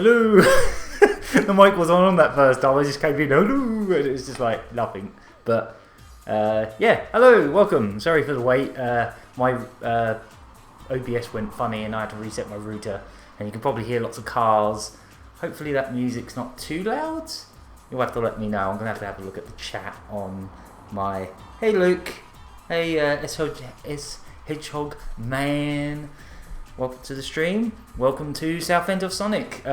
hello. The mic was on that first time. I just came in, hello, and it was just like nothing. But yeah, hello, welcome. Sorry for the wait. My OBS went funny and I had to reset my router. And you can probably hear lots of cars. Hopefully that music's not too loud. You'll have to let me know. I'm going to have a look at the chat on my... Hey Luke. Hey S Hedgehog man. Welcome to the stream. Welcome to South End of Sonic.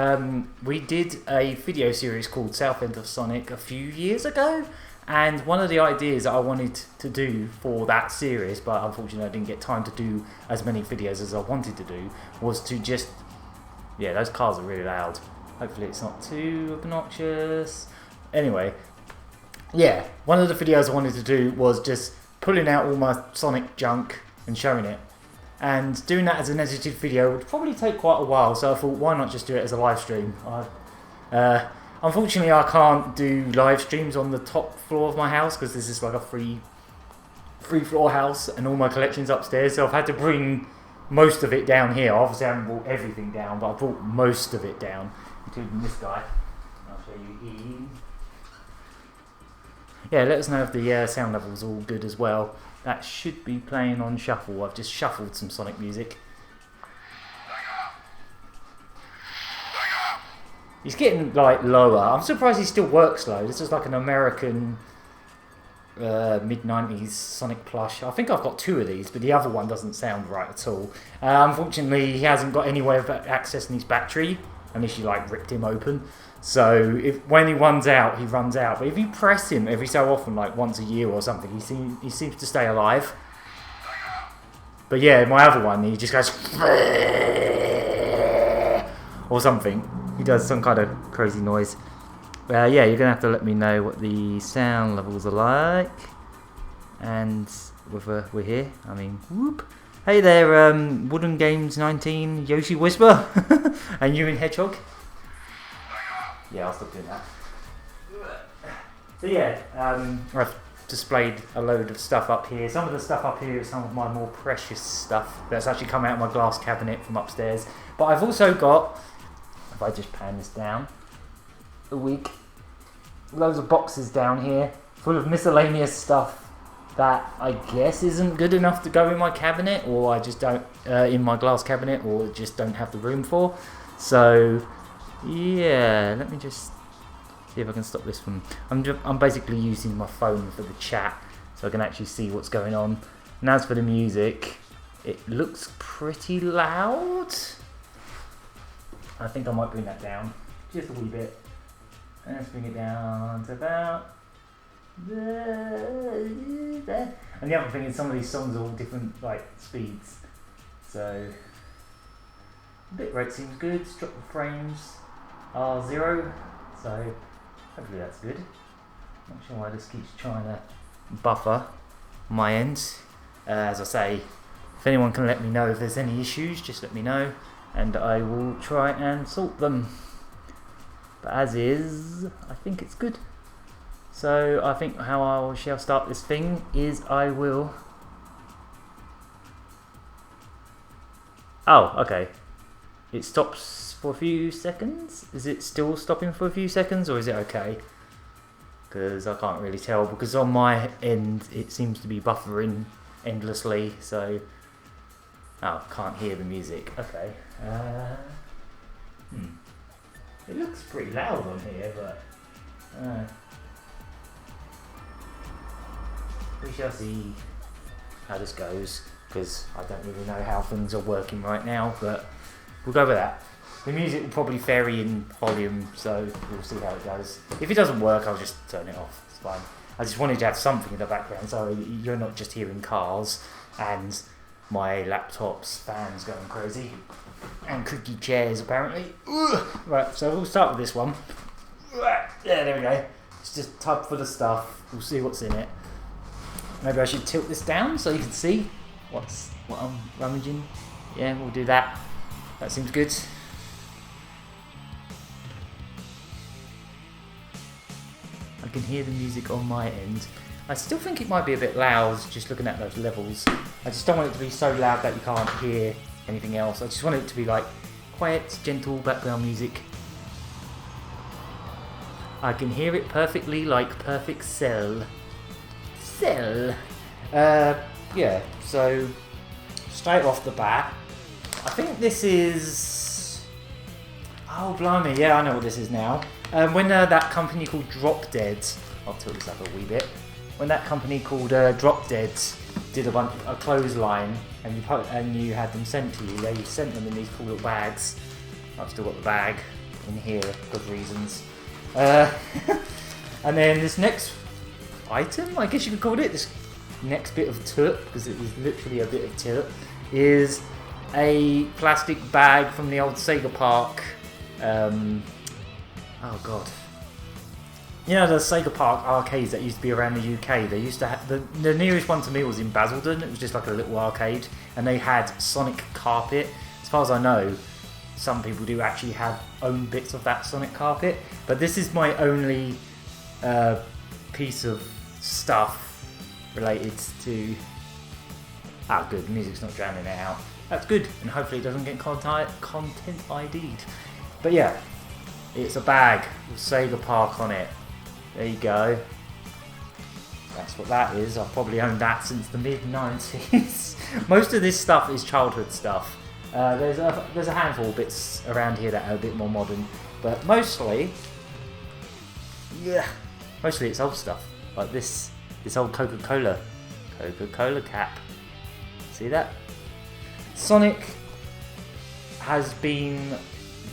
We did a video series called South End of Sonic a few years ago. And one of the ideas that I wanted to do for that series, but unfortunately I didn't get time to do as many videos as I wanted to do, was to just... Yeah, those cars are really loud. Hopefully it's not too obnoxious. Anyway, yeah, one of the videos I wanted to do was just pulling out all my Sonic junk and showing it. And doing that as an edited video would probably take quite a while, so I thought, why not just do it as a live stream? Unfortunately, I can't do live streams on the top floor of my house because this is like a free floor house and all my collection's upstairs, so I've had to bring most of it down here. Obviously, I haven't brought everything down, but I brought most of it down, including this guy. I'll show you him. Yeah, let us know if the sound level's all good as well. That should be playing on shuffle. I've just shuffled some Sonic music. He's getting like lower. I'm surprised he still works low. This is like an American mid-90s Sonic Plush. I think I've got two of these, but the other one doesn't sound right at all. Unfortunately, he hasn't got any way of accessing his battery, unless you like ripped him open. So when he runs out, he runs out. But if you press him every so often, like once a year or something, he seems to stay alive. But yeah, my other one, he just goes or something. He does some kind of crazy noise. Yeah, you're going to have to let me know what the sound levels are like. And whether we're here. I mean, whoop. Hey there, Wooden Games 19, Yoshi Whisper, and you and Hedgehog. Yeah, I'll stop doing that. So yeah, I've displayed a load of stuff up here. Some of the stuff up here is some of my more precious stuff that's actually come out of my glass cabinet from upstairs. But I've also got, if I just pan this down, loads of boxes down here full of miscellaneous stuff that I guess isn't good enough to go in my cabinet, or I just don't, in my glass cabinet, or just don't have the room for. So yeah, let me just see if I can stop this from... I'm basically using my phone for the chat, so I can actually see what's going on. And as for the music, it looks pretty loud. I think I might bring that down just a wee bit. And let's bring it down to about there. And the other thing is some of these songs are all different like speeds. So bitrate seems good. Drop the frames are 0, so hopefully that's good. Not sure why this keeps trying to buffer my end. As I say, if anyone can let me know if there's any issues, just let me know and I will try and sort them. But as is, I think it's good. So I think how I shall start this thing is I will... Oh, okay. It stops for a few seconds. Is it still stopping for a few seconds, or is it okay? Because I can't really tell, because on my end it seems to be buffering endlessly, so... Oh, can't hear the music. Okay. It looks pretty loud on here, but... we shall see how this goes, because I don't really know how things are working right now, but we'll go with that. The music will probably vary in volume, so we'll see how it goes. If it doesn't work, I'll just turn it off. It's fine. I just wanted to have something in the background, so you're not just hearing cars and my laptop's fans going crazy. And creaky chairs, apparently. Right, so we'll start with this one. Yeah, there we go. It's just a tub full of stuff. We'll see what's in it. Maybe I should tilt this down so you can see what I'm rummaging. Yeah, we'll do that. That seems good. I can hear the music on my end. I still think it might be a bit loud just looking at those levels. I just don't want it to be so loud that you can't hear anything else. I just want it to be like quiet, gentle background music. I can hear it perfectly like perfect cell. Yeah, so straight off the bat, I think this is... Oh, blimey, yeah, I know what this is now. When that company called Drop Dead, I'll tilt this up a wee bit. When that company called Drop Dead did a clothesline and you had them sent to you, they sent them in these cool little bags. I've still got the bag in here for good reasons. And then this next item, I guess you could call it, this next bit of tut, because it is literally a bit of tut, is a plastic bag from the old Sega Park. Oh god. You know the Sega Park arcades that used to be around the UK? They used to have the nearest one to me was in Basildon. It was just like a little arcade, and they had Sonic carpet. As far as I know, some people do actually have own bits of that Sonic carpet, but this is my only piece of stuff related to... Ah, good, the music's not drowning it out. That's good, and hopefully it doesn't get content ID'd. But yeah, it's a bag with Sega Park on it. There you go. That's what that is. I've probably owned that since the mid-90s. Most of this stuff is childhood stuff. There's a handful of bits around here that are a bit more modern, but mostly it's old stuff. Like this old Coca-Cola cap. See that? Sonic has been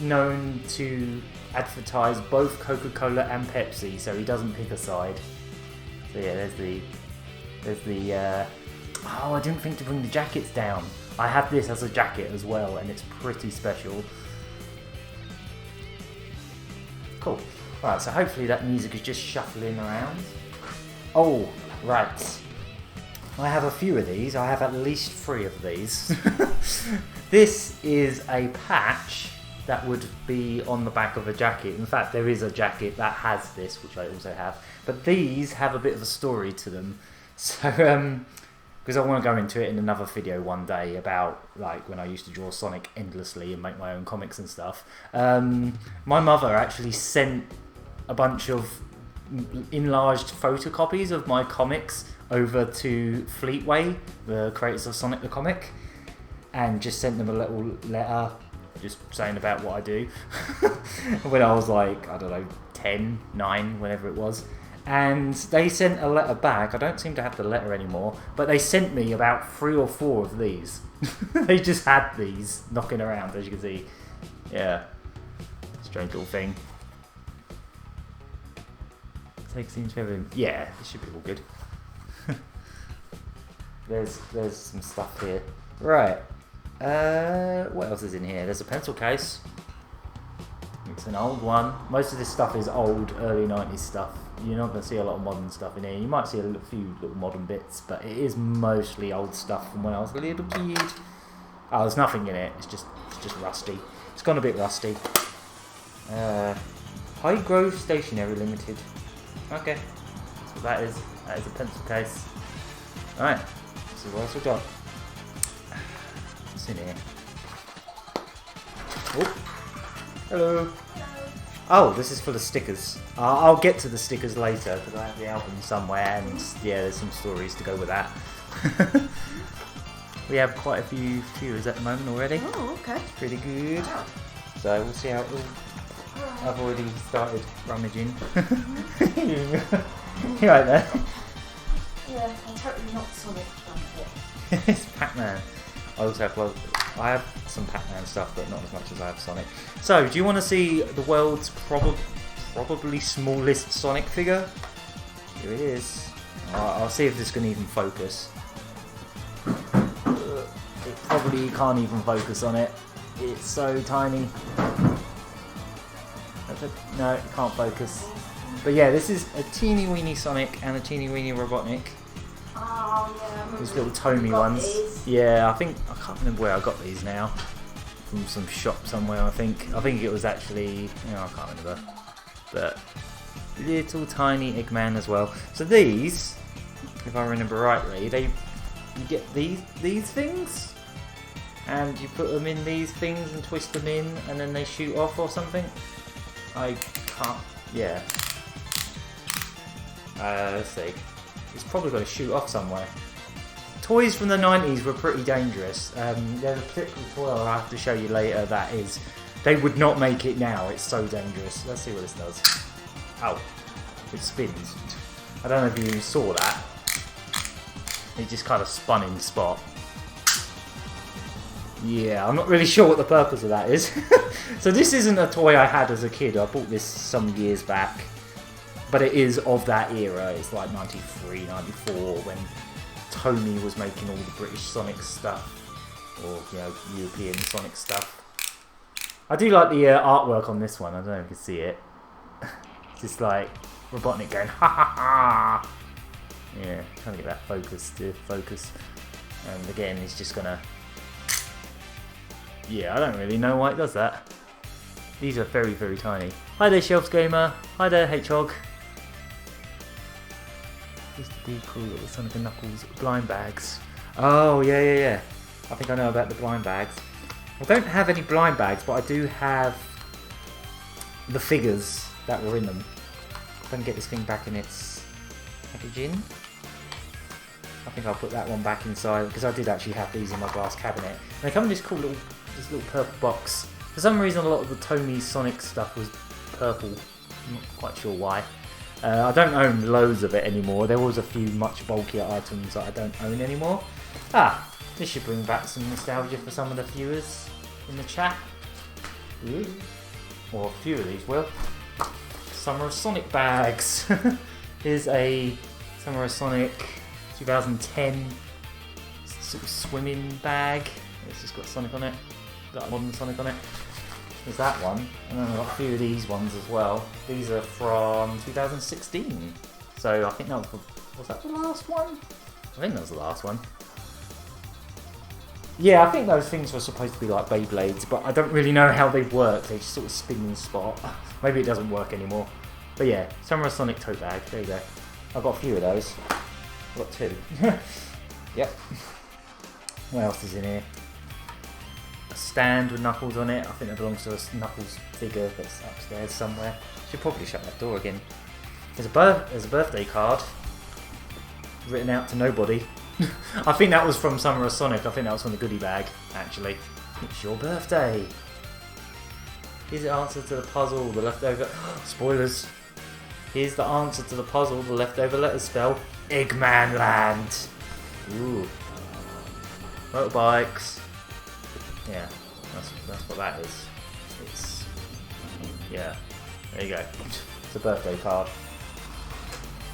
known to advertise both Coca-Cola and Pepsi, so he doesn't pick a side. So yeah, there's the oh, I didn't think to bring the jackets down. I have this as a jacket as well, and it's pretty special. Cool. Right, so hopefully that music is just shuffling around. Oh, right. I have a few of these. I have at least 3 of these. This is a patch that would be on the back of a jacket. In fact, there is a jacket that has this, which I also have. But these have a bit of a story to them. So, because I want to go into it in another video one day about like when I used to draw Sonic endlessly and make my own comics and stuff. My mother actually sent a bunch of enlarged photocopies of my comics over to Fleetway, the creators of Sonic the Comic, and just sent them a little letter just saying about what I do when I was like, I don't know, 10, 9, whenever it was. And they sent a letter back. I don't seem to have the letter anymore, but they sent me about 3 or 4 of these. They just had these knocking around, as you can see. Yeah, strange little thing. Seems everything. Yeah, it should be all good. There's some stuff here. Right. What else is in here? There's a pencil case. It's an old one. Most of this stuff is old, early 90s stuff. You're not going to see a lot of modern stuff in here. You might see a few little modern bits, but it is mostly old stuff from when I was a little kid. Oh, there's nothing in it. It's just rusty. It's gone a bit rusty. High Grove Stationery Limited. Okay. So that is a pencil case. Alright. Let's see what else we got. What's in here? Oh. Hello. Oh, this is full of stickers. I'll get to the stickers later because I have the album somewhere, and yeah, there's some stories to go with that. We have quite a few viewers at the moment already. Oh, okay. Pretty good. Wow. So we'll see how it will. I've already started rummaging. You right there? Yeah, I'm totally not Sonic. It's Pac-Man. I also have some Pac-Man stuff, but not as much as I have Sonic. So, do you want to see the world's probably smallest Sonic figure? Here it is. I'll see if this can even focus. It probably can't even focus on it. It's so tiny. No, it can't focus. But yeah, this is a teeny weeny Sonic and a teeny weeny Robotnik. Oh yeah, these little Tommy ones. These. Yeah, I can't remember where I got these now. From some shop somewhere, I think it was actually, I can't remember. But little tiny Eggman as well. So these, if I remember rightly, you get these things, and you put them in these things and twist them in, and then they shoot off or something. I can't. Yeah. Let's see. It's probably got to shoot off somewhere. Toys from the 90s were pretty dangerous. There's a particular toy I'll have to show you later that is... They would not make it now, it's so dangerous. Let's see what this does. Ow. It spins. I don't know if you even saw that. It just kind of spun in spot. Yeah, I'm not really sure what the purpose of that is. So this isn't a toy I had as a kid. I bought this some years back. But it is of that era. It's like 93, 94 when Tony was making all the British Sonic stuff. Or, you know, European Sonic stuff. I do like the artwork on this one. I don't know if you can see it. It's just like Robotnik going, ha ha ha! Yeah, trying to get that focus to focus. And again, he's just gonna... Yeah, I don't really know why it does that. These are very, very tiny. Hi there, Shelves Gamer. Hi there, Hedgehog. Just the cool little Sonic and Knuckles blind bags. Oh, yeah. I think I know about the blind bags. I don't have any blind bags, but I do have the figures that were in them. If I can get this thing back in its packaging. I think I'll put that one back inside because I did actually have these in my glass cabinet. And they come in this cool little, purple box. For some reason, a lot of the Tony Sonic stuff was purple. I'm not quite sure why. I don't own loads of it anymore. There was a few much bulkier items that I don't own anymore. This should bring back some nostalgia for some of the viewers in the chat. Ooh. Or a few of these will. Summer of Sonic bags. Here's a Summer of Sonic 2010 sort of swimming bag. It's just got Sonic on it. Got a modern Sonic on it. There's that one. And then I've got a few of these ones as well. These are from 2016. So I think that was that the last one? I think that was the last one. Yeah, I think those things were supposed to be like Beyblades, but I don't really know how they work. They just sort of spin in spot. Maybe it doesn't work anymore. But yeah, Summer of Sonic tote bag. There you go. I've got a few of those. I've got two. Yep. What else is in here? A stand with Knuckles on it. I think that belongs to a Knuckles figure that's upstairs somewhere. Should probably shut that door again. There's a birthday card written out to nobody. I think that was from Summer of Sonic. I think that was from the goodie bag, actually. It's your birthday. Here's the answer to the puzzle, the leftover... Spoilers. Here's the answer to the puzzle, the leftover letters spell Eggman Land. Ooh. Motorbikes. Yeah, that's what that is. It's... Yeah, there you go. It's a birthday card.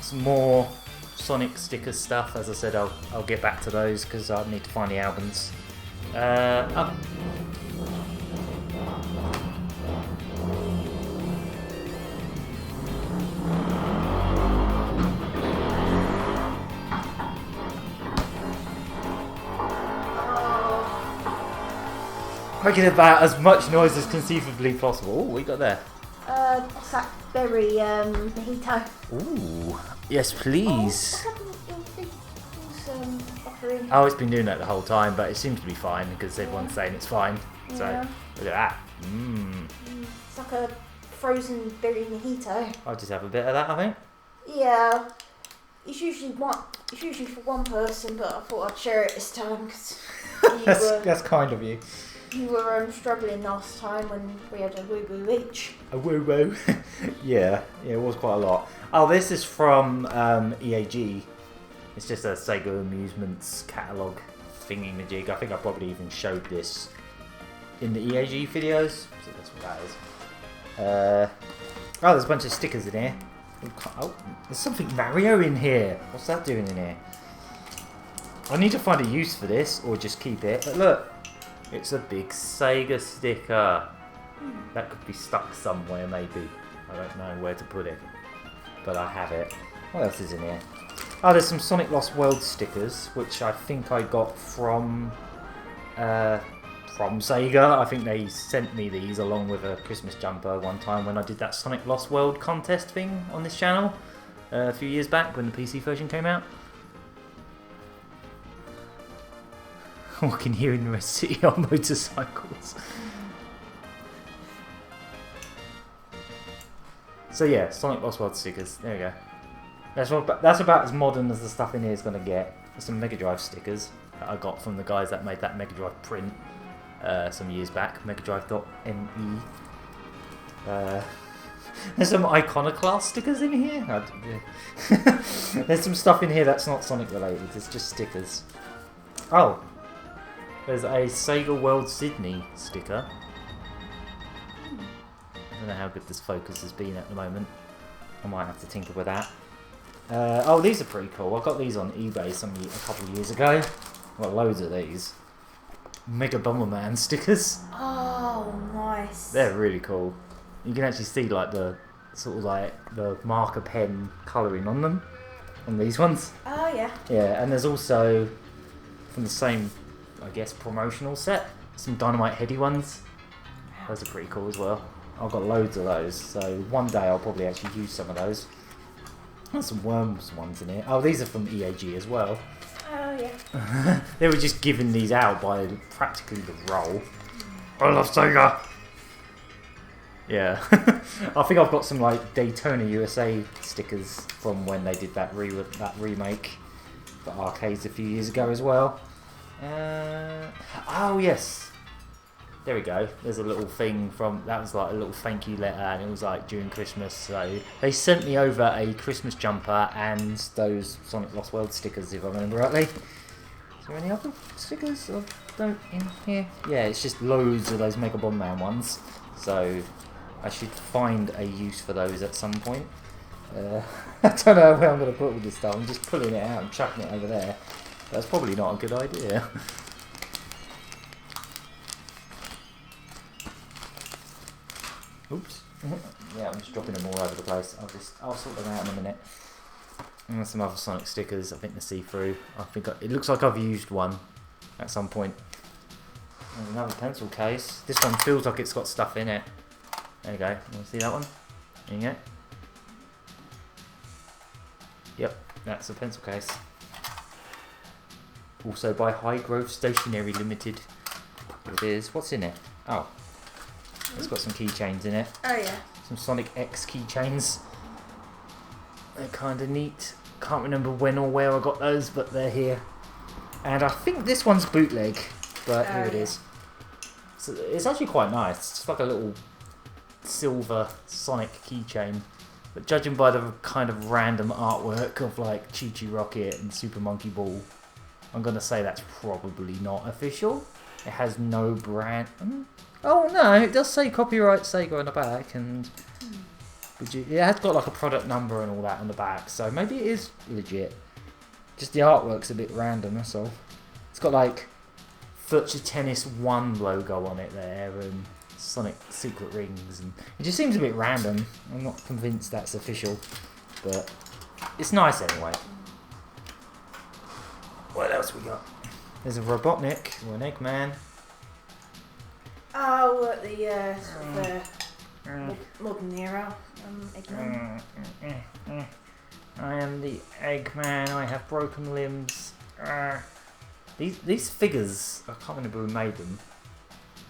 Some more Sonic sticker stuff. As I said, I'll get back to those because I need to find the albums. Making about as much noise as conceivably possible. What we got there? Blackberry mojito. Ooh, yes please. Offering. Oh, it's been doing that the whole time, but it seems to be fine because everyone's saying it's fine. So look at that. It's like a frozen berry mojito. I'll just have a bit of that, I think. Yeah. It's usually for one person, but I thought I'd share it this time because that's kind of you. You were struggling last time when we had a woo-woo each. A woo-woo? yeah, it was quite a lot. Oh, this is from EAG. It's just a Sega Amusements catalogue thingy-majig. I think I probably even showed this in the EAG videos. So that's what that is. Oh, there's a bunch of stickers in here. Oh, there's something Mario in here. What's that doing in here? I need to find a use for this or just keep it. But look. It's a big Sega sticker. That could be stuck somewhere, maybe. I don't know where to put it. But I have it. What else is in here? Oh, there's some Sonic Lost World stickers, which I think I got from Sega. I think they sent me these along with a Christmas jumper one time when I did that Sonic Lost World contest thing on this channel a few years back when the PC version came out. Walking here in the city on motorcycles. So yeah, Sonic Lost World stickers. There we go. That's about as modern as the stuff in here is going to get. There's some Mega Drive stickers that I got from the guys that made that Mega Drive print some years back. Megadrive.me. There's some Iconoclast stickers in here. There's some stuff in here that's not Sonic related. It's just stickers. Oh, there's a Sega World Sydney sticker. I don't know how good this focus has been at the moment. I might have to tinker with that. Oh, these are pretty cool. I got these on eBay a couple of years ago. I got loads of these. Mega Bomberman stickers. Oh, nice. They're really cool. You can actually see like the sort of like the marker pen colouring on them, on these ones. Oh yeah. Yeah, and there's also from the same, I guess, promotional set, some Dynamite Heady ones. Those are pretty cool as well. I've got loads of those, so one day I'll probably actually use some of those. There's some Worms ones in here. Oh, these are from EAG as well. Oh yeah. They were just giving these out by practically the roll. I love Sega! Yeah. I think I've got some like Daytona USA stickers from when they did that remake for arcades a few years ago as well. Oh yes. There we go. There's a little thing from, that was like a little thank you letter, and it was like during Christmas, so they sent me over a Christmas jumper and those Sonic Lost World stickers, if I remember rightly. Is there any other stickers I don't in here? Yeah, it's just loads of those Mega Bomberman ones, so I should find a use for those at some point. I don't know where I'm going to put all this stuff. I'm just pulling it out and chucking it over there. That's probably not a good idea. Oops. Yeah, I'm just dropping them all over the place. I'll sort them out in a minute. And there's some other Sonic stickers. I think they're see-through. It looks like I've used one at some point. There's another pencil case. This one feels like it's got stuff in it. There you go. You want to see that one? There you go. Yep, that's a pencil case. Also by High Growth Stationery Limited. Here it is. What's in it? Oh. It's got some keychains in it. Oh yeah. Some Sonic X keychains. They're kind of neat. Can't remember when or where I got those, but they're here. And I think this one's bootleg, but here it is. So it's actually quite nice. It's like a little silver Sonic keychain. But judging by the kind of random artwork of like Chi Chi Rocket and Super Monkey Ball, I'm going to say that's probably not official. It has no brand. Oh no, it does say copyright Sega on the back, and it has got like a product number and all that on the back, so maybe it is legit. Just the artwork's a bit random, that's all. It's got like Virtua Tennis 1 logo on it there, and Sonic Secret Rings, and it just seems a bit random. I'm not convinced that's official, but it's nice anyway. What else we got? There's a Robotnik, or an Eggman. Oh, the sort of modern era Eggman. I am the Eggman. I have broken limbs. These figures, I can't remember who made them,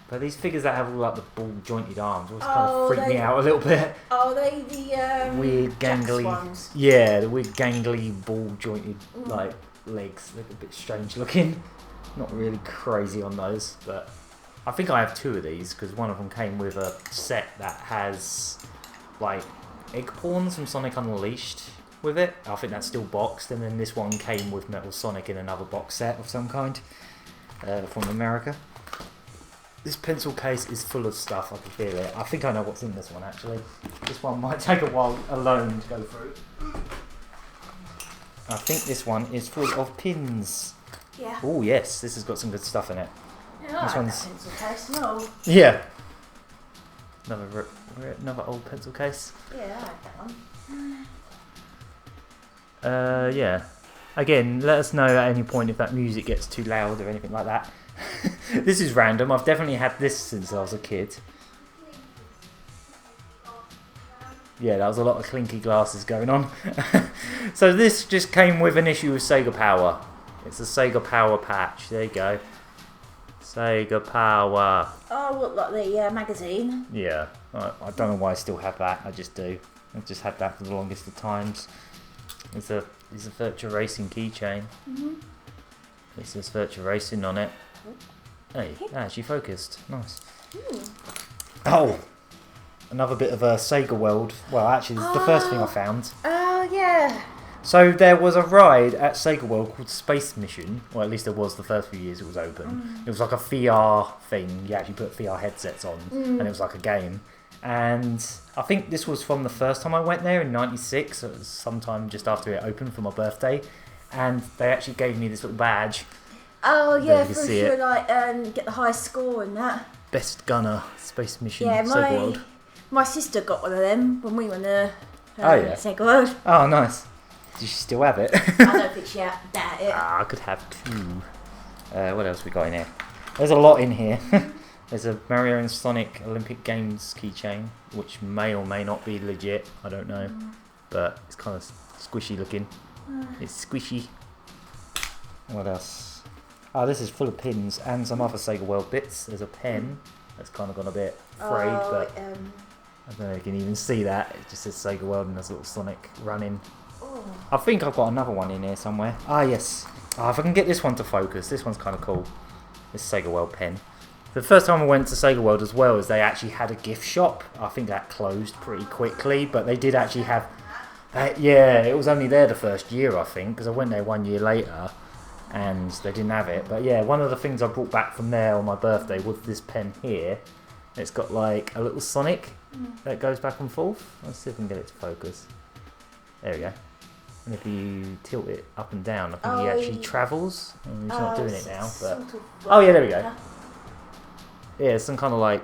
but these figures that have all like the ball jointed arms always kind of freak me out a little bit. Oh, they the weird gangly ones. Yeah, the weird gangly ball jointed like legs. They're a bit strange looking. Not really crazy on those, but I think I have two of these because one of them came with a set that has like egg pawns from Sonic Unleashed with it. I think that's still boxed, and then this one came with Metal Sonic in another box set of some kind from America. This pencil case is full of stuff, I can feel it. I think I know what's in this one actually. This one might take a while alone to go through. I think this one is full of pins. Yeah. Oh yes, this has got some good stuff in it. Yeah, This I like one's- that pencil case. No. Yeah. Another old pencil case. Yeah, I like that one. Yeah. Again, let us know at any point if that music gets too loud or anything like that. This is random. I've definitely had this since I was a kid. Yeah, that was a lot of clinky glasses going on. So this just came with an issue of Sega Power. It's a Sega Power patch. There you go. Sega Power. Oh, what, like the magazine? Yeah. I don't know why I still have that. I just do. I've just had that for the longest of times. It's a virtual racing keychain. It says virtual racing on it. Hey, she focused. Nice. Oh, another bit of a Sega World. Well, actually, this is the first thing I found. Oh yeah. So there was a ride at Sega World called Space Mission. Well, at least there was the first few years it was open. It was like a VR thing. You actually put VR headsets on, and it was like a game. And I think this was from the first time I went there in '96. So it was sometime just after it opened for my birthday. And they actually gave me this little badge. Oh yeah, for sure. Like get the highest score and that. Best Gunner Space Mission Yeah, Sega World. my sister got one of them when we went to Sega World. Oh, nice. Does she still have it? I don't think she had it. I could have two. What else we got in here? There's a lot in here. There's a Mario and Sonic Olympic Games keychain, which may or may not be legit. I don't know. But it's kind of squishy looking. It's squishy. What else? Oh, this is full of pins and some other Sega World bits. There's a pen that's kind of gone a bit frayed, but I don't know if you can even see that. It just says Sega World and there's a little Sonic running. I think I've got another one in here somewhere. Ah, yes. If I can get this one to focus. This one's kind of cool. This Sega World pen. The first time I went to Sega World as well is they actually had a gift shop. I think that closed pretty quickly, but they did actually have... yeah, it was only there the first year, I think, because I went there 1 year later and they didn't have it. But yeah, one of the things I brought back from there on my birthday was this pen here. It's got like a little Sonic that goes back and forth. Let's see if I can get it to focus. There we go. And if you tilt it up and down, I think he actually travels. He's not doing it now, but... Oh yeah, there we go. Yeah, some kind of like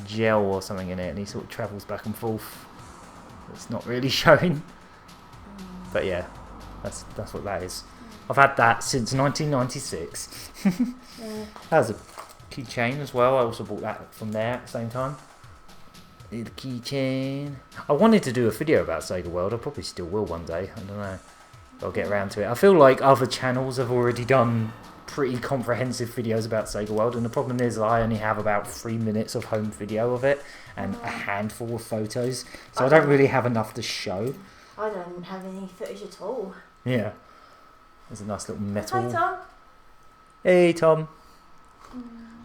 gel or something in it, and he sort of travels back and forth. It's not really showing. But yeah, that's what that is. I've had that since 1996. That was a keychain as well. I also bought that from there at the same time. The keychain. I wanted to do a video about Sega World. I probably still will one day. I don't know. I'll get around to it. I feel like other channels have already done pretty comprehensive videos about Sega World, and the problem is I only have about 3 minutes of home video of it and a handful of photos, so I don't really have enough to show. I don't have any footage at all. Yeah. There's a nice little metal. Hi, Tom. Hey, Tom.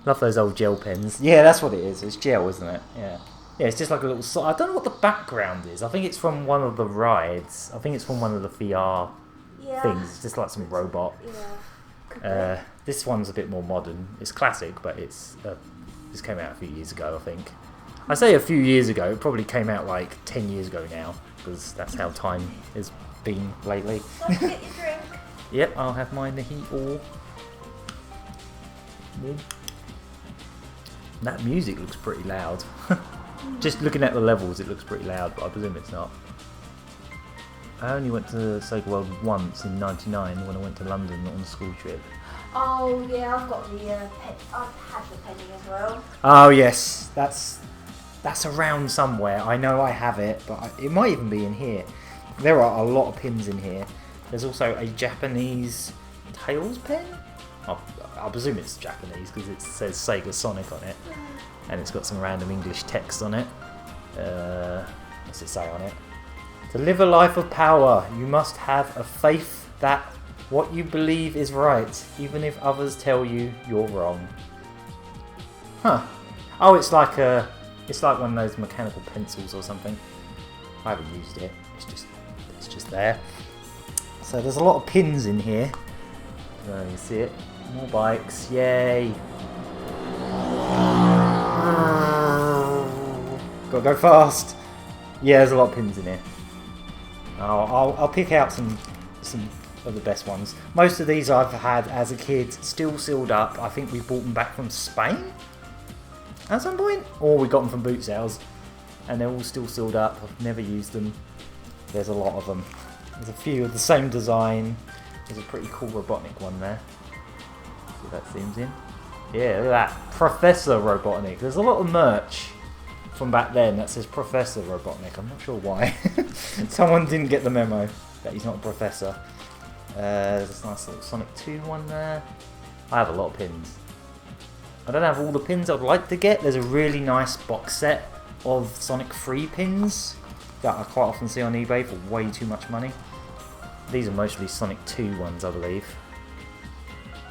Love those old gel pens. Yeah, that's what it is. It's gel, isn't it? Yeah. Yeah, it's just like a little... I don't know what the background is. I think it's from one of the rides. I think it's from one of the VR things. It's just like some robot. Yeah. This one's a bit more modern. It's classic, but it's this came out a few years ago, I think. I say a few years ago. It probably came out like 10 years ago now, because that's how time has been lately. Don't forget your drink. Yep, I'll have mine to heat all. That music looks pretty loud. Just looking at the levels, it looks pretty loud, but I presume it's not. I only went to Sega World once in '99 when I went to London on a school trip. Oh yeah, I've got the pen. I've had the penny as well. Oh yes, that's around somewhere. I know I have it, but it might even be in here. There are a lot of pins in here. There's also a Japanese Tails pen. I presume it's Japanese because it says Sega Sonic on it, and it's got some random English text on it. What's it say on it? To live a life of power, you must have a faith that what you believe is right, even if others tell you you're wrong. Huh. Oh, it's like one of those mechanical pencils or something. I haven't used it. It's just there. So there's a lot of pins in here. You see it? More bikes. Yay. Gotta go fast. Yeah, there's a lot of pins in here. I'll pick out some of the best ones. Most of these I've had as a kid, still sealed up. I think we bought them back from Spain at some point, or we got them from boot sales, and they're all still sealed up. I've never used them. There's a lot of them. There's a few of the same design. There's a pretty cool Robotnik one there. See if that zooms in. Yeah, look at that. Professor Robotnik. There's a lot of merch from back then that says Professor Robotnik. I'm not sure why. Someone didn't get the memo that he's not a professor. There's this nice little Sonic 2 one there. I have a lot of pins. I don't have all the pins I'd like to get. There's a really nice box set of Sonic 3 pins that I quite often see on eBay for way too much money. These are mostly Sonic 2 ones, I believe.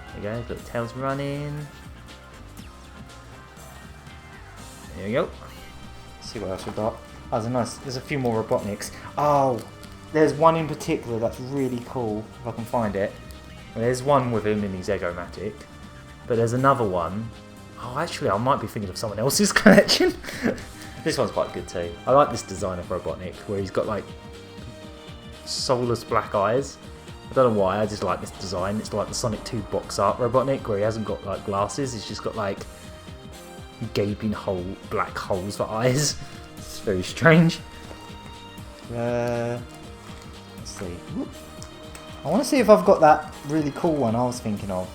There we go, got the tails running. There we go. Let's see what else we got. Oh, there's a few more Robotniks. Oh, there's one in particular that's really cool, if I can find it. Well, there's one with him in his Egomatic, but there's another one. Oh, actually, I might be thinking of someone else's collection. This one's quite good too. I like this design of Robotnik, where he's got like soulless black eyes. I don't know why, I just like this design. It's like the Sonic 2 box art Robotnik, where he hasn't got like glasses, he's just got like gaping black holes for eyes. It's very strange. Let's see. I want to see if I've got that really cool one I was thinking of.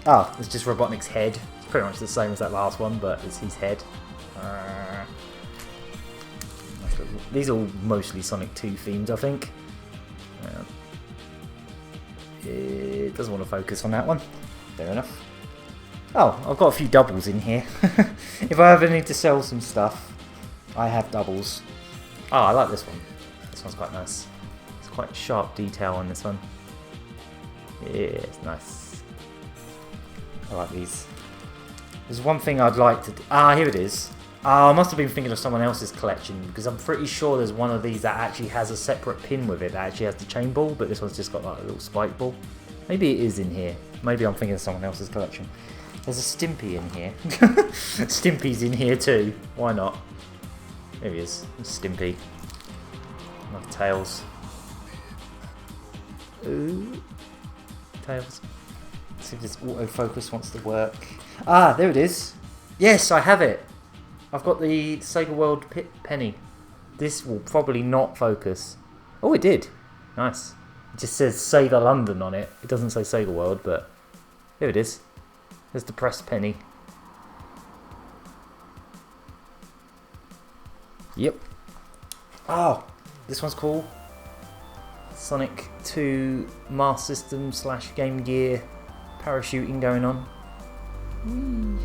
Oh, it's just Robotnik's head. It's pretty much the same as that last one, but it's his head. These are all mostly Sonic 2 themes, I think. It doesn't want to focus on that one. Fair enough. Oh, I've got a few doubles in here. If I ever need to sell some stuff, I have doubles. Oh, I like this one. This one's quite nice. It's quite sharp detail on this one. Yeah, it's nice. I like these. There's one thing I'd like to do. Ah, here it is. I must have been thinking of someone else's collection, because I'm pretty sure there's one of these that actually has a separate pin with it that actually has the chain ball, but this one's just got like a little spike ball. Maybe it is in here. Maybe I'm thinking of someone else's collection. There's a Stimpy in here. Stimpy's in here too. Why not? There he is. Stimpy. Love Tails. Ooh. Tails. Let's see if this autofocus wants to work. Ah, there it is. Yes, I have it. I've got the Sega World Penny. This will probably not focus. Oh, it did. Nice. It just says Sega London on it. It doesn't say Sega World, but here it is. There's the pressed penny. Yep. Oh, this one's cool. Sonic 2 Master System / Game Gear parachuting going on. Whee.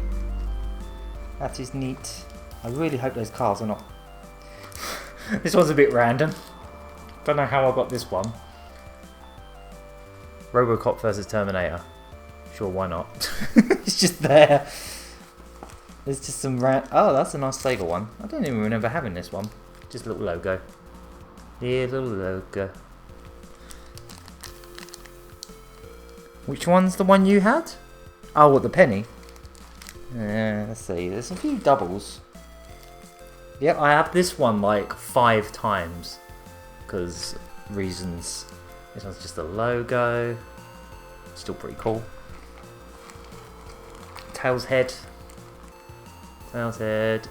That is neat. I really hope those cars are not... This one's a bit random. Don't know how I got this one. Robocop versus Terminator. Sure, why not? It's just there. There's just some oh, that's a nice Sega one. I don't even remember having this one. Just a little logo. Yeah, little logo. Which one's the one you had? Oh, what, the penny? Let's see. There's a few doubles. Yep, I have this one like 5 times. Because reasons. This one's just a logo. Still pretty cool. Tails head. Tails head.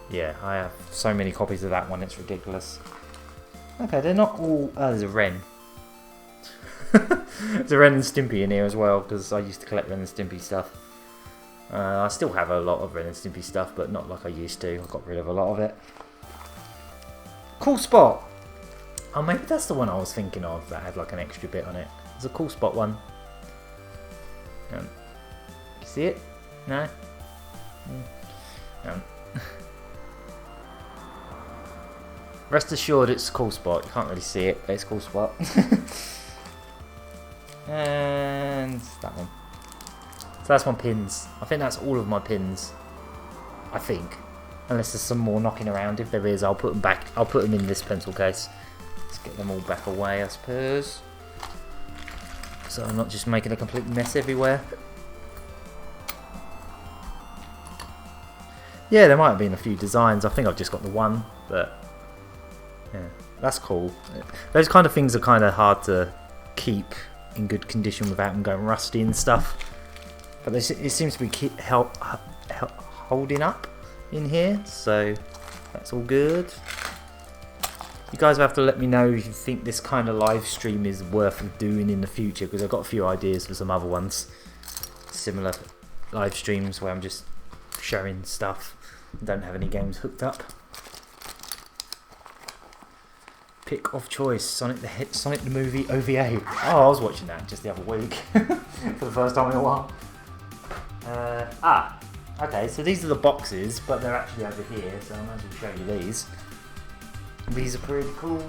Yeah, I have so many copies of that one, it's ridiculous. Okay, they're not all... Oh, there's a Ren. There's a Ren and Stimpy in here as well, because I used to collect Ren and Stimpy stuff. I still have a lot of Ren and Stimpy stuff, but not like I used to. I got rid of a lot of it. Cool spot! Oh, maybe that's the one I was thinking of that had like an extra bit on it. It's a cool spot one. You see it? No? Rest assured it's a cool spot. You can't really see it, but it's a cool spot. And that one. So that's my pins. I think that's all of my pins. I think. Unless there's some more knocking around. If there is, I'll put them back. I'll put them in this pencil case. Let's get them all back away, I suppose. So I'm not just making a complete mess everywhere. Yeah, there might have been a few designs. I think I've just got the one, but yeah, that's cool. Those kind of things are kind of hard to keep in good condition without them going rusty and stuff. But it seems to be holding up in here, so that's all good. You guys have to let me know if you think this kind of live stream is worth doing in the future, because I've got a few ideas for some other ones. Similar live streams where I'm just showing stuff and don't have any games hooked up. Pick of choice, Sonic the movie OVA. Oh, I was watching that just the other week for the first time in a while. Okay, so these are the boxes, but they're actually over here, so I might as well show you these. These are pretty cool.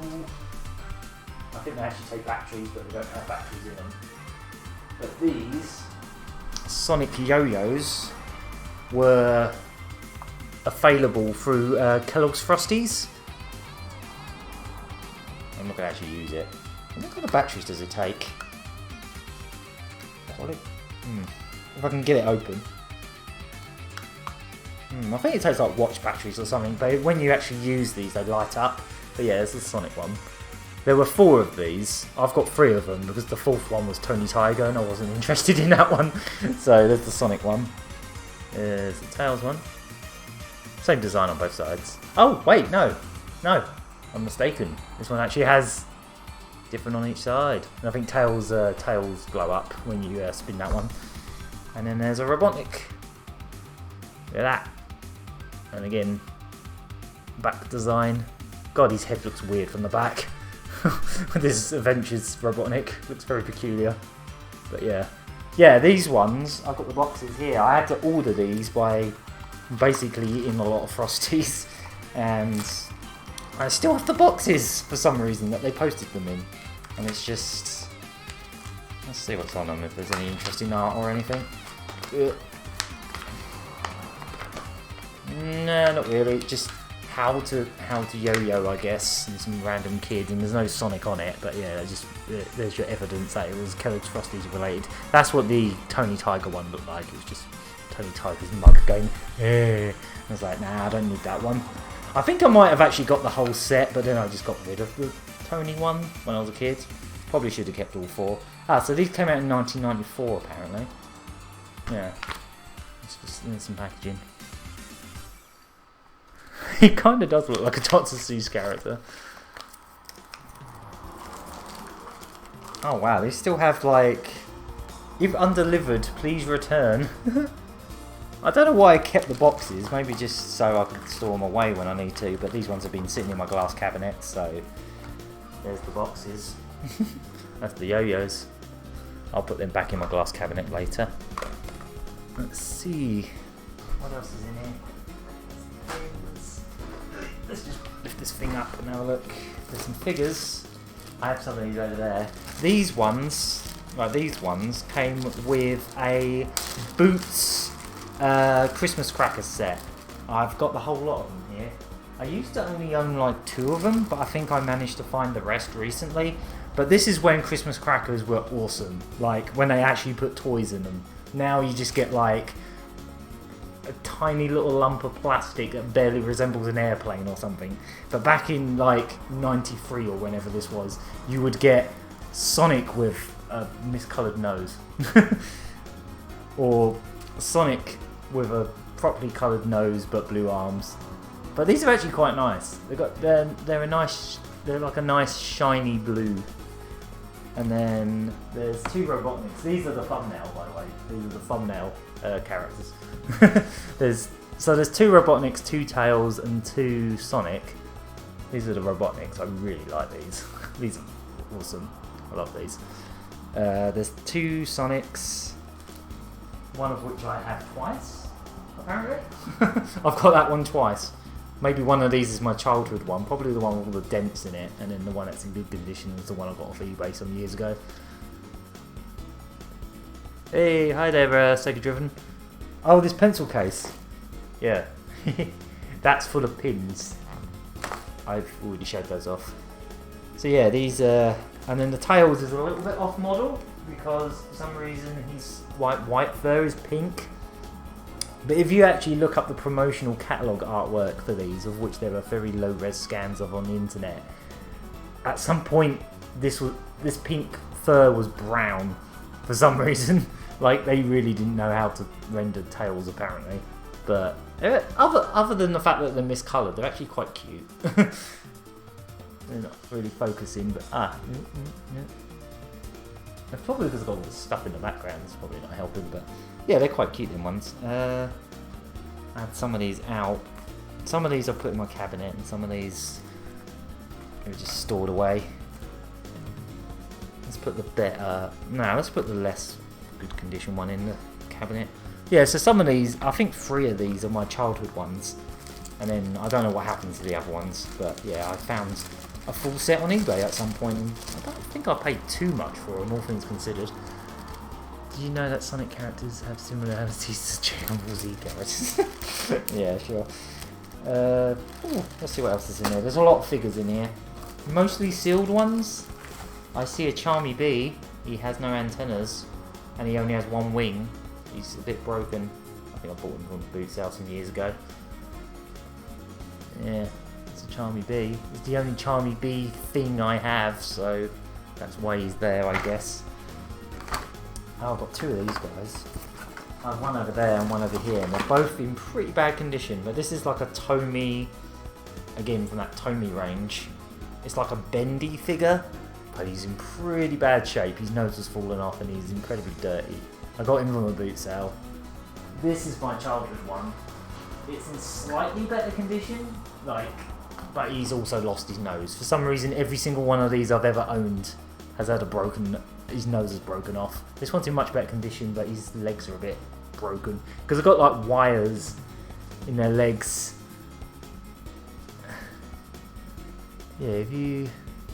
I think they actually take batteries, but they don't have batteries in them. But these Sonic Yoyos were available through Kellogg's Frosties. I'm not going to actually use it. What kind of batteries does it take? If I can get it open. I think it takes like watch batteries or something, but when you actually use these they light up. But yeah, there's the Sonic one. There were 4 of these. I've got 3 of them because the 4th one was Tony Tiger and I wasn't interested in that one. So there's the Sonic one. There's the Tails one. Same design on both sides. Oh, wait, no. No, I'm mistaken. This one actually has different on each side. And I think tails glow up when you spin that one. And then there's a Robotnik. Look at that. And again, back design. God, his head looks weird from the back. This Adventures Robotnik looks very peculiar. But yeah. Yeah, these ones, I've got the boxes here. I had to order these by basically eating a lot of Frosties. And I still have the boxes for some reason that they posted them in. And it's just... Let's see what's on them, if there's any interesting art or anything. No, not really. Just how to yo-yo, I guess, and some random kid, and there's no Sonic on it. But yeah, there's your evidence that it was Kellogg's Frosties related. That's what the Tony Tiger one looked like. It was just Tony Tiger's mug going. I was like, nah, I don't need that one. I think I might have actually got the whole set, but then I just got rid of the Tony one when I was a kid. Probably should have kept all 4. So these came out in 1994 apparently. Yeah. It's just in some packaging. He kind of does look like a Dr. Seuss character. Oh wow, they still have like... If undelivered, please return. I don't know why I kept the boxes, maybe just so I could store them away when I need to, but these ones have been sitting in my glass cabinet, so there's the boxes. That's the Yoyos. I'll put them back in my glass cabinet later. Let's see. What else is in here? Let's just lift this thing up and have a look. There's some figures. I have some of these over there. These ones came with a Boots Christmas cracker set. I've got the whole lot of them here. I used to only own like 2 of them, but I think I managed to find the rest recently. But this is when Christmas crackers were awesome, like when they actually put toys in them. Now you just get like a tiny little lump of plastic that barely resembles an airplane or something. But back in like 93 or whenever this was, you would get Sonic with a miscoloured nose. Or Sonic with a properly coloured nose but blue arms. But these are actually quite nice. They're like a nice shiny blue. And then there's 2 Robotniks. These are the thumbnail, by the way. These are the thumbnail characters. there's 2 Robotniks, 2 Tails, and 2 Sonic. These are the Robotniks. I really like these. These are awesome. I love these. There's 2 Sonics. One of which I have twice, apparently. I've got that one twice. Maybe one of these is my childhood one, probably the one with all the dents in it, and then the one that's in good condition is the one I got off eBay some years ago. Hey, hi there, Sega Driven. Oh, this pencil case. Yeah. That's full of pins. I've already showed those off. So yeah, these, and then the Tails is a little bit off model, because for some reason his white fur is pink. But if you actually look up the promotional catalogue artwork for these, of which there are very low-res scans of on the internet, at some point this pink fur was brown for some reason. Like, they really didn't know how to render Tails apparently. But other than the fact that they're miscoloured, they're actually quite cute. They're not really focusing, but it's probably because I've got all the stuff in the background. It's probably not helping, but yeah, they're quite cute in ones. I had some of these out. Some of these I put in my cabinet, and some of these are just stored away. Let's put the better. No, let's put the less good condition one in the cabinet. Yeah, so some of these, I think 3 of these are my childhood ones. And then I don't know what happened to the other ones, but yeah, I found a full set on eBay at some point. And I don't think I paid too much for them, all things considered. Did you know that Sonic characters have similarities to Dragon Ball Z characters? Yeah, sure. Let's see what else is in there. There's a lot of figures in here. Mostly sealed ones. I see a Charmy Bee. He has no antennas, and he only has 1 wing. He's a bit broken. I think I bought him from the boot sale some years ago. Yeah, it's a Charmy Bee. It's the only Charmy Bee thing I have, so that's why he's there, I guess. Oh, I've got 2 of these guys. I have one over there and one over here, and they're both in pretty bad condition. But this is like a Tomy, again from that Tomy range. It's like a bendy figure, but he's in pretty bad shape. His nose has fallen off and he's incredibly dirty. I got him from a boot sale. This is my childhood one. It's in slightly better condition, but he's also lost his nose. For some reason, every single one of these I've ever owned has had his nose is broken off. This one's in much better condition, but his legs are a bit broken. Because I've got like wires in their legs. Yeah, if you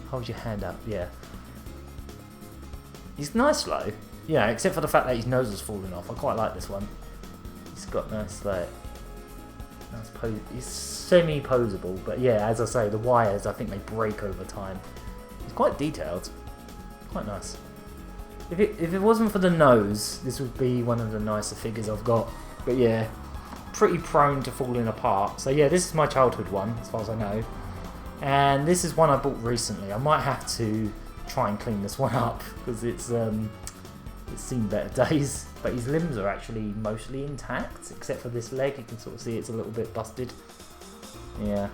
hold your hand up, yeah. He's nice though. Yeah, except for the fact that his nose has fallen off. I quite like this one. He's got nice he's semi-posable, but yeah, as I say, the wires, I think they break over time. It's quite detailed. Quite nice. If it wasn't for the nose, this would be one of the nicer figures I've got. But yeah, pretty prone to falling apart. So yeah, this is my childhood one, as far as I know. And this is one I bought recently. I might have to try and clean this one up, because it's seen better days. But his limbs are actually mostly intact, except for this leg. You can sort of see it's a little bit busted. Yeah.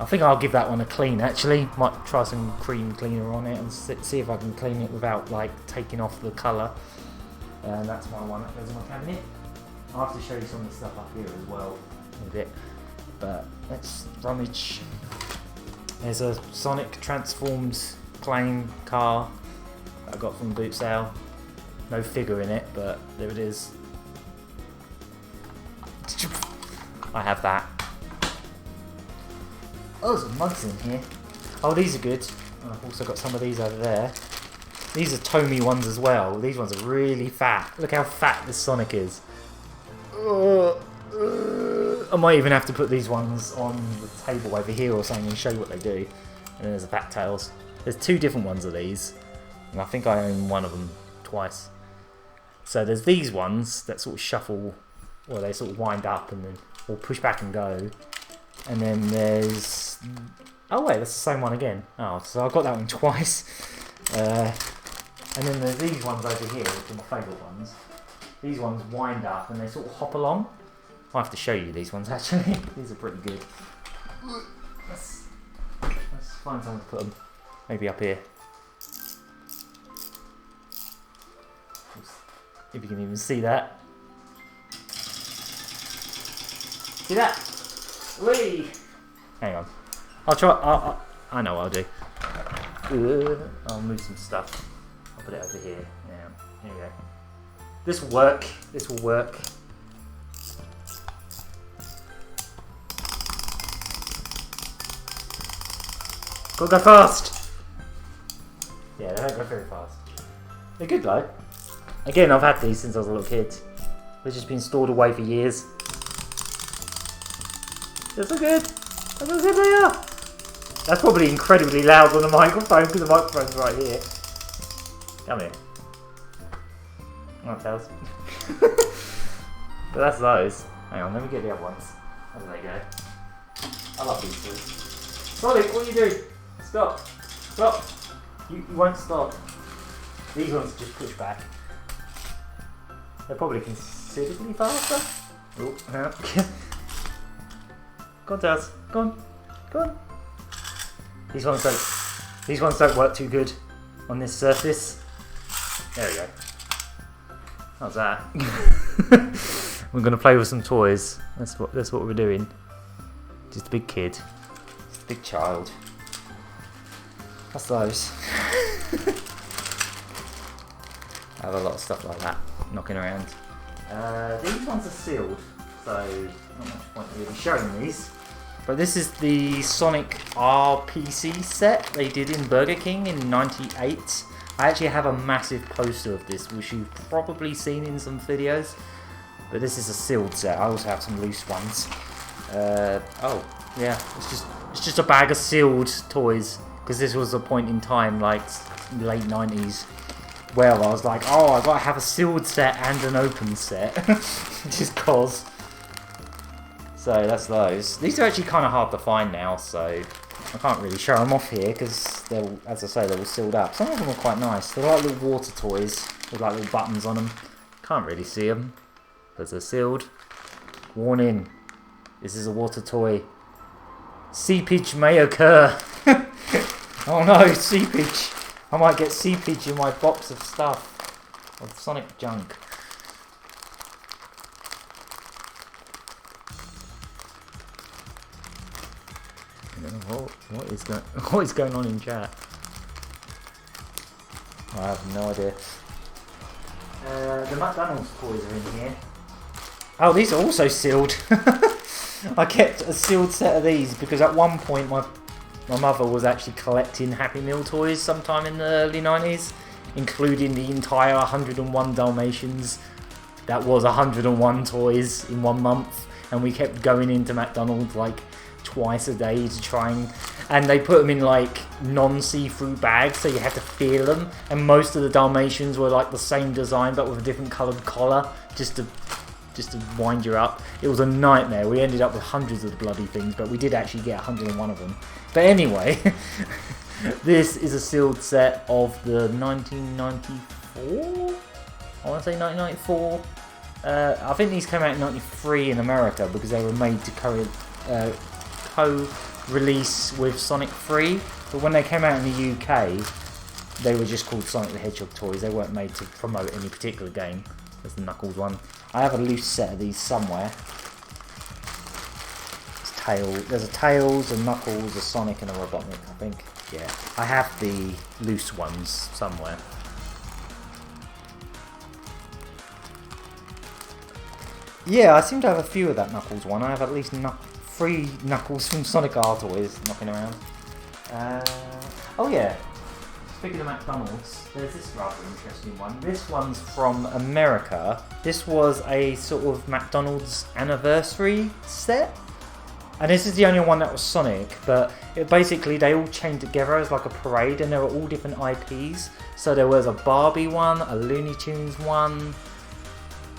I think I'll give that one a clean actually. Might try some cream cleaner on it and see if I can clean it without like taking off the colour. And that's my one that goes in my cabinet. I'll have to show you some of the stuff up here as well in a bit. But let's rummage. There's a Sonic transformed playing car that I got from the boot sale. No figure in it, but there it is. I have that. Oh, there's some mugs in here. Oh, these are good. I've also got some of these over there. These are Tomy ones as well. These ones are really fat. Look how fat this Sonic is. I might even have to put these ones on the table over here or something and show you what they do. And then there's the Fat Tails. There's 2 different ones of these. And I think I own one of them twice. So there's these ones that sort of shuffle, or they sort of wind up and then or push back and go. And then there's... Oh wait, that's the same one again. Oh, so I've got that one twice. And then there's these ones over here, which are my favourite ones. These ones wind up and they sort of hop along. I'll have to show you these ones actually. These are pretty good. Let's find somewhere to put them. Maybe up here. If you can even see that. See that? Whee! Hang on. I'll try. I know what I'll do. I'll move some stuff. I'll put it over here. Yeah. Here you go. This will work. This will work. Gotta go fast! Yeah, they don't go very fast. They're good though. Again, I've had these since I was a little kid. They've just been stored away for years. They're so good! Look how good they are! That's probably incredibly loud on the microphone because the microphone's right here. Come here. Not Tails. But that's those. Hang on, let me get the other ones. There they go. I love these two. Sonic, what are you doing? Stop! Stop! You won't stop. These ones just push back. They're probably considerably faster. Oh, yeah. Go on, Tails. Go on. Go on. These ones don't work too good on this surface. There we go. How's that? We're gonna play with some toys. That's what we're doing. Just a big kid. Just a big child. That's those. I have a lot of stuff like that knocking around. These ones are sealed, so not much point really showing these. But this is the Sonic RPC set they did in Burger King in '98. I actually have a massive poster of this, which you've probably seen in some videos. But this is a sealed set. I also have some loose ones. Oh, yeah, it's just a bag of sealed toys, because this was a point in time, like late '90s, where I was like, oh, I've got to have a sealed set and an open set, just cause. So that's those. These are actually kind of hard to find now, so I can't really show them off here because they're, as I say, they're all sealed up. Some of them are quite nice. They're like little water toys with like little buttons on them. Can't really see them because they're sealed. Warning: this is a water toy. Seepage may occur. Oh no, seepage! I might get seepage in my box of stuff, of Sonic junk. What is going on in chat? I have no idea. The McDonald's toys are in here. Oh, these are also sealed. I kept a sealed set of these because at one point my mother was actually collecting Happy Meal toys sometime in the early 90s, including the entire 101 Dalmatians. That was 101 toys in 1 month, and we kept going into McDonald's like twice a day to try and they put them in like non-see-through bags, so you had to feel them, and most of the Dalmatians were like the same design but with a different coloured collar just to wind you up. It was a nightmare. We ended up with hundreds of the bloody things, but we did actually get 101 of them. But anyway, this is a sealed set of the 1994? I want to say 1994. I think these came out in '93 in America because they were made to co-release with Sonic 3, but when they came out in the UK, they were just called Sonic the Hedgehog toys. They weren't made to promote any particular game. There's the Knuckles one. I have a loose set of these somewhere. There's a Tails, a Knuckles, a Sonic, and a Robotnik, I think. Yeah, I have the loose ones somewhere. Yeah, I seem to have a few of that Knuckles one. I have at least 3 Knuckles from Sonic R toys knocking around. Oh yeah, speaking of McDonald's, there's this rather interesting one. This one's from America. This was a sort of McDonald's anniversary set. And this is the only one that was Sonic, but basically they all chained together as like a parade, and they were all different IPs. So there was a Barbie one, a Looney Tunes one.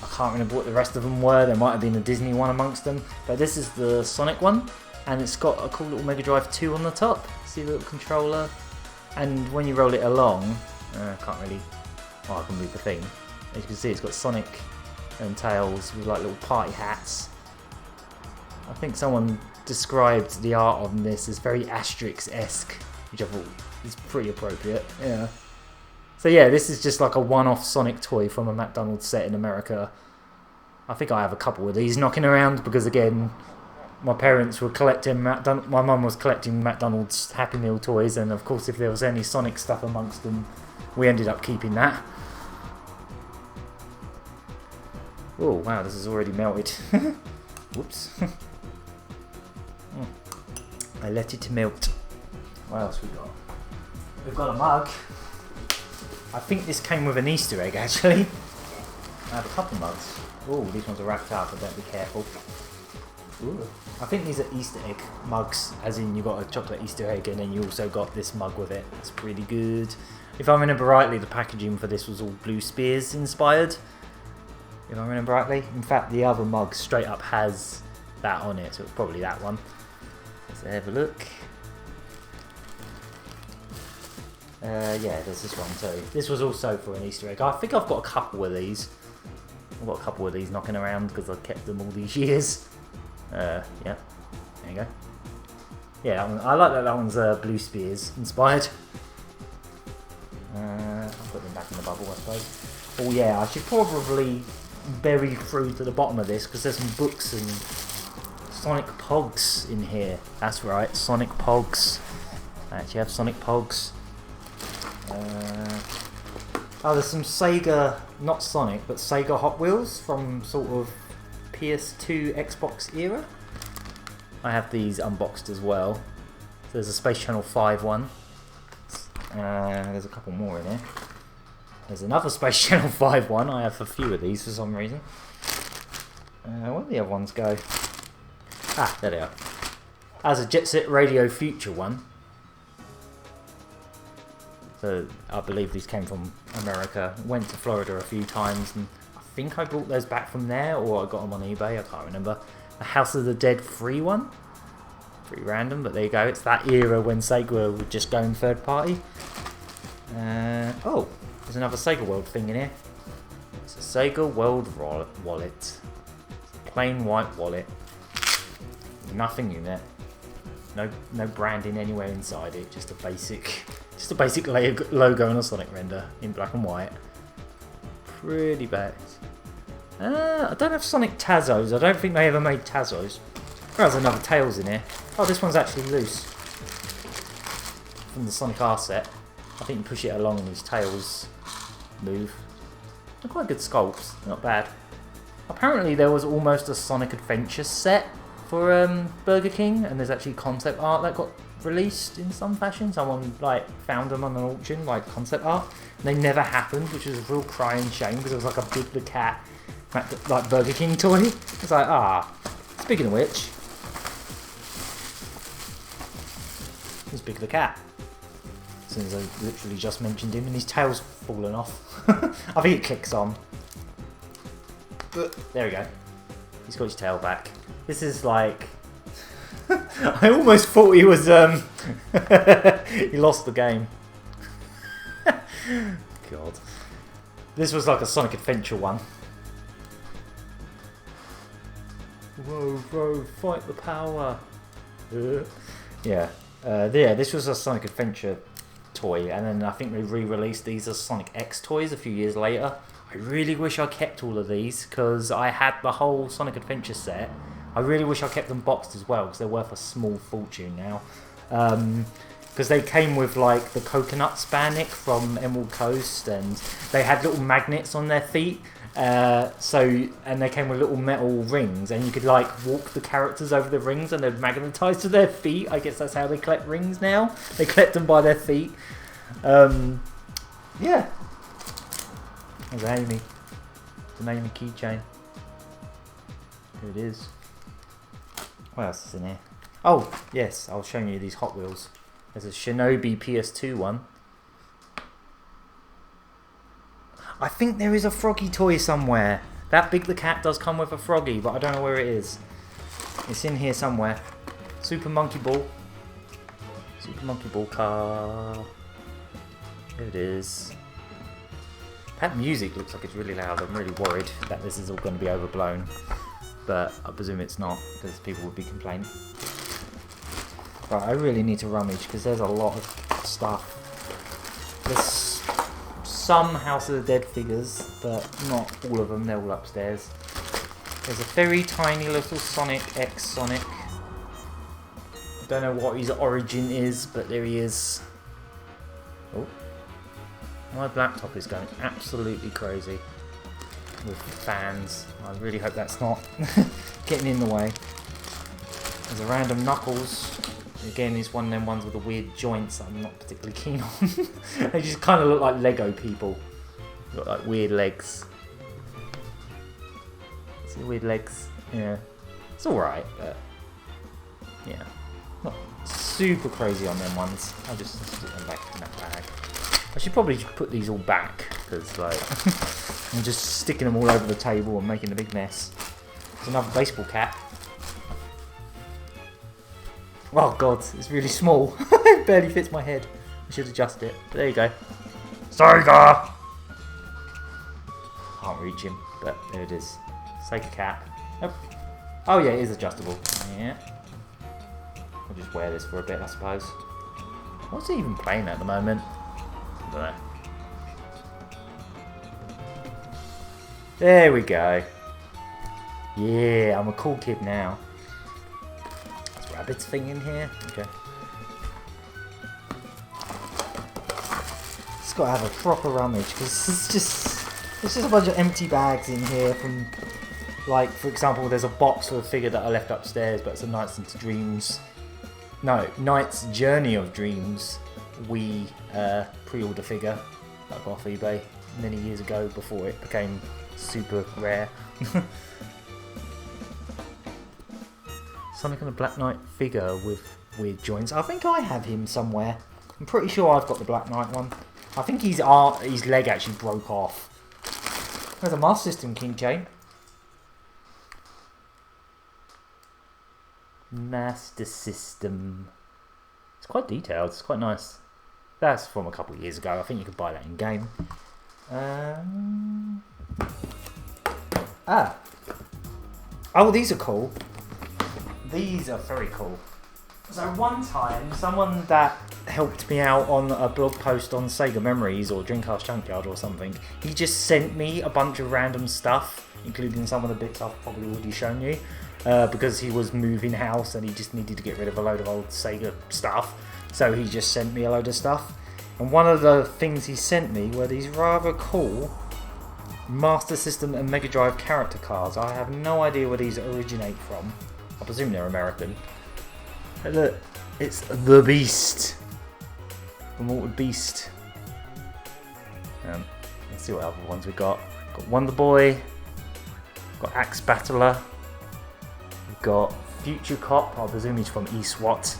I can't remember what the rest of them were. There might have been a Disney one amongst them. But this is the Sonic one, and it's got a cool little Mega Drive 2 on the top. See the little controller? And when you roll it along, I can't really... Oh, I can move the thing. As you can see, it's got Sonic and Tails with like little party hats. I think someone described the art on this as very Asterix-esque, which I thought is pretty appropriate. Yeah. So yeah, this is just like a one-off Sonic toy from a McDonald's set in America. I think I have a couple of these knocking around because, again, my parents were collecting my mum was collecting McDonald's Happy Meal toys, and of course if there was any Sonic stuff amongst them, we ended up keeping that. Oh wow, this is already melted. Whoops. I let it melt. What else we got? We've got a mug. I think this came with an Easter egg, actually. I have a couple mugs. Oh, these ones are wrapped up, I better be careful. Ooh. I think these are Easter egg mugs, as in you got a chocolate Easter egg and then you also got this mug with it. It's pretty good. If I remember rightly, the packaging for this was all Blue Spears inspired. If I remember rightly. In fact, the other mug straight up has that on it, so it's probably that one. Let's have a look. Yeah, there's this one too. This was also for an Easter egg. I think I've got a couple of these. I've got a couple of these knocking around because I've kept them all these years. Yeah, there you go. Yeah, that one, I like that one's Blue Spears inspired. I'll put them back in the bubble, I suppose. Oh yeah, I should probably bury through to the bottom of this because there's some books and Sonic Pogs in here. That's right, Sonic Pogs. I actually have Sonic Pogs. Oh, there's some Sega not Sonic, but Sega Hot Wheels from sort of PS2 Xbox era. I have these unboxed as well. So there's a Space Channel 5 one. There's a couple more in here. There's another Space Channel 5 one. I have a few of these for some reason. Where did the other ones go? Ah, there they are. As a Jet Set Radio Future one. So I believe these came from America. Went to Florida a few times, and I think I brought those back from there, or I got them on eBay. I can't remember. The House of the Dead 3 one. Pretty random, but there you go. It's that era when Sega would just go in third party. Oh, there's another Sega World thing in here. It's a Sega World wallet. It's a plain white wallet. Nothing in it. No branding anywhere inside it. Just a basic logo and a Sonic render in black and white. Pretty bad. I don't have Sonic Tazos. I don't think they ever made Tazos. There's another Tails in here. Oh, this one's actually loose. From the Sonic R set. I think you push it along and these tails move. They're quite good sculpts. Not bad. Apparently there was almost a Sonic Adventure set for Burger King, and there's actually concept art that got released in some fashion. Someone like found them on an auction, like concept art. And they never happened, which was a real crying shame because it was like a Big the Cat, like Burger King toy. It's like, speaking of which, here's Big the Cat. As soon as I literally just mentioned him, and his tail's fallen off. I think it clicks on. But there we go. He's got his tail back. This is like... I almost thought he was... he lost the game. God. This was like a Sonic Adventure one. Whoa, fight the power. Yeah. This was a Sonic Adventure toy, and then I think they re-released these as Sonic X toys a few years later. I really wish I kept all of these, because I had the whole Sonic Adventure set. I really wish I kept them boxed as well, because they're worth a small fortune now. Because they came with like the coconut Spanik from Emerald Coast, and they had little magnets on their feet. And they came with little metal rings, and you could like walk the characters over the rings, and they'd magnetize to their feet. I guess that's how they collect rings now. They collect them by their feet. Yeah. There's Amy. It's an Amy keychain. Here it is. What else is in here? Oh, yes, I was showing you these Hot Wheels. There's a Shinobi PS2 one. I think there is a Froggy toy somewhere. That Big the Cat does come with a Froggy, but I don't know where it is. It's in here somewhere. Super Monkey Ball. Super Monkey Ball car. There it is. That music looks like it's really loud. I'm really worried that this is all going to be overblown. But I presume it's not, because people would be complaining. Right, I really need to rummage, because there's a lot of stuff. There's some House of the Dead figures, but not all of them. They're all upstairs. There's a very tiny little Sonic X Sonic. Don't know what his origin is, but there he is. Oh. My laptop is going absolutely crazy with fans. I really hope that's not getting in the way. There's a random Knuckles. Again, he's one of them ones with the weird joints I'm not particularly keen on. They just kind of look like Lego people. Got like weird legs. See the weird legs? Yeah. It's alright, but yeah. Not super crazy on them ones. I'll just put them back in that bag. I should probably put these all back, because like I'm just sticking them all over the table and making a big mess. There's another baseball cap. Oh god, it's really small. It barely fits my head. I should adjust it. But there you go. Sega! Can't reach him, but there it is. Sega cap. Oh yeah, it is adjustable. Yeah. I'll just wear this for a bit, I suppose. What's he even playing at the moment? I don't know. There we go. Yeah, I'm a cool kid now. There's rabbits thing in here. Okay. It's got to have a proper rummage, because it's just There's just a bunch of empty bags in here from, like, for example, there's a box for a figure that I left upstairs, but it's a Nights into Dreams. No, Knight's Journey of Dreams. We pre-order figure that I got off eBay many years ago before it became super rare. Sonic and the Black Knight figure with weird joints. I think I have him somewhere. I'm pretty sure I've got the Black Knight one. I think his leg actually broke off. There's a Master System keychain. Master System. It's quite detailed. It's quite nice. That's from a couple of years ago. I think you could buy that in game. Oh, these are cool. These are very cool. So one time, someone that helped me out on a blog post on Sega Memories or Dreamcast Junkyard or something, he just sent me a bunch of random stuff, including some of the bits I've probably already shown you, because he was moving house and he just needed to get rid of a load of old Sega stuff. So he just sent me a load of stuff. And one of the things he sent me were these rather cool Master System and Mega Drive character cards. I have no idea where these originate from. I presume they're American. But look, it's the Beast from Altered Beast. Let's see what other ones we got. Got Wonder Boy. Got Axe Battler. We've got Future Cop. I presume he's from eSWAT.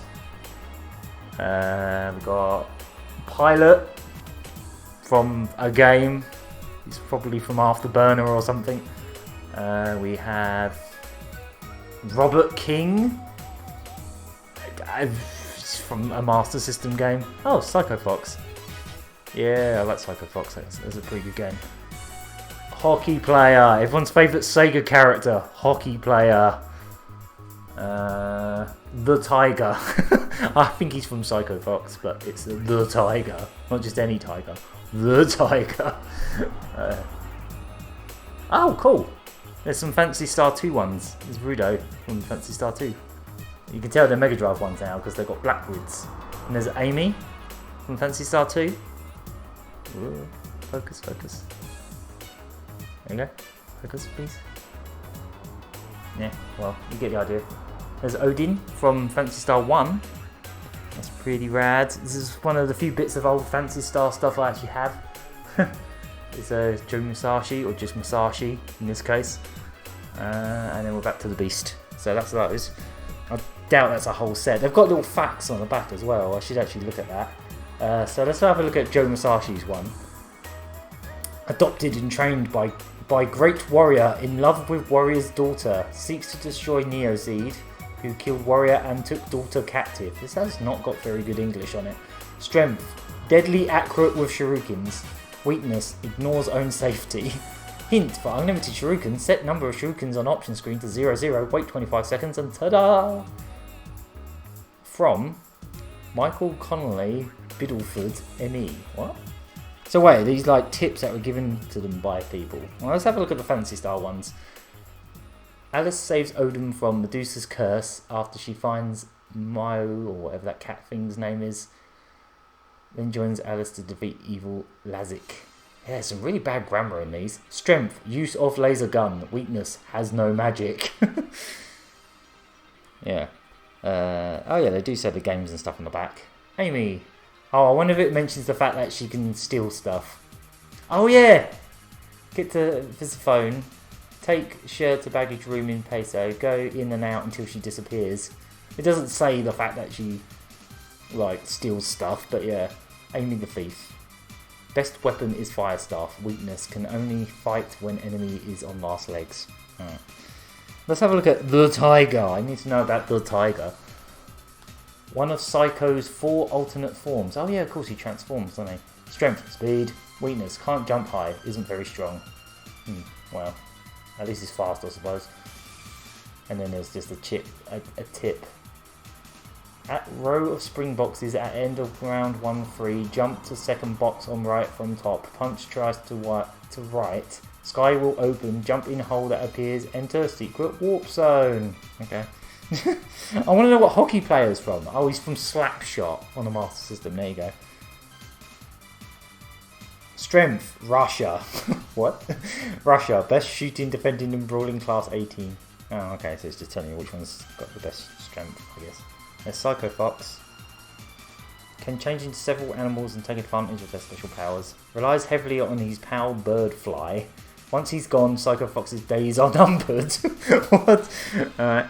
We've got Pilot from a game. He's probably from Afterburner or something. We have Robert King. It's from a Master System game. Oh, Psycho Fox. Yeah, I like Psycho Fox. That's a pretty good game. Hockey Player. Everyone's favourite Sega character. Hockey Player. The Tiger. I think he's from Psycho Fox, but it's the Tiger. Not just any tiger. The Tiger. Oh, cool. There's some Phantasy Star 2 ones. There's Rudo from Phantasy Star 2. You can tell they're Mega Drive ones now because they've got black grids. And there's Amy from Phantasy Star 2. Ooh, focus, focus. There you go. Focus, please. Yeah, well, you get the idea. There's Odin from Phantasy Star 1. That's pretty rad. This is one of the few bits of old Phantasy Star stuff I actually have. It's Joe Musashi, or just Musashi in this case. And then we're back to the Beast. So that's those. I doubt that's a whole set. They've got little facts on the back as well. I should actually look at that. So let's have a look at Joe Musashi's one. Adopted and trained by great warrior in love with warrior's daughter. Seeks to destroy Neoseed, who killed warrior and took daughter captive. This has not got very good English on it. Strength. Deadly accurate with shurikens. Weakness. Ignores own safety. Hint, for unlimited shurikens, set number of shurikens on option screen to 00, wait 25 seconds and ta-da! From Michael Connolly, Biddleford, ME. What? So wait, are these like tips that were given to them by people? Well, let's have a look at the Phantasy Star ones. Alice saves Odin from Medusa's curse after she finds Mio, or whatever that cat thing's name is. Then joins Alice to defeat evil Lazik. Yeah, some really bad grammar in these. Strength, use of laser gun. Weakness, has no magic. Yeah. Oh yeah, they do say the games and stuff on the back. Amy. Oh, I wonder if it mentions the fact that she can steal stuff. Oh yeah! Get to this phone. Take shirt to baggage room in Peso. Go in and out until she disappears. It doesn't say the fact that she, like, steals stuff, but yeah. Amy the thief. Best weapon is fire staff. Weakness, can only fight when enemy is on last legs. Right. Let's have a look at the Tiger. I need to know about the Tiger. One of Psycho's 4 alternate forms. Oh yeah, of course he transforms, doesn't he? Strength, speed, weakness, can't jump high, isn't very strong. Well, at least he's fast, I suppose. And then there's just a tip. At row of spring boxes at end of round 1-3, jump to second box on right from top. Punch tries to right. Sky will open. Jump in hole that appears. Enter secret warp zone. Okay. I want to know what Hockey Player's from. Oh, he's from Slapshot on the Master System. There you go. Strength, Russia. What? Russia, best shooting, defending and brawling class 18. Oh, okay, so it's just telling you which one's got the best strength, I guess. There's Psycho Fox. Can change into several animals and take advantage of their special powers. Relies heavily on his pal Birdfly. Once he's gone, Psycho Fox's days are numbered. What? Alright.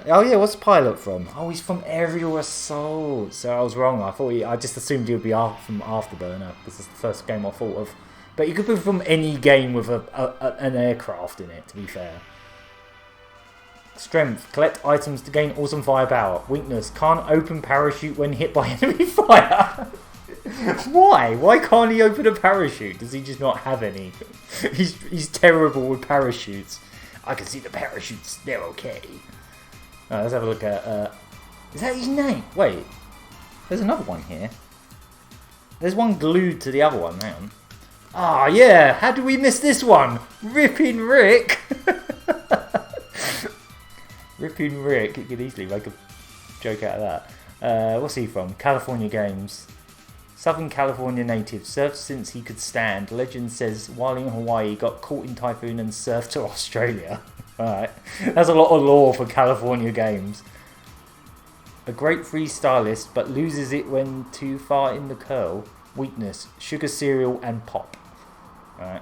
Oh yeah, what's the pilot from? Oh, he's from Aerial Assault. So I was wrong. I just assumed he would be from Afterburner. This is the first game I thought of. But you could be from any game with an aircraft in it, to be fair. Strength. Collect items to gain awesome firepower. Weakness. Can't open parachute when hit by enemy fire. Why? Why can't he open a parachute? Does he just not have any? He's terrible with parachutes. I can see the parachutes. They're okay. Let's have a look at... is that his name? Wait. There's another one here. There's one glued to the other one. Hang on. Ah, yeah. How do we miss this one? Ripping Rick. Ripping Rick. You could easily make a joke out of that. What's he from? California Games. Southern California native. Surfed since he could stand. Legend says while in Hawaii got caught in typhoon and surfed to Australia. Alright. That's a lot of lore for California Games. A great freestylist but loses it when too far in the curl. Weakness. Sugar cereal and pop. Alright.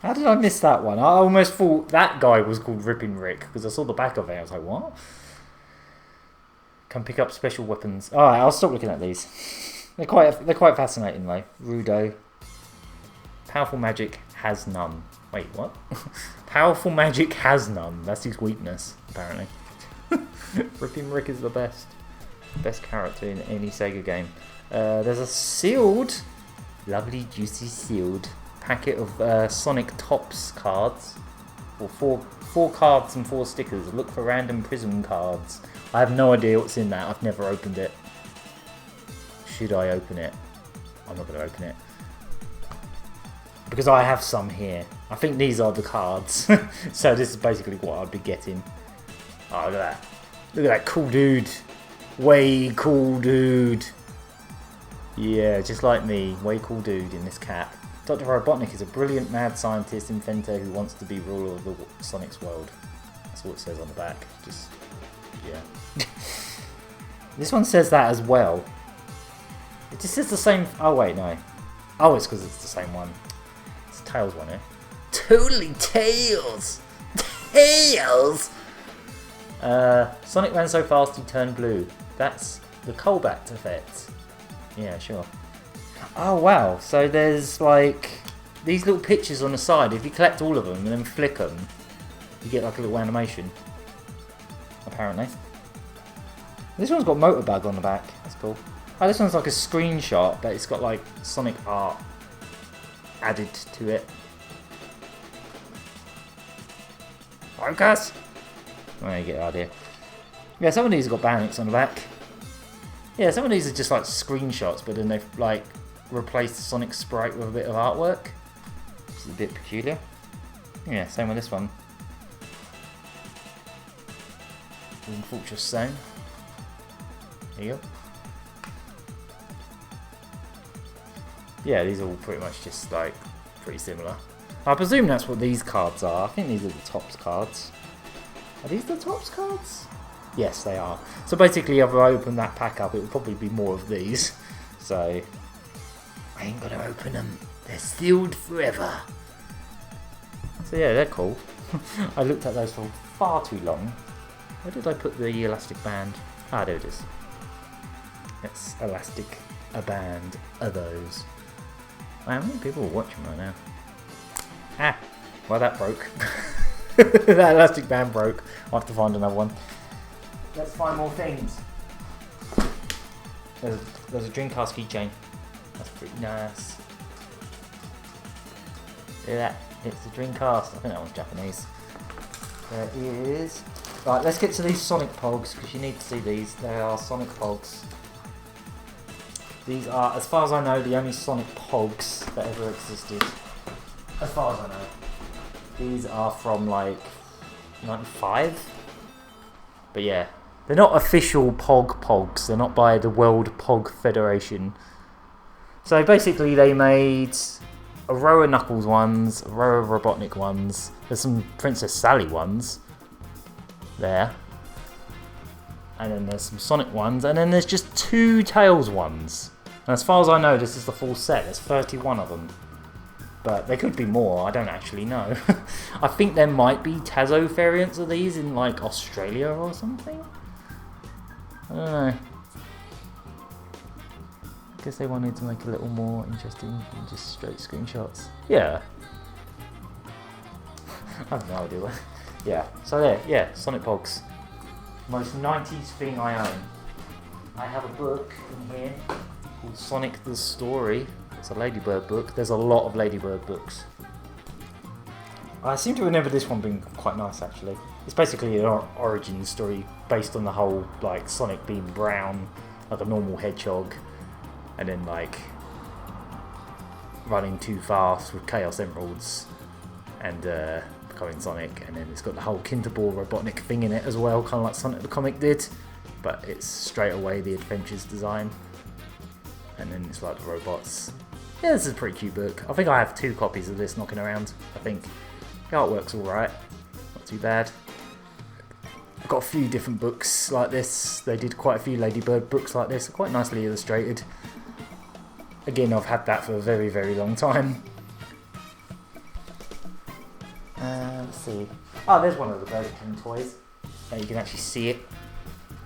How did I miss that one? I almost thought that guy was called Ripping Rick because I saw the back of it. I was like, what? Can pick up special weapons. Alright, I'll stop looking at these. They're quite fascinating though. Rudo. Powerful magic has none. Wait, what? Powerful magic has none. That's his weakness, apparently. Ripping Rick is the best character in any Sega game. There's a sealed, lovely juicy sealed packet of Sonic Tops cards. Or four cards and 4 stickers. Look for random prism cards. I have no idea what's in that. I've never opened it. Should I open it? I'm not going to open it. Because I have some here. I think these are the cards. So this is basically what I'd be getting. Oh, look at that. Look at that cool dude. Way cool dude. Yeah, just like me. Way cool dude in this cap. Dr. Robotnik is a brilliant mad scientist inventor who wants to be ruler of the Sonic's world. That's all it says on the back. Just, yeah. This one says that as well. It just says the same... Oh, wait, no. Oh, it's because it's the same one. It's a Tails one, eh? Totally Tails! Tails! Sonic ran so fast he turned blue. That's the Colbat effect. Yeah, sure. Oh wow, so there's like these little pictures on the side. If you collect all of them and then flick them, you get like a little animation. Apparently. This one's got Motorbug on the back. That's cool. Oh, this one's like a screenshot, but it's got like Sonic art added to it. Focus! Well, you get the idea. Yeah, some of these have got Bayonets on the back. Yeah, some of these are just like screenshots, but then they've like replaced the Sonic sprite with a bit of artwork, which is a bit peculiar. Yeah, same with this one. In Fortress Zone. There you go. Yeah, these are all pretty much just like pretty similar. I presume that's what these cards are. I think these are the Tops cards. Are these the Tops cards? Yes, they are. So basically, if I open that pack up, it would probably be more of these. So I ain't gonna open them. They're sealed forever. So yeah, they're cool. I looked at those for far too long. Where did I put the elastic band? Ah, there it is. It's elastic a band of those. Wow, how many people are watching right now? Ah, well that broke. That elastic band broke. I'll have to find another one. Let's find more things. There's a Dreamcast keychain. That's pretty nice. Look at that. It's a Dreamcast. I think that one's Japanese. There is... Right, let's get to these Sonic Pogs, because you need to see these. They are Sonic Pogs. These are, as far as I know, the only Sonic Pogs that ever existed. As far as I know. These are from, like, 95? But yeah. They're not official Pogs. They're not by the World Pog Federation. So basically they made a row of Knuckles ones, a row of Robotnik ones, there's some Princess Sally ones there, and then there's some Sonic ones, and then there's just 2 Tails ones. And as far as I know, this is the full set, there's 31 of them. But there could be more, I don't actually know. I think there might be Tazo variants of these in like Australia or something. I don't know. Guess they wanted to make it a little more interesting than just straight screenshots. Yeah. I have no idea. Yeah, so there, yeah, Sonic Pogs. Most 90s thing I own. I have a book in here called Sonic the Story. It's a Ladybird book. There's a lot of Ladybird books. I seem to remember this one being quite nice actually. It's basically an origin story based on the whole like Sonic being brown, like a normal hedgehog, and then like running too fast with Chaos Emeralds and becoming Sonic, and then it's got the whole Kinterball Robotnik thing in it as well, kind of like Sonic the comic did, but it's straight away the Adventures design, and then it's like the robots. Yeah, this is a pretty cute book. I think I have 2 copies of this knocking around. I think the artwork's alright, not too bad. I've got a few different books like this. They did quite a few Ladybird books like this, quite nicely illustrated. Again, I've had that for a very, very long time. Let's see. Oh, there's one of the Burger King toys. You can actually see it.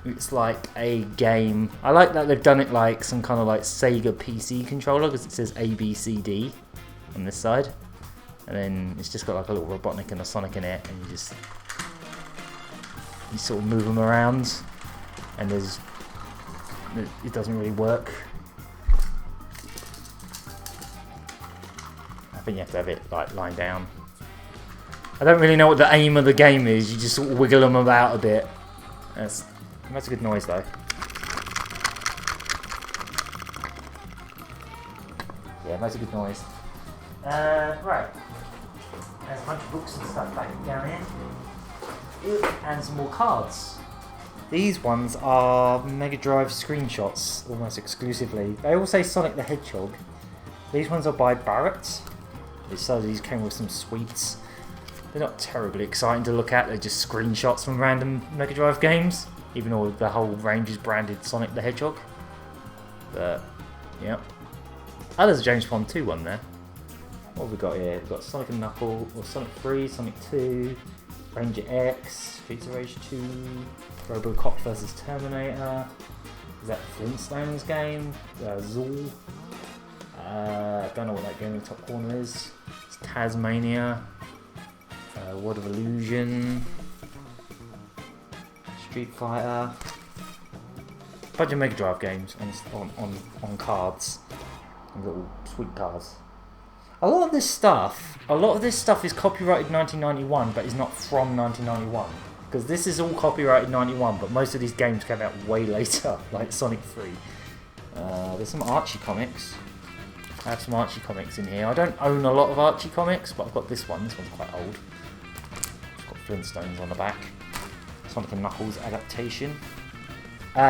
It's like a game. I like that they've done it like some kind of like Sega PC controller, because it says ABCD on this side. And then it's just got like a little Robotnik and a Sonic in it, and you sort of move them around, and it doesn't really work. I think you have to have it like lying down. I don't really know what the aim of the game is. You just sort of wiggle them about a bit. It makes a good noise though. Yeah, it makes a good noise. Right. There's a bunch of books and stuff back down here. And some more cards. These ones are Mega Drive screenshots, almost exclusively. They all say Sonic the Hedgehog. These ones are by Barrett. So these came with some sweets. They're not terribly exciting to look at, they're just screenshots from random Mega Drive games, even though the whole range is branded Sonic the Hedgehog. But, yeah. Oh, there's a James Bond 2 one there. What have we got here? We've got Sonic and Knuckles, or Sonic 3, Sonic 2, Ranger X, Streets of Rage 2, Robocop vs Terminator. Is that Flintstones game? Zool. Don't know what that game in the top corner is. It's Tasmania. World of Illusion. Street Fighter. Bunch of Mega Drive games on cards. And little sweet cards. A lot of this stuff is copyrighted 1991, but is not from 1991. Because this is all copyrighted 91, but most of these games came out way later, like Sonic 3. There's some Archie comics. I have some Archie comics in here. I don't own a lot of Archie comics, but I've got this one. This one's quite old. It's got Flintstones on the back. Sonic and Knuckles Adaptation.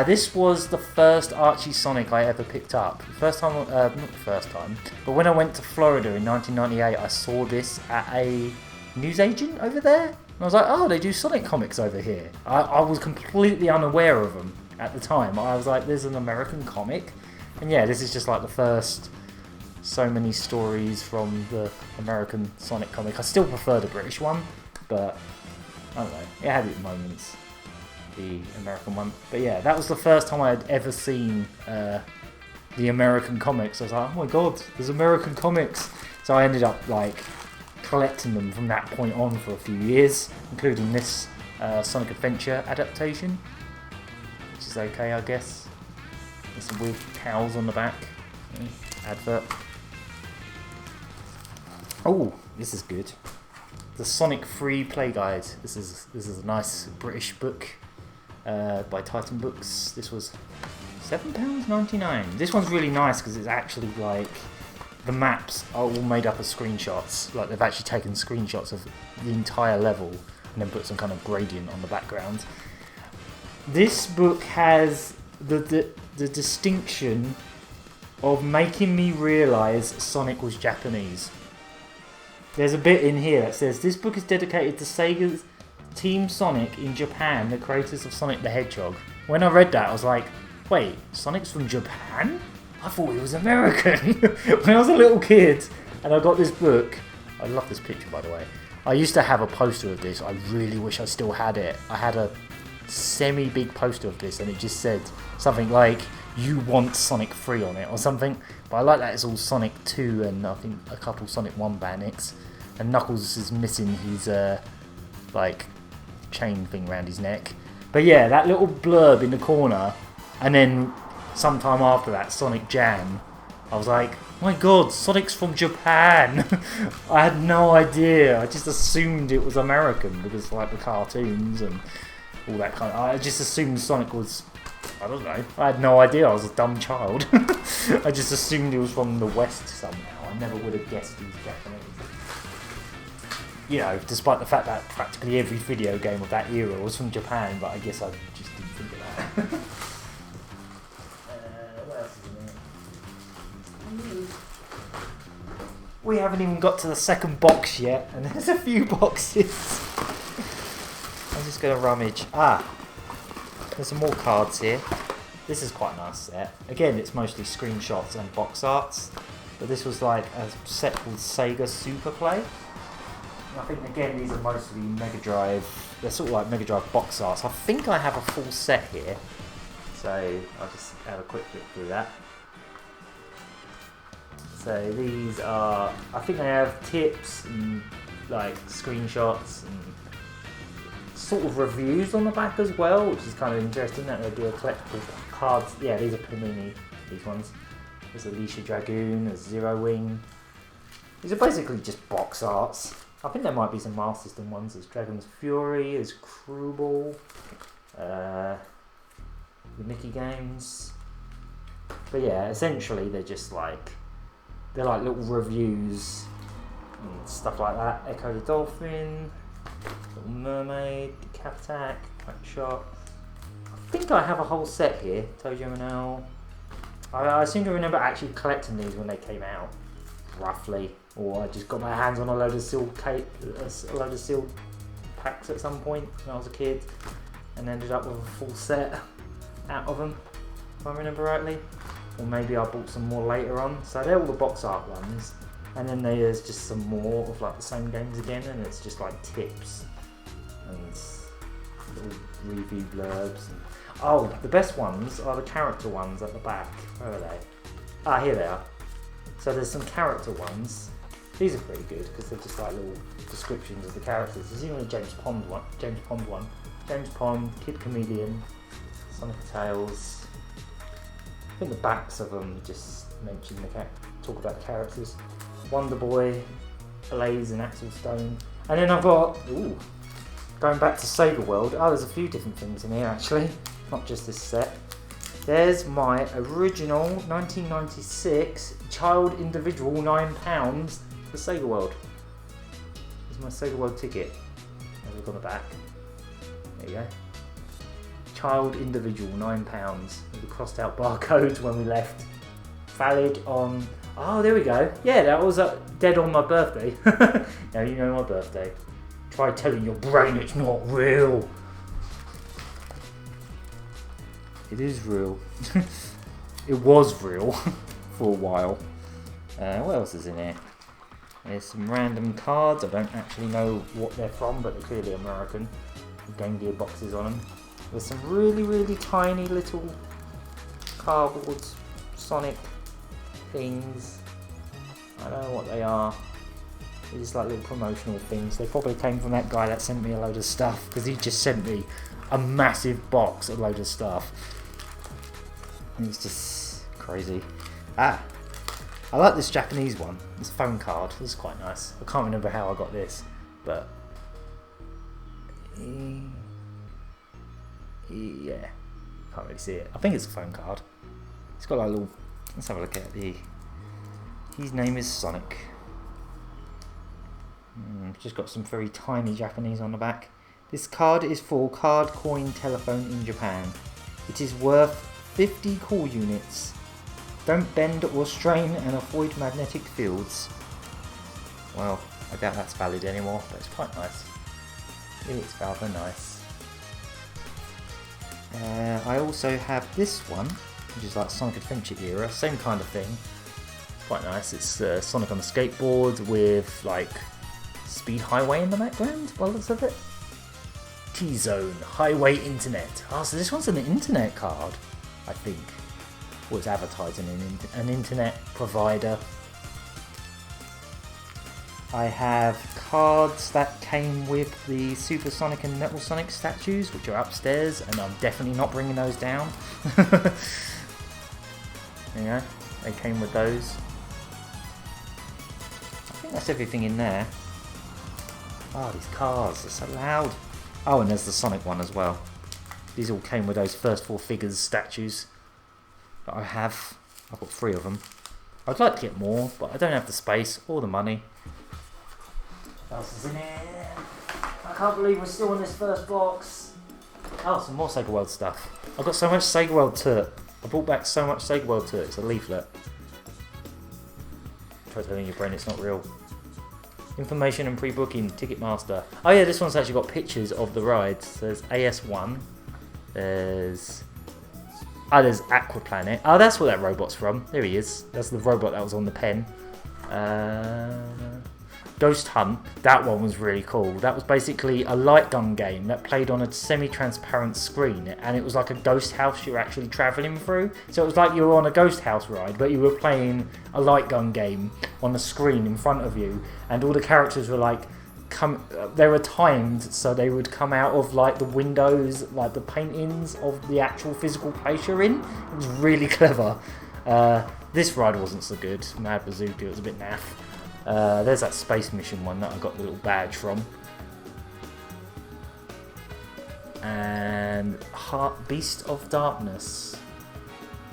This was the first Archie Sonic I ever picked up. Not the first time, but when I went to Florida in 1998, I saw this at a newsagent over there. And I was like, oh, they do Sonic comics over here. I was completely unaware of them at the time. I was like, there's an American comic? And yeah, this is just like the first so many stories from the American Sonic comic. I still prefer the British one, but I don't know, it had its moments, the American one. But yeah, that was the first time I had ever seen the American comics. I was like, oh my god, there's American comics. So I ended up like collecting them from that point on for a few years, including this Sonic Adventure adaptation, which is okay, I guess. There's some weird cows on the back. Advert. Oh, this is good. The Sonic Free Play Guide. This is a nice British book by Titan Books. This was £7.99. This one's really nice because it's actually like the maps are all made up of screenshots. Like they've actually taken screenshots of the entire level and then put some kind of gradient on the background. This book has the distinction of making me realise Sonic was Japanese. There's a bit in here that says, this book is dedicated to Sega's Team Sonic in Japan, the creators of Sonic the Hedgehog. When I read that, I was like, wait, Sonic's from Japan? I thought he was American. When I was a little kid and I got this book, I love this picture by the way. I used to have a poster of this. I really wish I still had it. I had a semi-big poster of this and it just said something like, you want Sonic 3 on it or something. But I like that it's all Sonic 2 and I think a couple Sonic 1 Bandits. And Knuckles is missing his like chain thing around his neck. But yeah, that little blurb in the corner and then sometime after that, Sonic Jam. I was like, my god, Sonic's from Japan. I had no idea. I just assumed it was American because like the cartoons and all that kind of... I just assumed Sonic was... I don't know. I had no idea. I was a dumb child. I just assumed he was from the West somehow. I never would have guessed he was Japanese. You know, despite the fact that practically every video game of that era was from Japan, but I guess I just didn't think of that. What else is in here? We haven't even got to the second box yet, and there's a few boxes. I'm just going to rummage. There's some more cards here. This is quite a nice set. Again, it's mostly screenshots and box arts, but this was like a set called Sega Super Play. I think again these are mostly Mega Drive. They're sort of like Mega Drive box arts. I think I have a full set here, so I'll just have a quick look through that. So these are, I think they have tips and like screenshots and sort of reviews on the back as well, which is kind of interesting that they do a collectible cards. Yeah, these are Panini, these ones. There's Alicia Dragoon, there's Zero Wing. These are basically just box arts. I think there might be some Master System ones. There's Dragon's Fury, there's Crewball, the Mickey games. But yeah, essentially they're just like, they're like little reviews and stuff like that. Echo the Dolphin, Little Mermaid, Cap Attack, Crack Shot. I think I have a whole set here. Tojo Manel. I seem to remember actually collecting these when they came out, roughly. Or I just got my hands on a load of sealed packs at some point when I was a kid, and ended up with a full set out of them, if I remember rightly. Or maybe I bought some more later on. So they're all the box art ones, and then there's just some more of like the same games again, and it's just like tips and little review blurbs. And, oh, the best ones are the character ones at the back. Where are they? Here they are. So there's some character ones. These are pretty good because they're just like little descriptions of the characters. There's even a James Pond one. James Pond, Kid Chameleon, Sonic Tails. I think the backs of them just mention talk about the characters. Wonder Boy, Blaze and Axel Stone. And then I've got, going back to Sega World. There's a few different things in here actually, not just this set. There's my original 1996 child individual £9 for Sega World. There's my Sega World ticket. There's a look on the back. There you go. Child individual £9 with the crossed out barcodes when we left. Valid on... Oh, there we go. Yeah, that was dead on my birthday. Now you know my birthday. Try telling your brain it's not real. It is real. It was real for a while. What else is in here? There's some random cards. I don't actually know what they're from, but they're clearly American. Game Gear boxes on them. There's some really, really tiny little cardboard Sonic things. I don't know what they are. They're just like little promotional things. They probably came from that guy that sent me a load of stuff, because he just sent me a massive box, a load of stuff. And it's just crazy. I like this Japanese one. This phone card. This is quite nice. I can't remember how I got this, but yeah, can't really see it. I think it's a phone card. It's got like a little. Let's have a look at his name is Sonic. Just got some very tiny Japanese on the back. This card is for card coin telephone in Japan. It is worth 50 call units. Don't bend or strain and avoid magnetic fields. Well, I doubt that's valid anymore, but it's quite nice. It's rather nice. I also have this one, which is like Sonic Adventure era, same kind of thing. Quite nice. It's Sonic on a skateboard with like Speed Highway in the background, by the looks of it. T-Zone, Highway Internet. Oh, so this one's an internet card, I think. Or it's advertising an internet provider. I have cards that came with the Super Sonic and Metal Sonic statues, which are upstairs, and I'm definitely not bringing those down. Yeah, they came with those. I think that's everything in there. Oh, these cars are so loud. Oh, and there's the Sonic one as well. These all came with those first 4 figures statues that I have. I've got 3 of them. I'd like to get more, but I don't have the space or the money. What else is in here? I can't believe we're still in this first box. Oh, some more Sega World stuff. I've got so much Sega World Turt. I brought back so much Sega World Turt. It's a leaflet. Try telling your brain it's not real. Information and pre-booking, Ticketmaster. Oh yeah, this one's actually got pictures of the rides. There's AS1. There's Aquaplanet. Oh, that's where that robot's from. There he is. That's the robot that was on the pen. Ghost Hunt. That one was really cool. That was basically a light gun game that played on a semi-transparent screen, and it was like a ghost house you're actually travelling through. So it was like you were on a ghost house ride, but you were playing a light gun game on the screen in front of you, and all the characters were like they were timed, so they would come out of like the windows, like the paintings of the actual physical place you're in. It was really clever. This ride wasn't so good. Mad Bazooka, it was a bit naff. There's that space mission one that I got the little badge from. And Beast of Darkness.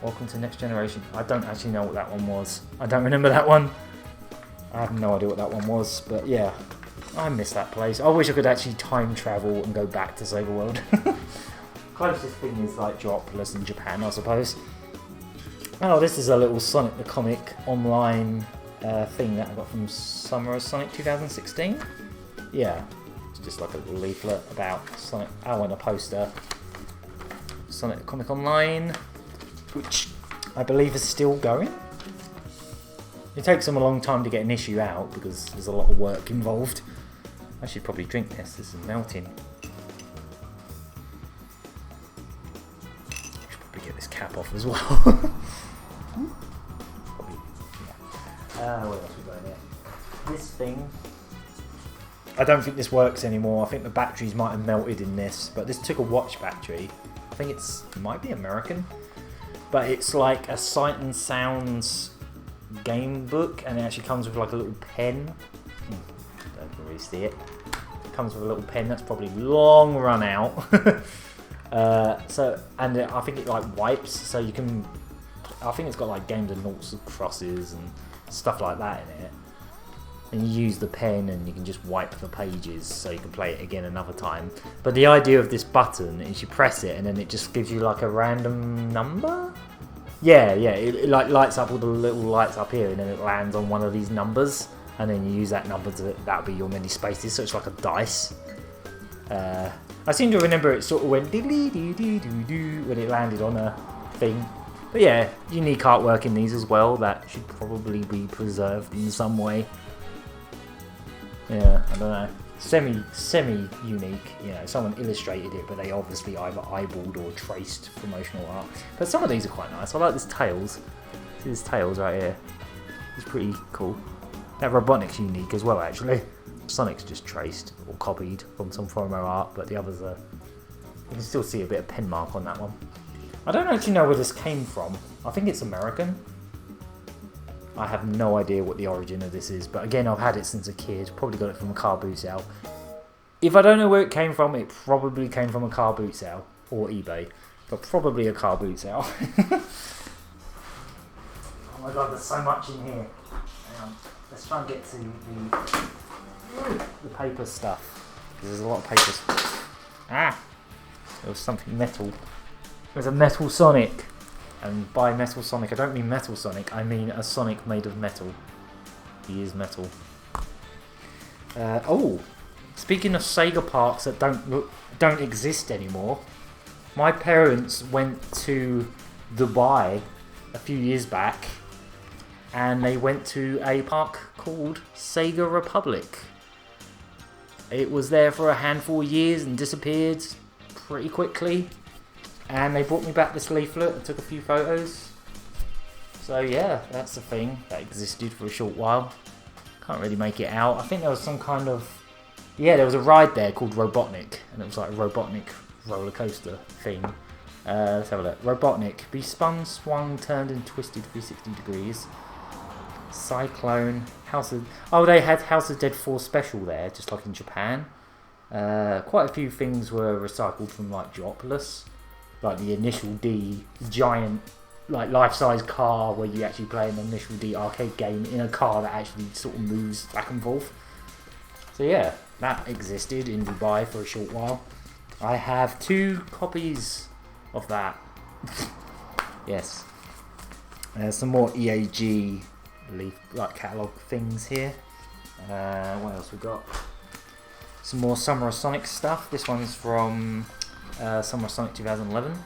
Welcome to Next Generation. I don't actually know what that one was. I don't remember that one. I have no idea what that one was, but yeah. I miss that place. I wish I could actually time travel and go back to Sega World. Closest thing is like Jopless in Japan, I suppose. Oh, this is a little Sonic the Comic online thing that I got from Summer of Sonic 2016. Yeah, it's just like a little leaflet about Sonic. Oh, and a poster. Sonic the Comic Online, which I believe is still going. It takes them a long time to get an issue out because there's a lot of work involved. I should probably drink this. This is melting. I should probably get this cap off as well. Probably, yeah. What else we got in here? This thing. I don't think this works anymore. I think the batteries might have melted in this, but this took a watch battery. I think it might be American, but it's like a Sight and Sounds game book, and it actually comes with like a little pen. Don't really see it. It comes with a little pen that's probably long run out. I think it like wipes, so you can. I think it's got like games of noughts and crosses and stuff like that in it. And you use the pen and you can just wipe the pages so you can play it again another time. But the idea of this button is you press it and then it just gives you like a random number. Yeah, it like lights up all the little lights up here, and then it lands on one of these numbers, and then you use that number that'll be your many spaces, so it's like a dice. I seem to remember it sort of went diddly-dee-dee-doo-doo when it landed on a thing. But yeah, unique artwork in these as well, that should probably be preserved in some way. Yeah, I don't know. Semi-unique, you know, someone illustrated it, but they obviously either eyeballed or traced promotional art. But some of these are quite nice. I like this Tails. See this Tails right here? It's pretty cool. That Robotniks unique as well, actually. Sonic's just traced or copied from some promo art, but the others are... You can still see a bit of pen mark on that one. I don't actually know where this came from. I think it's American. I have no idea what the origin of this is, but again, I've had it since a kid. Probably got it from a car boot sale. If I don't know where it came from, it probably came from a car boot sale or eBay, but probably a car boot sale. Oh my god, there's so much in here. Hang on. Let's try and get to the paper stuff, because there's a lot of paper stuff. Ah! There was something metal. There's a metal Sonic. And by Metal Sonic, I don't mean Metal Sonic, I mean a Sonic made of metal. He is metal. Oh, speaking of Sega parks that don't exist anymore, my parents went to Dubai a few years back, and they went to a park called Sega Republic. It was there for a handful of years and disappeared pretty quickly. And they brought me back this leaflet and took a few photos. So yeah, that's the thing that existed for a short while. Can't really make it out. I think there was some kind of... Yeah, there was a ride there called Robotnik. And it was like a Robotnik roller coaster thing. Let's have a look. Robotnik. Be spun, swung, turned and twisted 360 degrees. Cyclone. House of... Oh, they had House of Dead 4 special there, just like in Japan. Quite a few things were recycled from like Geopolis. Like the Initial D giant, like life-size car where you actually play an Initial D arcade game in a car that actually sort of moves back and forth. So yeah, that existed in Dubai for a short while. I have 2 copies of that. Yes. There's some more EAG like catalogue things here. What else we got? Some more Summer of Sonic stuff. This one's from Summer of Sonic 2011.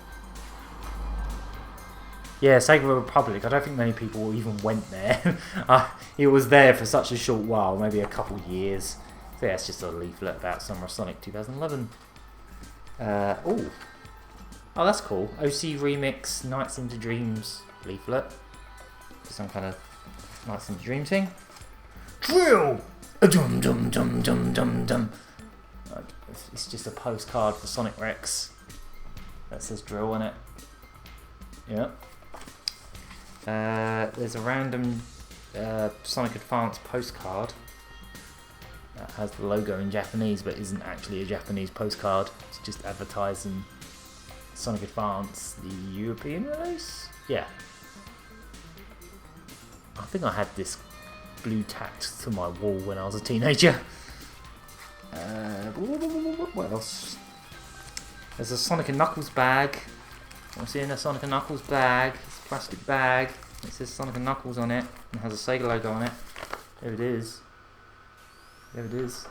Yeah, Sega Republic. I don't think many people even went there. It was there for such a short while, maybe a couple years. So yeah, it's just a leaflet about Summer of Sonic 2011. Oh, that's cool. OC Remix Nights into Dreams leaflet. Some kind of Nights into Dreams thing. Drill! Dum dum dum dum dum dum. It's just a postcard for Sonic Rex that says drill on it. Yeah. There's a random Sonic Advance postcard that has the logo in Japanese but isn't actually a Japanese postcard. It's just advertising Sonic Advance, the European release? Yeah. I think I had this blue tacked to my wall when I was a teenager. What else? There's a Sonic and Knuckles bag. What's in a Sonic and Knuckles bag? It's a plastic bag. It says Sonic and Knuckles on it. And it has a Sega logo on it. There it is. There it is.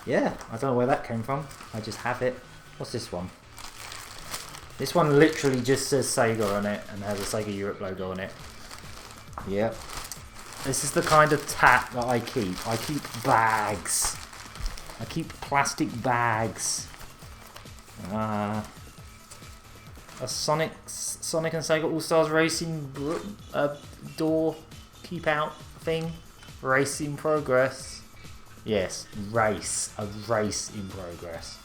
Yeah, I don't know where that came from. I just have it. What's this one? This one literally just says Sega on it and has a Sega Europe logo on it. Yep. This is the kind of tat that I keep. I keep bags. I keep plastic bags. A Sonic and Sega All-Stars Racing door keep out thing. Race in progress. Yes, race. A race in progress.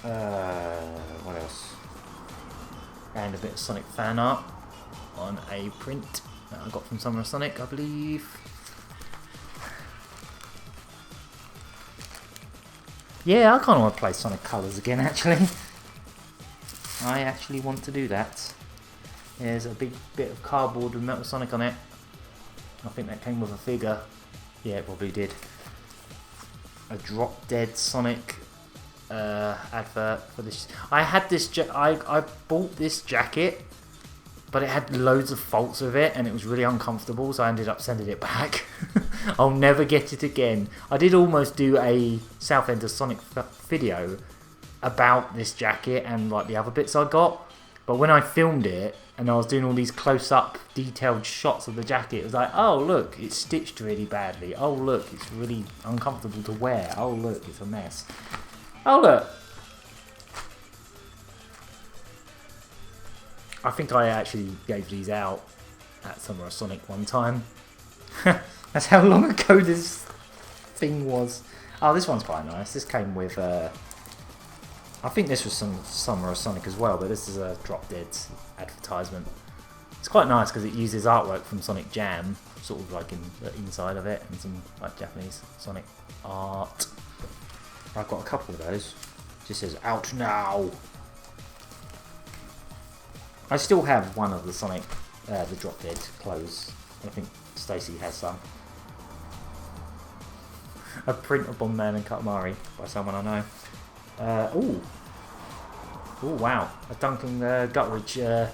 What else? And a bit of Sonic fan art on a print that I got from Summer of Sonic, I believe. Yeah, I kind of want to play Sonic Colors again, actually. I actually want to do that. There's a big bit of cardboard with Metal Sonic on it. I think that came with a figure. Yeah, it probably did. A Drop Dead Sonic advert for this. I had this. I bought this jacket, but it had loads of faults with it, and it was really uncomfortable. So I ended up sending it back. I'll never get it again. I did almost do a South End of Sonic video about this jacket and like the other bits I got, but when I filmed it and I was doing all these close-up detailed shots of the jacket, it was like, oh look, it's stitched really badly. Oh look, it's really uncomfortable to wear. Oh look, it's a mess. Oh look! I think I actually gave these out at Summer of Sonic one time. That's how long ago this thing was. Oh, this one's quite nice. This came with... I think this was some Summer of Sonic as well, but this is a Drop Dead advertisement. It's quite nice because it uses artwork from Sonic Jam, sort of like in the inside of it, and some like Japanese Sonic art. I've got a couple of those. It just says out now. I still have one of the Sonic, the Drop Dead clothes. I think Stacey has some. A print of Bomberman and Katamari by someone I know. Oh, wow. A Duncan Gutteridge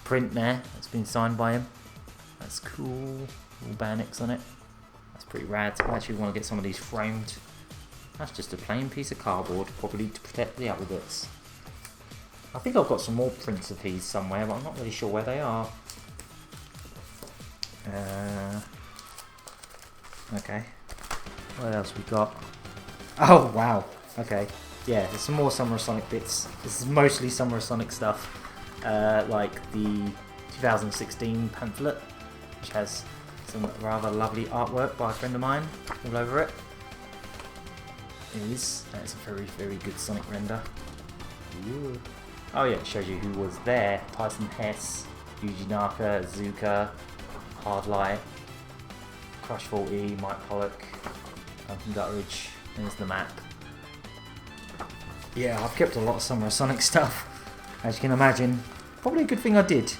print there. That's been signed by him. That's cool. All Banix on it. That's pretty rad. I actually want to get some of these framed. That's just a plain piece of cardboard, probably to protect the other bits. I think I've got some more prints of these somewhere, but I'm not really sure where they are. Okay. What else we got? Oh, wow. Okay. Yeah, there's some more Summer of Sonic bits. This is mostly Summer of Sonic stuff. Like the 2016 pamphlet, which has some rather lovely artwork by a friend of mine all over it. That's a very, very good Sonic render. Ooh. Oh yeah, it shows you who was there. Tyson Hess, Yuji Naka, Zuka, Hardlight, Crush 40, Mike Pollock, Duncan Gutteridge. There's the map. Yeah, I've kept a lot of Summer of Sonic stuff, as you can imagine. Probably a good thing I did.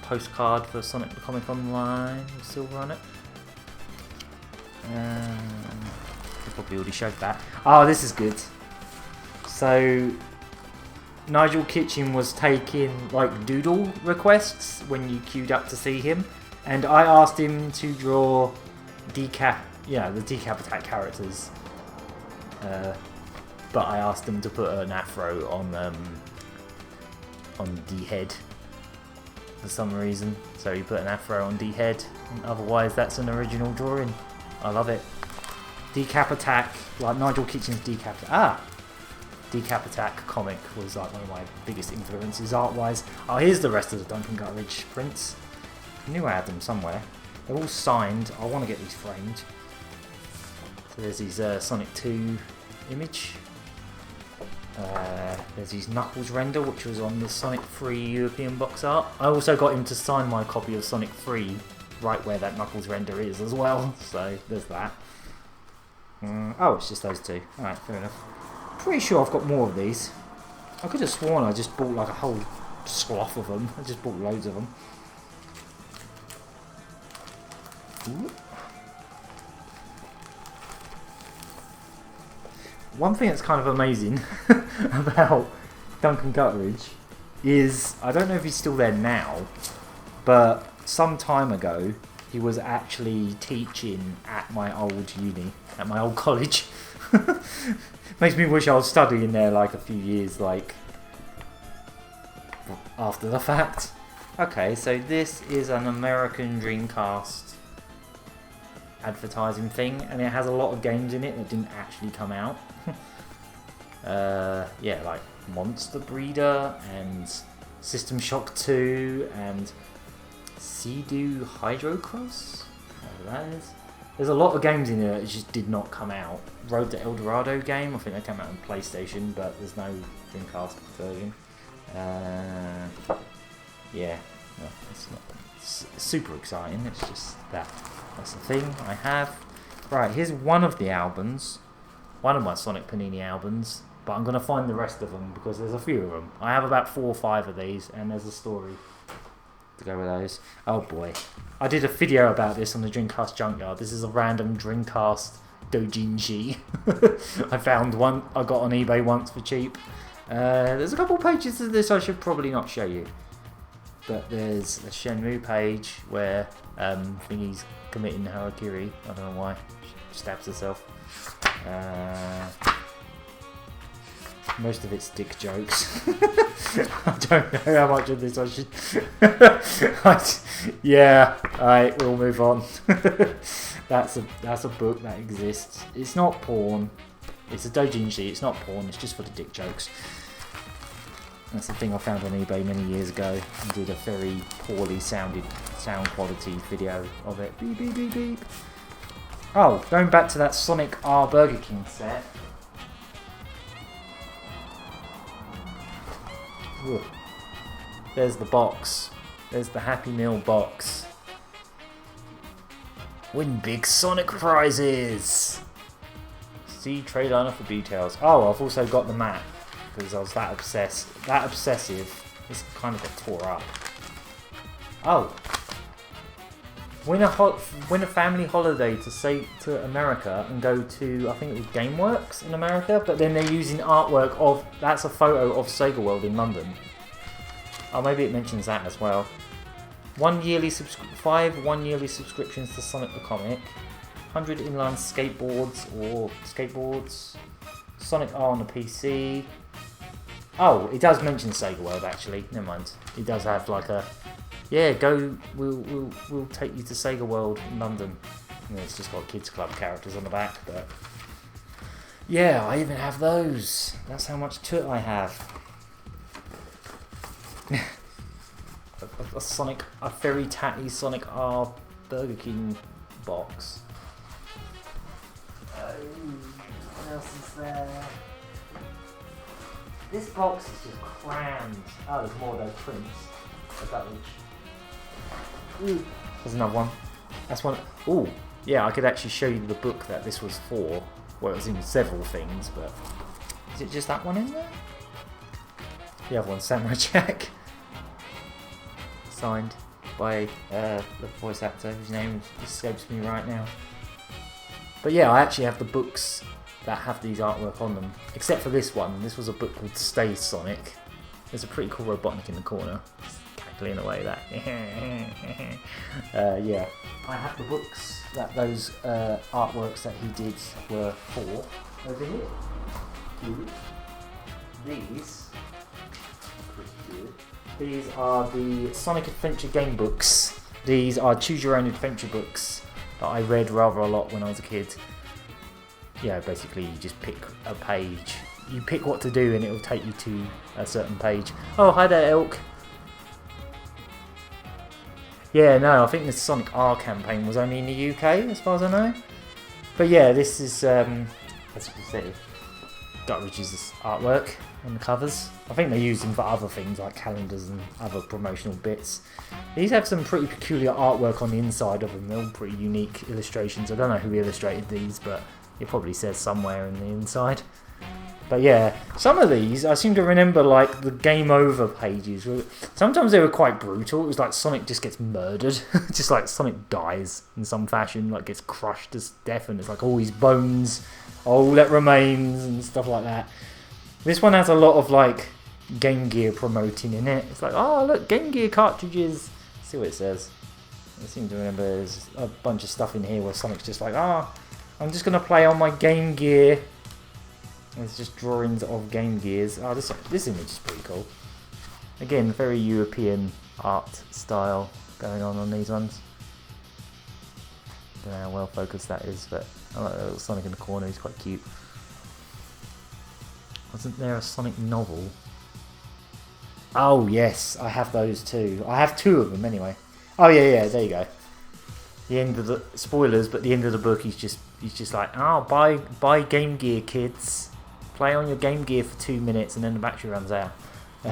Postcard for Sonic the Comic Online with silver on it. I probably already showed that. Oh, this is good. So, Nigel Kitchen was taking like doodle requests when you queued up to see him, and I asked him to draw the decap attack characters. But I asked him to put an afro on D-Head for some reason. So he put an afro on D-Head. Otherwise, that's an original drawing. I love it. Decap Attack, like Nigel Kitchen's Decap Attack comic was like one of my biggest influences art-wise. Oh, here's the rest of the Duncan Gutteridge prints. I knew I had them somewhere. They're all signed. I want to get these framed. So there's his Sonic 2 image. There's his Knuckles render, which was on the Sonic 3 European box art. I also got him to sign my copy of Sonic 3 right where that Knuckles render is as well. So there's that. Oh, it's just those two. Alright, fair enough. Pretty sure I've got more of these. I could have sworn I just bought like a whole swath of them. I just bought loads of them. Ooh. One thing that's kind of amazing about Duncan Gutteridge is, I don't know if he's still there now, but some time ago he was actually teaching at my old uni, at my old college. Makes me wish I was studying there like a few years like after the fact. Okay, so this is an American Dreamcast advertising thing, and it has a lot of games in it that didn't actually come out. Yeah, like Monster Breeder and System Shock 2 and Sea-Doo Hydrocross, whatever that is. There's a lot of games in there that just did not come out. Road to El Dorado game, I think that came out on PlayStation, but there's no Dreamcast version. Yeah, no, it's not super exciting, it's just that. That's the thing I have. Right, here's one of the albums. One of my Sonic Panini albums. But I'm going to find the rest of them because there's a few of them. I have about 4 or 5 of these, and there's a story to go with those. Oh boy. I did a video about this on the Dreamcast Junkyard. This is a random Dreamcast doujinshi. I found one I got on eBay once for cheap. There's a couple pages of this I should probably not show you. But there's a Shenmue page where Thingy's committing harakiri. I don't know why. She stabs herself. Most of it's dick jokes. I don't know how much of this I should... Yeah, alright, we'll move on. That's a book that exists. It's not porn. It's a doujinshi, it's not porn, it's just for the dick jokes. That's the thing I found on eBay many years ago and did a very poorly sounded sound quality video of it. Beep, beep, beep, beep. Oh, going back to that Sonic R Burger King set. Ooh. There's the box. There's the Happy Meal box. Win big Sonic prizes! See trade for details. Oh, I've also got the map because I was that obsessive. This kind of got tore up. Oh. win a family holiday to America and go to, I think it was GameWorks in America, but then they're using artwork of, that's a photo of Sega World in London. Oh, maybe it mentions that as well. 5 1-yearly subscriptions to Sonic the Comic, 100 inline skateboards, Sonic R on the PC. Oh, it does mention Sega World actually. Never mind. It does have like a, yeah, we'll take you to Sega World in London. And it's just got Kids Club characters on the back, but yeah, I even have those. That's how much to it I have. a very tatty Sonic R Burger King box. What else is there? This box is just crammed. Oh, there's more of those prints. There's another one. That's one. Oh, yeah, I could actually show you the book that this was for. Well, it was in several things, but is it just that one in there? The other one, Samurai Jack. Signed by the voice actor whose name escapes me right now. But yeah, I actually have the books that have these artwork on them, except for this one. This was a book called Stay Sonic. There's a pretty cool Robotnik in the corner, cackling away that. Yeah, I have the books that those artworks that he did were for over here. These are the Sonic Adventure game books. These are choose your own adventure books that I read rather a lot when I was a kid. Yeah, basically you just pick a page. You pick what to do and it will take you to a certain page. Oh, hi there, Elk. Yeah, no, I think the Sonic R campaign was only in the UK, as far as I know. But yeah, this is, as you can see, Guttridge's artwork on the covers. I think they use them for other things like calendars and other promotional bits. These have some pretty peculiar artwork on the inside of them. They're all pretty unique illustrations. I don't know who illustrated these, but it probably says somewhere in the inside. But yeah, some of these, I seem to remember like the game over pages. Sometimes they were quite brutal. It was like Sonic just gets murdered. Just like Sonic dies in some fashion, like gets crushed to death, and it's like all his bones, all that remains and stuff like that. This one has a lot of like Game Gear promoting in it. It's like, oh look, Game Gear cartridges. Let's see what it says. I seem to remember there's a bunch of stuff in here where Sonic's just like, I'm just going to play on my Game Gear. And it's just drawings of Game Gears. Oh, this image is pretty cool. Again, very European art style going on these ones. Don't know how well focused that is, but I like that little Sonic in the corner. He's quite cute. Wasn't there a Sonic novel? Oh yes, I have those too. I have 2 of them anyway. Oh yeah, there you go. The end of the spoilers, but the end of the book, he's just like, buy Game Gear, kids. Play on your Game Gear for 2 minutes, and then the battery runs out. So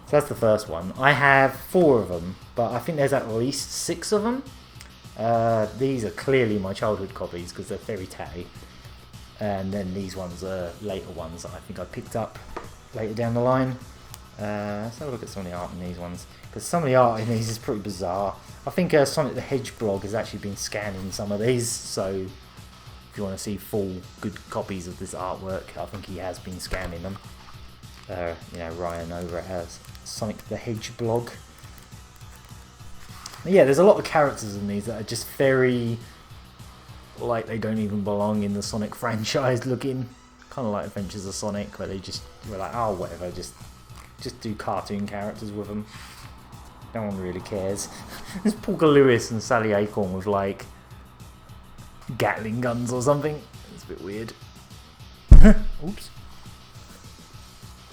that's the first one. I have 4 of them, but I think there's at least 6 of them. These are clearly my childhood copies because they're very tatty. And then these ones are later ones that I think I picked up later down the line. Let's have a look at some of the art in these ones, because some of the art in these is pretty bizarre. I think Sonic the Hedgehog has actually been scanning some of these, so if you want to see full good copies of this artwork, I think he has been scanning them. Ryan over at Sonic the Hedgehog. Yeah, there's a lot of characters in these that are just very, like, they don't even belong in the Sonic franchise looking. Kind of like Adventures of Sonic, where they just were like, oh, whatever, just do cartoon characters with them. No one really cares. There's Porker Lewis and Sally Acorn with, like, Gatling guns or something. It's a bit weird. Oops.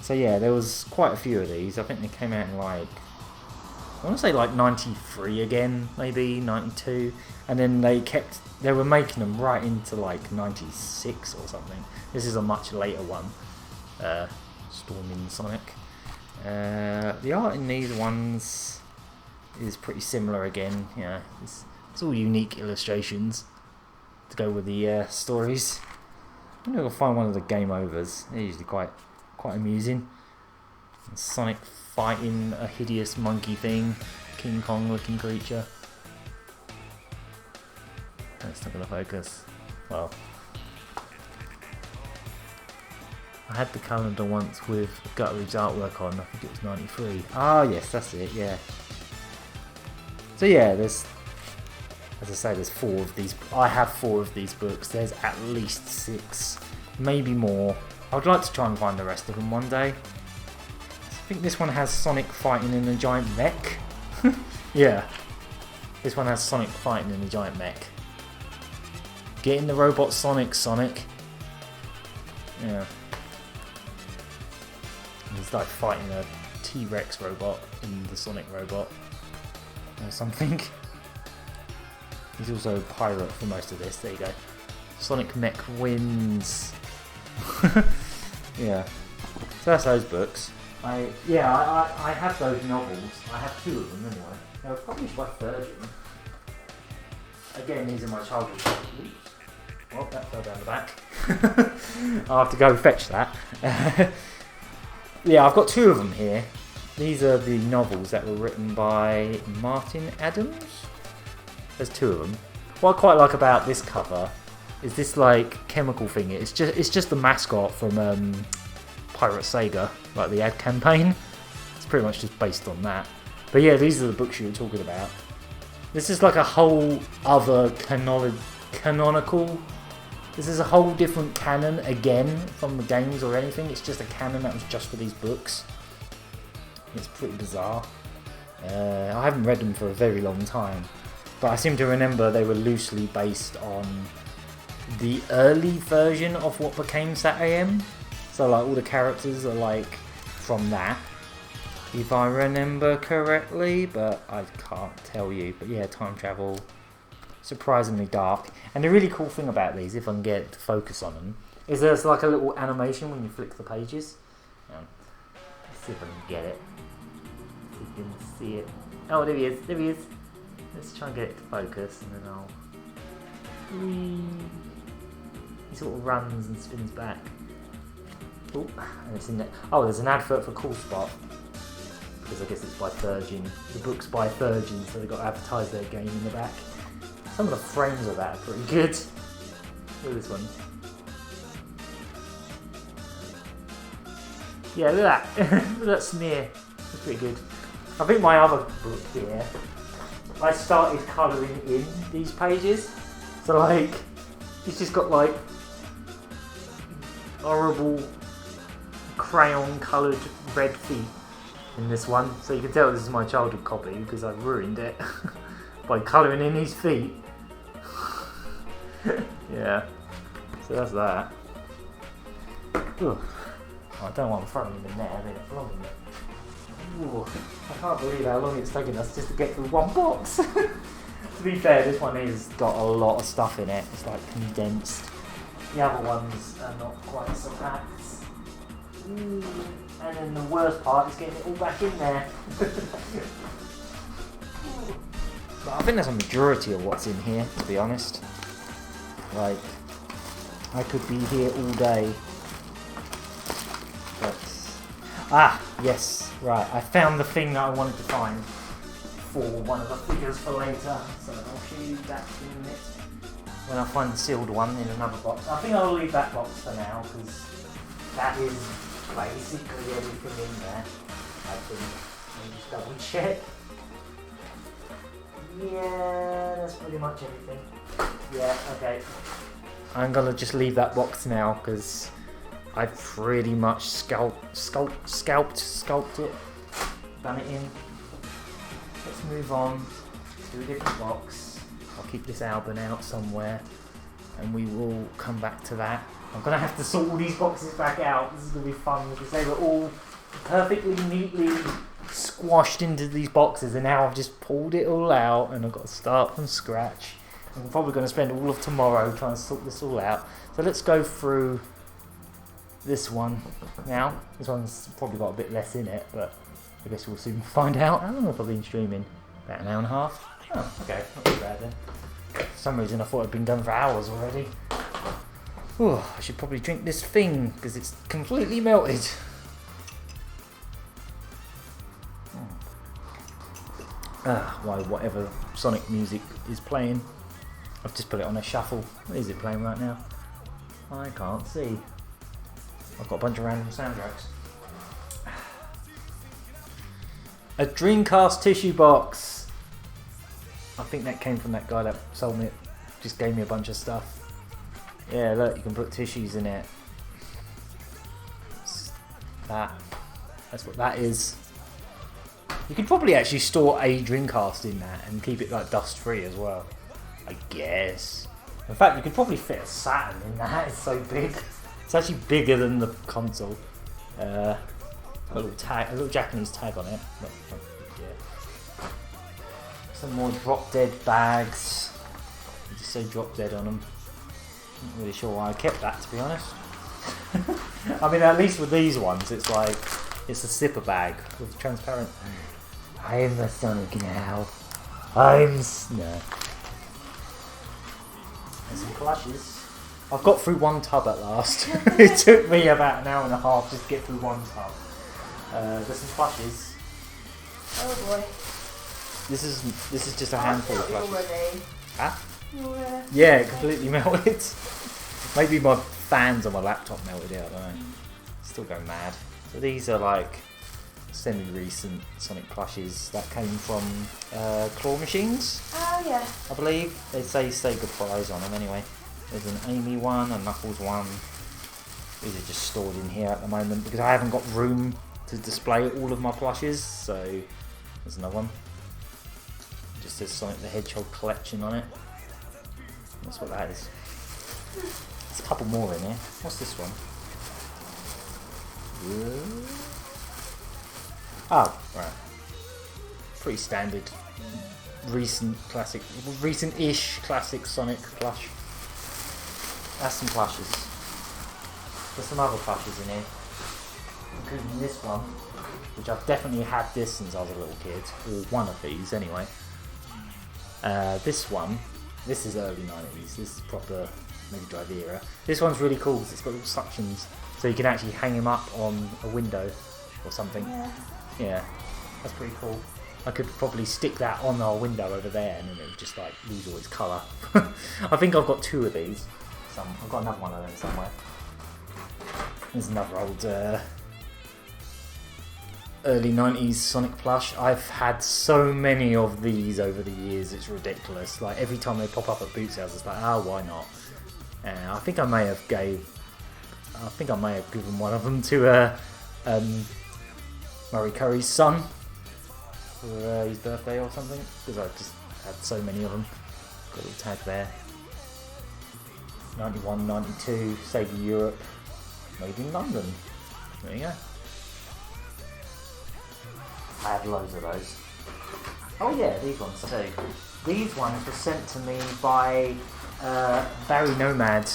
So yeah, there was quite a few of these. I think they came out in like, I want to say like 93 again, maybe 92, and then they were making them right into like 96 or something. This is a much later one, Storming Sonic. The art in these ones is pretty similar again. Yeah, it's all unique illustrations to go with the stories. I'm gonna find one of the game overs. They're usually quite amusing. Sonic fighting a hideous monkey thing, King Kong looking creature. That's not going to focus. Well, I had the calendar once with Gutteridge's artwork on. I think it was 93. Ah, yes, that's it. Yeah. So yeah, there's, as I say, there's 4 of these. I have 4 of these books. There's at least 6, maybe more. I would like to try and find the rest of them one day. I think this one has Sonic fighting in a giant mech. Yeah. This one has Sonic fighting in a giant mech. Get in the robot Sonic. Yeah. He's like fighting a T-Rex robot in the Sonic robot. Or something. He's also a pirate for most of this. There you go. Sonic Mech wins. Yeah. So that's those books. I have those novels. I have 2 of them anyway. They were published by Virgin. Again, these are my childhood books. Oh, that fell down the back. I'll have to go fetch that. Yeah, I've got 2 of them here. These are the novels that were written by Martin Adams. There's 2 of them. What I quite like about this cover is this like chemical thing. It's just the mascot from Pirate Sega, like the ad campaign. It's pretty much just based on that. But yeah, these are the books you were talking about. This is like a whole other canonical. This is a whole different canon again from the games or anything. It's just a canon that was just for these books. It's pretty bizarre. I haven't read them for a very long time, but I seem to remember they were loosely based on the early version of what became Sat AM. So like all the characters are like from that, if I remember correctly, but I can't tell you. But yeah, time travel, surprisingly dark. And the really cool thing about these, if I can get to focus on them, is there's like a little animation when you flick the pages. Let's see if I can get it. If you can see it. Oh, there he is. There he is. Let's try and get it to focus, and then I'll. He sort of runs and spins back. Oh, and it's in there. Oh, there's an advert for Cool Spot. Because I guess it's by Virgin. The book's by Virgin, so they've got to advertise their game in the back. Some of the frames of that are pretty good. Look at this one. Yeah, look at that. Look at that smear. That's pretty good. I think my other book here, I started colouring in these pages. So like, it's just got like horrible crayon coloured red feet in this one. So you can tell this is my childhood copy because I've ruined it by colouring in his feet. Yeah. So that's that. Ugh. I don't know what I'm throwing him in there, but it's long. Ooh, I can't believe how long it's taken us just to get through one box. To be fair, this one has got a lot of stuff in it. It's like condensed. The other ones are not quite so packed. And then the worst part is getting it all back in there. But I think there's a majority of what's in here, to be honest. Like, I could be here all day. But, yes, right. I found the thing that I wanted to find for one of the figures for later. So I'll show you that in a minute. When I find the sealed one in another box. I think I'll leave that box for now, because that is basically everything in there. I think. Let me just double check. Yeah, that's pretty much everything. Yeah, okay. I'm gonna just leave that box now because I pretty much scalped it, done it in. Let's move on to a different box. I'll keep this album out somewhere and we will come back to that. I'm gonna have to sort all these boxes back out. This is gonna be fun because they were all perfectly neatly squashed into these boxes, and now I've just pulled it all out and I've got to start from scratch. I'm probably going to spend all of tomorrow trying to sort this all out. So let's go through this one now. This one's probably got a bit less in it, but I guess we'll soon find out. I don't know if I've been streaming about an hour and a half. Oh, okay, not too bad then. For some reason I thought I'd been done for hours already. Ooh, I should probably drink this thing because it's completely melted. Why whatever Sonic music is playing. I've just put it on a shuffle. Where is it playing right now? I can't see. I've got a bunch of random soundtracks. A Dreamcast tissue box. I think that came from that guy that sold me it. Just gave me a bunch of stuff. Yeah, look, you can put tissues in it. That's what that is. You could probably actually store a Dreamcast in that and keep it like dust free as well, I guess. In fact, you could probably fit a Saturn in that. It's so big. It's actually bigger than the console. A little tag, a little Japanese tag on it. Yeah. Some more Drop Dead bags. You just say Drop Dead on them. Not really sure why I kept that, to be honest. I mean, at least with these ones, it's like it's a zipper bag with transparent. I am the Sonic now. No. There's some plushes. I've got through one tub at last. It took me about an hour and a half just to get through one tub. There's some plushes. Oh boy. This is just a handful of plushes. Already. Huh? Yeah, it completely melted. Maybe my fans on my laptop melted it, I don't know. Still going mad. So these are like semi-recent Sonic plushes that came from claw machines. Oh yeah. I believe. They say Sega Prize on them anyway. There's an Amy one, a Knuckles one. These are just stored in here at the moment because I haven't got room to display all of my plushes, so there's another one. Just says Sonic the Hedgehog collection on it. That's what that is. There's a couple more in here. What's this one? Oh, right. Pretty standard. Recent-ish classic Sonic plush. That's some plushes. There's some other plushes in here. Including this one, which I've definitely had this since I was a little kid. Or one of these, anyway. This one, this is early 90s. This is proper Mega Drive era. This one's really cool because it's got little suctions, so you can actually hang him up on a window or something. Yeah, that's pretty cool. I could probably stick that on our window over there and then it would just like lose all its colour. I think I've got two of these. I've got another one of them somewhere. There's another old early 90s Sonic plush. I've had so many of these over the years, it's ridiculous. Like every time they pop up at boot sales, it's like, oh, why not? I think I may have given one of them to Murray Curry's son for his birthday or something, because I just had so many of them. Got a little tag there. 91, 92, Sega Europe, made in London. There you go. I had loads of those. Oh yeah, these ones too. These ones were sent to me by Barry Nomad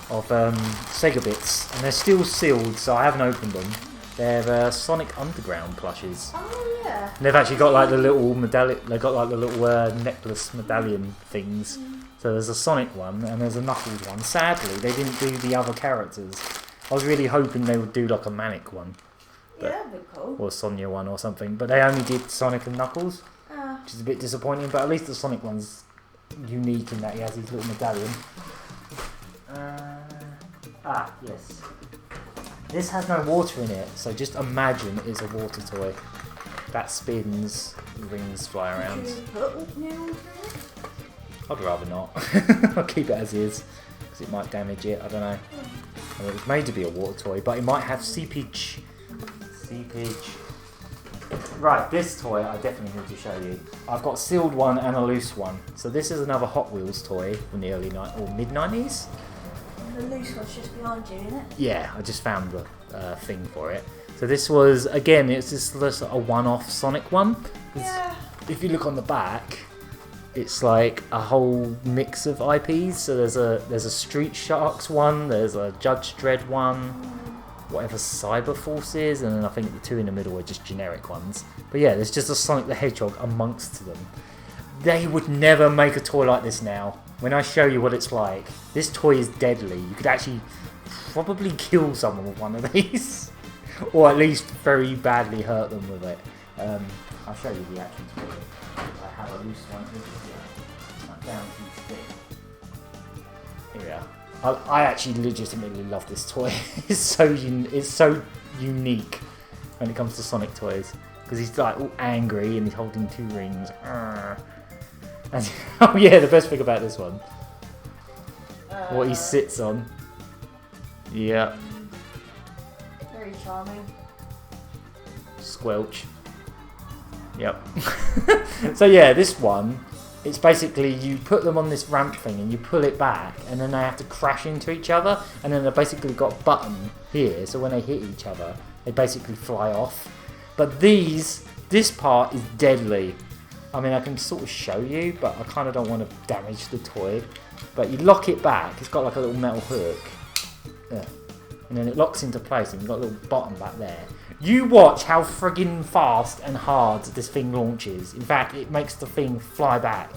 of Sega Bits, and they're still sealed, so I haven't opened them. They're Sonic Underground plushes. Oh yeah. And they've actually got like the little medallion. They got like the little necklace medallion things. So there's a Sonic one and there's a Knuckles one. Sadly, they didn't do the other characters. I was really hoping they would do like a Manic one. Yeah, that'd be cool. Or Sonya one or something. But they only did Sonic and Knuckles, which is a bit disappointing. But at least the Sonic one's unique in that he has his little medallion. Yes. This has no water in it, so just imagine it's a water toy. That spins, rings fly around. I'd rather not. I'll keep it as is, because it might damage it, I don't know. I mean, it was made to be a water toy, but it might have seepage. Right, this toy I definitely need to show you. I've got a sealed one and a loose one. So this is another Hot Wheels toy from the early or mid-90s. The loose one's just behind you, isn't it? Yeah, I just found the thing for it. So this was, again, it's just a one-off Sonic one. Yeah. If you look on the back, it's like a whole mix of IPs. So there's a Street Sharks one, there's a Judge Dredd one, whatever Cyber Force is, and then I think the two in the middle are just generic ones. But yeah, there's just a Sonic the Hedgehog amongst them. They would never make a toy like this now. When I show you what it's like, this toy is deadly. You could actually probably kill someone with one of these. Or at least very badly hurt them with it. I'll show you the actual toy. I have a loose one. down to his thing. Here we are. I actually legitimately love this toy. It's so unique when it comes to Sonic toys, because he's like all angry and he's holding 2 rings. And, oh yeah, the best thing about this one, what he sits on. Yeah. Very charming. Squelch. Yep. So yeah, this one, it's basically you put them on this ramp thing and you pull it back, and then they have to crash into each other, and then they've basically got a button here, so when they hit each other, they basically fly off. But this part is deadly. I mean, I can sort of show you, but I kind of don't want to damage the toy. But you lock it back, it's got like a little metal hook. Yeah. And then it locks into place, and you've got a little button back there. You watch how friggin' fast and hard this thing launches. In fact, it makes the thing fly back.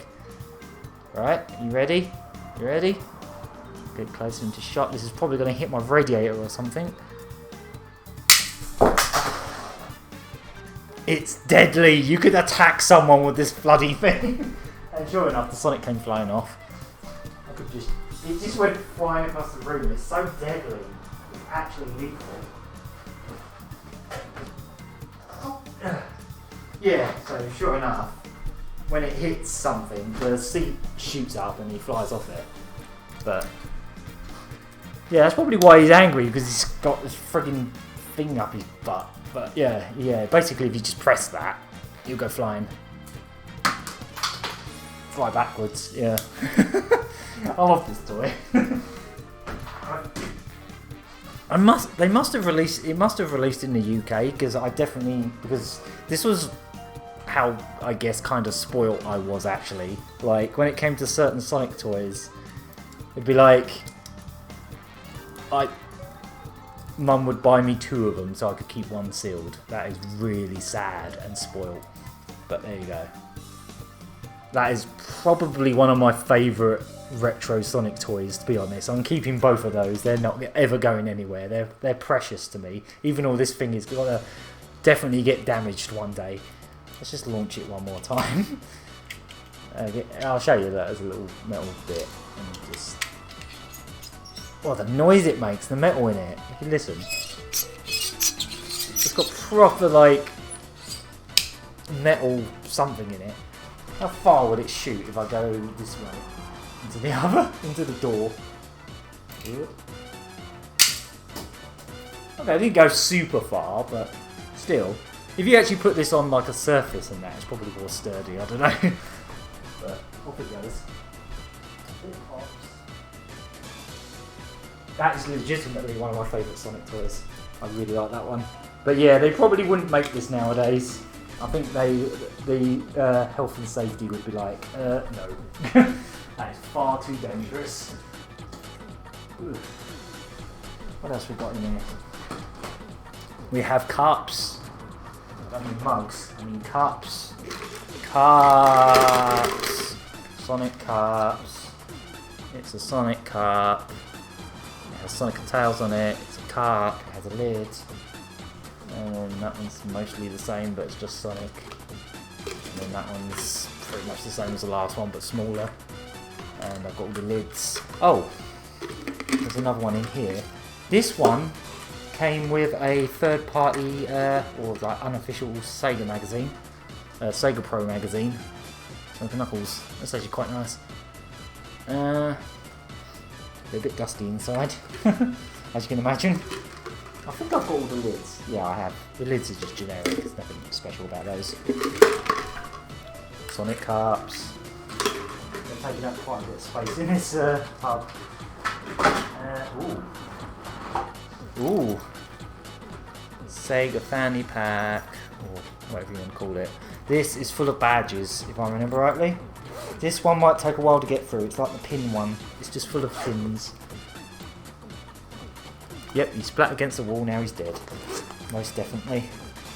Right, you ready? You ready? Get closer into shot. This is probably going to hit my radiator or something. It's deadly. You could attack someone with this bloody thing. And sure enough, the Sonic came flying off. It just went flying across the room. It's so deadly. It's actually lethal. Yeah, so sure enough, when it hits something, the seat shoots up and he flies off it. But yeah, that's probably why he's angry, because he's got this frigging thing up his butt. But yeah, basically if you just press that, he'll go flying. Fly backwards, yeah. I love this toy. They must have released in the UK, because this was how I guess kind of spoiled I was actually. Like when it came to certain Sonic toys, it'd be like Mum would buy me 2 of them so I could keep one sealed. That is really sad and spoiled. But there you go. That is probably one of my favourite retro Sonic toys, to be honest. I'm keeping both of those. They're not ever going anywhere. They're precious to me. Even though this thing is gonna definitely get damaged one day. Let's just launch it one more time. I'll show you that as a little metal bit. And just... well, the noise it makes, the metal in it. You can listen. It's got proper like metal something in it. How far would it shoot if I go this way? Into the other? Into the door. Okay, I didn't go super far, but still. If you actually put this on like a surface and that, it's probably more sturdy, I don't know. But off it goes. That is legitimately one of my favourite Sonic toys. I really like that one. But yeah, they probably wouldn't make this nowadays. I think the health and safety would be like, no. That is far too dangerous. Ooh. What else we got in here? We have cups. I don't mean mugs, I mean cups. Cups. Sonic cups. It's a Sonic cup. It has Sonic and Tails on it. It's a cup. It has a lid. And that one's mostly the same, but it's just Sonic. And then that one's pretty much the same as the last one, but smaller. And I've got all the lids. Oh, there's another one in here. This one came with a third-party or like unofficial Sega magazine, Sega Pro magazine. Sonic and Knuckles. That's actually quite nice. They're a bit dusty inside, as you can imagine. I think I've got all the lids. Yeah, I have. The lids are just generic. There's nothing special about those. Sonic cups. They're taking up quite a bit of space in this tub. Ooh. Sega fanny pack, or whatever you want to call it. This is full of badges, if I remember rightly. This one might take a while to get through. It's like the pin one. It's just full of pins. Yep, he splat against the wall, now he's dead. Most definitely.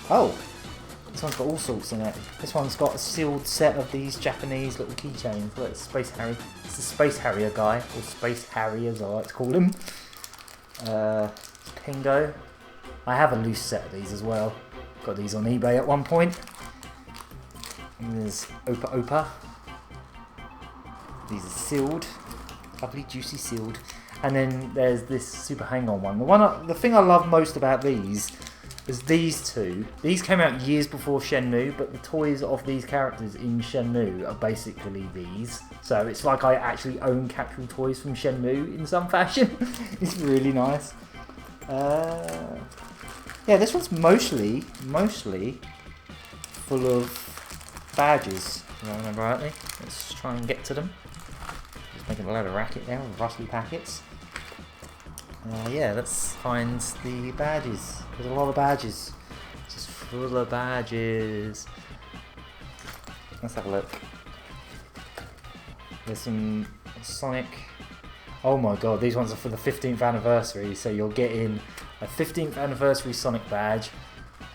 Oh! This one's got all sorts in it. This one's got a sealed set of these Japanese little keychains. Look, it's Space Harry. It's the Space Harrier guy, or Space Harry as I like to call him. Pingo. I have a loose set of these as well. Got these on eBay at one point. And there's Opa Opa. These are sealed, lovely juicy sealed. And then there's this Super Hang-On one. The thing I love most about these is these two. These came out years before Shenmue, but the toys of these characters in Shenmue are basically these. So it's like I actually own capsule toys from Shenmue in some fashion. It's really nice. Yeah, this one's mostly full of badges, if I remember rightly. Let's try and get to them. Just making a load of racket there with rusty packets. Yeah, let's find the badges. There's a lot of badges. Just full of badges. Let's have a look. There's some Sonic. Oh my god, these ones are for the 15th anniversary. So you're getting a 15th anniversary Sonic badge,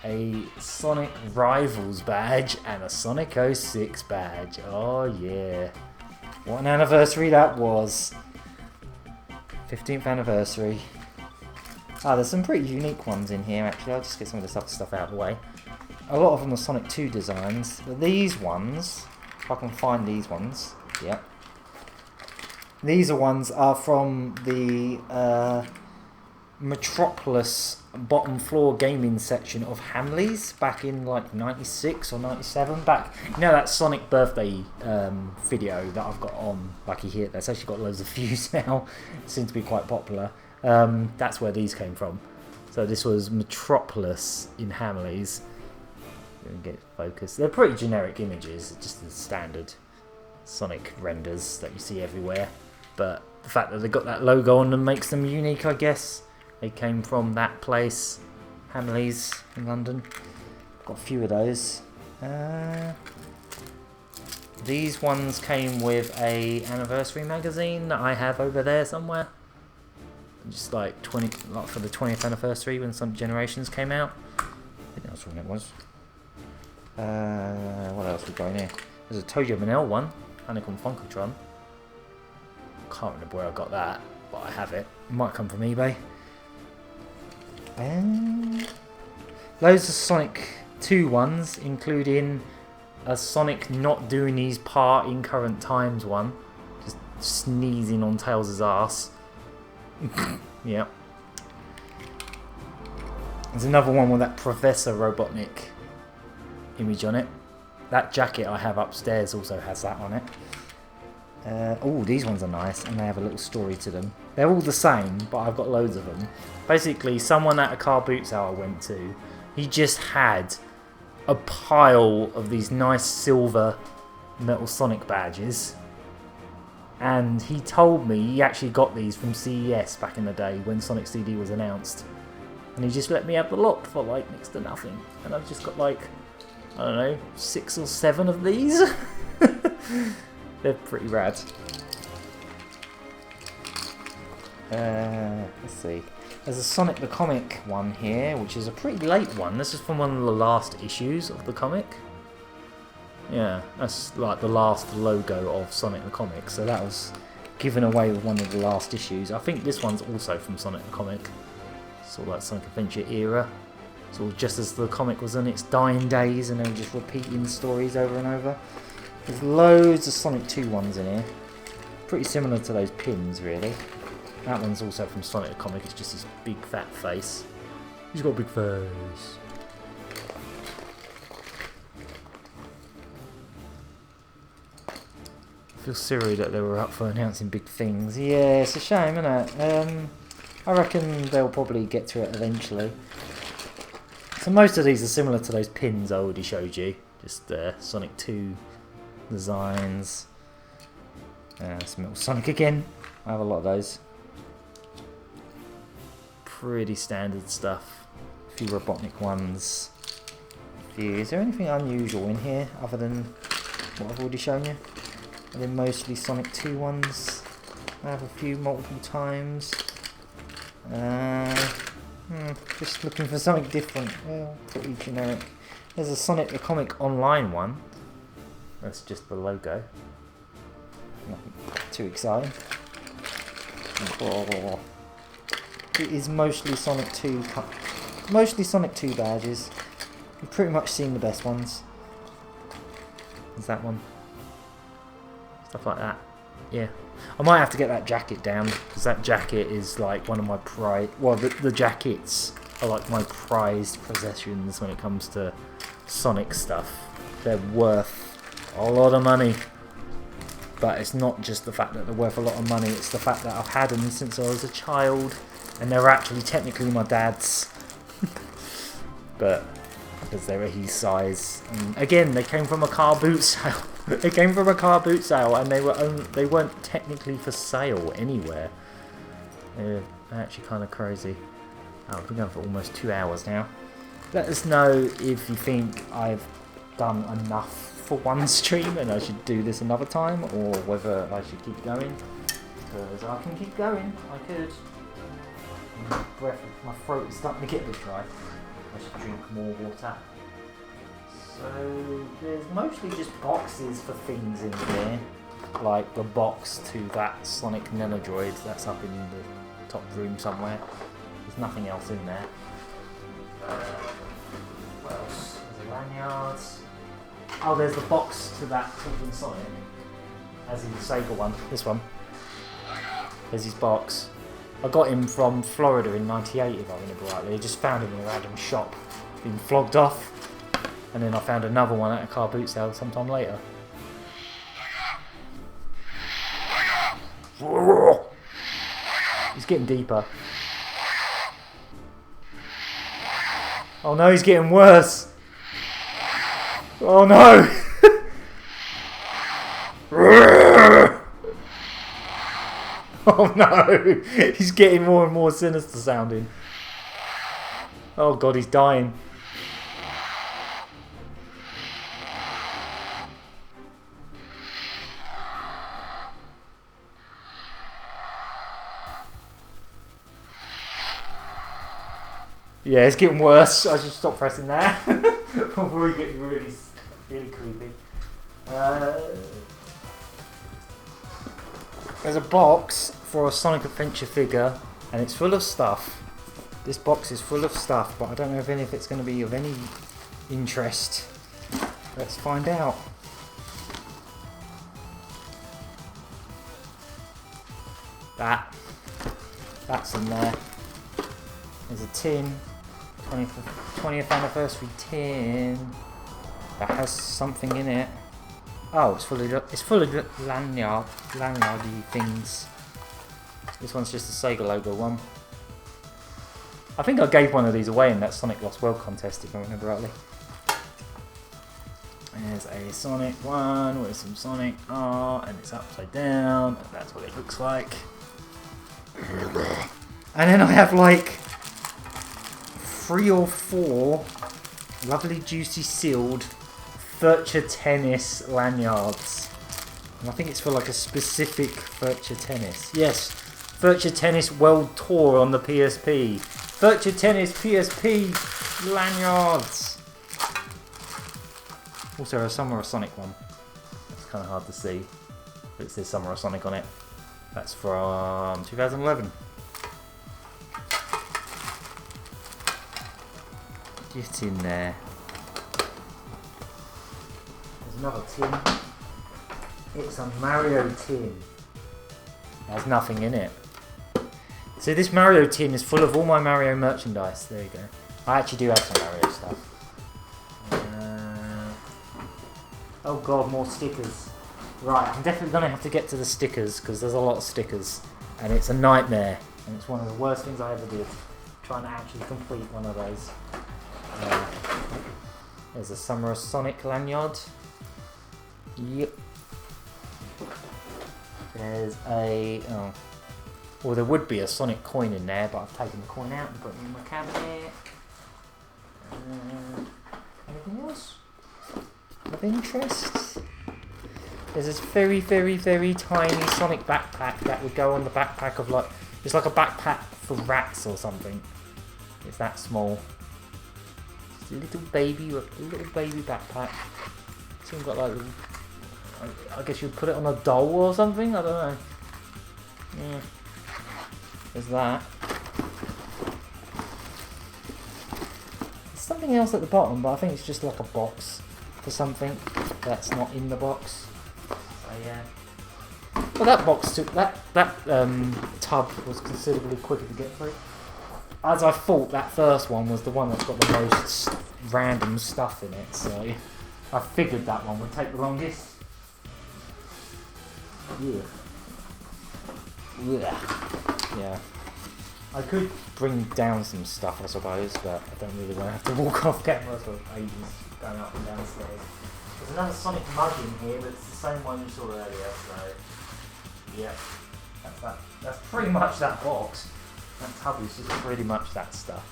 a Sonic Rivals badge, and a Sonic 06 badge. Oh yeah. What an anniversary that was. 15th anniversary. There's some pretty unique ones in here actually. I'll just get some of this other stuff out of the way. A lot of them are Sonic 2 designs, but these ones, if I can find these ones, yeah. These are from the Metropolis bottom floor gaming section of Hamleys back in like 96 or 97. Back, you know that Sonic birthday video that I've got on Lucky Hit, that's actually got loads of views now. It seems to be quite popular. That's where these came from. So this was Metropolis in Hamleys. Get focused. They're pretty generic images, just the standard Sonic renders that you see everywhere. But the fact that they got that logo on them makes them unique, I guess. They came from that place, Hamleys in London. Got a few of those. These ones came with a anniversary magazine that I have over there somewhere. Just like for the 20th anniversary when Sonic Generations came out. I think that's when it was. What else we got in here? There's a Tojo Manel one, Panic on Funkotron. Can't remember where I got that, but I have it. It might come from eBay. Loads of Sonic 2 ones, including a Sonic not doing his part in current times one. Just sneezing on Tails' ass. Yep. There's another one with that Professor Robotnik image on it. That jacket I have upstairs also has that on it. Oh, these ones are nice, and they have a little story to them. They're all the same, but I've got loads of them. Basically, someone at a car boot sale I went to, he just had a pile of these nice silver Metal Sonic badges. And he told me he actually got these from CES back in the day when Sonic CD was announced. And he just let me have the lot for like next to nothing. And I've just got like, I don't know, 6 or 7 of these. They're pretty rad. Let's see. There's a Sonic the Comic one here, which is a pretty late one. This is from one of the last issues of the comic. Yeah, that's like the last logo of Sonic the Comic. So that was given away with one of the last issues. I think this one's also from Sonic the Comic. It's all that Sonic Adventure era. It's all just as the comic was in its dying days and they were just repeating stories over and over. There's loads of Sonic 2 ones in here. Pretty similar to those pins, really. That one's also from Sonic the Comic. It's just his big fat face. He's got a big face. I feel silly that they were up for announcing big things. Yeah, it's a shame, isn't it? I reckon they'll probably get to it eventually. So most of these are similar to those pins I already showed you. Just Sonic 2 designs. Some Metal Sonic again. I have a lot of those. Pretty standard stuff. A few Robotnik ones. Is there anything unusual in here other than what I've already shown you? And then mostly Sonic 2 ones. I have a few multiple times. Just looking for something different. Well, pretty generic. There's a Sonic the Comic online one. That's just the logo. Nothing too exciting. Oh. It is mostly Sonic 2. Mostly Sonic 2 badges. You've pretty much seen the best ones. There's that one. Stuff like that. yeah. I might have to get that jacket down, because that jacket is like one of my the jackets are like my prized possessions when it comes to Sonic stuff. They're worth a lot of money. But it's not just the fact that they're worth a lot of money, it's the fact that I've had them since I was a child, and they're actually technically my dad's. But because they're his size. And again, they came from a car boot sale. They came from a car boot sale, and they weren't technically for sale anywhere. They're actually kind of crazy. Oh, we've been going for almost 2 hours now. Let us know if you think I've done enough for one stream and I should do this another time, or whether I should keep going. Because I can keep going. I could. My throat is starting to get a bit dry. I should drink more water. So there's mostly just boxes for things in there, like the box to that Sonic Nenodroid that's up in the top room somewhere. There's nothing else in there. What else? There's a lanyard. Oh, there's the box to that Talking Sonic, as in the Sega one. This one. There's his box. I got him from Florida in '98, if I remember rightly. I just found him in a random shop, being flogged off, and then I found another one at a car boot sale sometime later. He's getting deeper. Oh no, he's getting worse. Oh no! Oh no! He's getting more and more sinister sounding. Oh god, he's dying. Yeah, it's getting worse. I should stop pressing that before we get really creepy. There's a box for a Sonic Adventure figure, and it's full of stuff. This box is full of stuff, but I don't know if any of it's going to be of any interest. Let's find out. That's in there. There's a tin. 20th anniversary tin that has something in it. Oh, it's full of lanyardy things. This one's just a Sega logo one. I think I gave one of these away in that Sonic Lost World contest, if I remember rightly. There's a Sonic one with some Sonic art, and it's upside down, and that's what it looks like. And then I have like 3 or 4 lovely juicy sealed Virtua Tennis lanyards. And I think it's for like a specific Virtua Tennis. Yes, Virtua Tennis World Tour on the PSP. Virtua Tennis PSP lanyards. Also a Summer of Sonic one. It's kind of hard to see, but it says Summer of Sonic on it. That's from 2011. Get in there. There's another tin. It's a Mario tin. There's nothing in it. So this Mario tin is full of all my Mario merchandise. There you go. I actually do have some Mario stuff. Oh god, more stickers. Right, I'm definitely going to have to get to the stickers, because there's a lot of stickers. And it's a nightmare. And it's one of the worst things I ever did. Trying to actually complete one of those. There's a Summer of Sonic lanyard. Yep. There's a... oh. Well, there would be a Sonic coin in there, but I've taken the coin out and put it in my cabinet. Anything else of interest? There's this very, very, very tiny Sonic backpack that would go on the backpack of like... it's like a backpack for rats or something. It's that small. It's a little baby backpack. It's even got like... I guess you'd put it on a doll or something? I don't know. Yeah. There's that. There's something else at the bottom, but I think it's just like a box for something that's not in the box. So yeah. Well, that box took that tub was considerably quicker to get through. As I thought, that first one was the one that's got the most random stuff in it, so I figured that one would take the longest. Yeah. I could bring down some stuff, I suppose, but I don't really want to have to walk off camera for ages going up and down stairs. There's another Sonic mug in here, but it's the same one you saw earlier, so yeah. That's pretty much that box. That tub is just pretty much that stuff.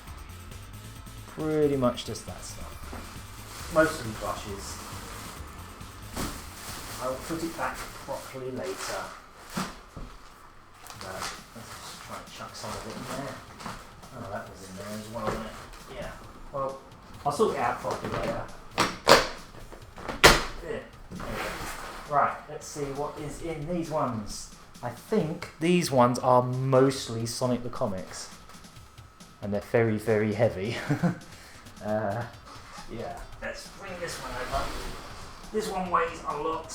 Pretty much just that stuff. Mostly Plushies. I'll put it back properly later. But let's just try and chuck some of it in there. Oh, that was in there as well, wasn't it? Yeah. Well, I'll sort it out properly later. There we go. Right, let's see what is in these ones. I think these ones are mostly Sonic the Comics. And they're very, very heavy. Yeah, let's bring this one over. This one weighs a lot.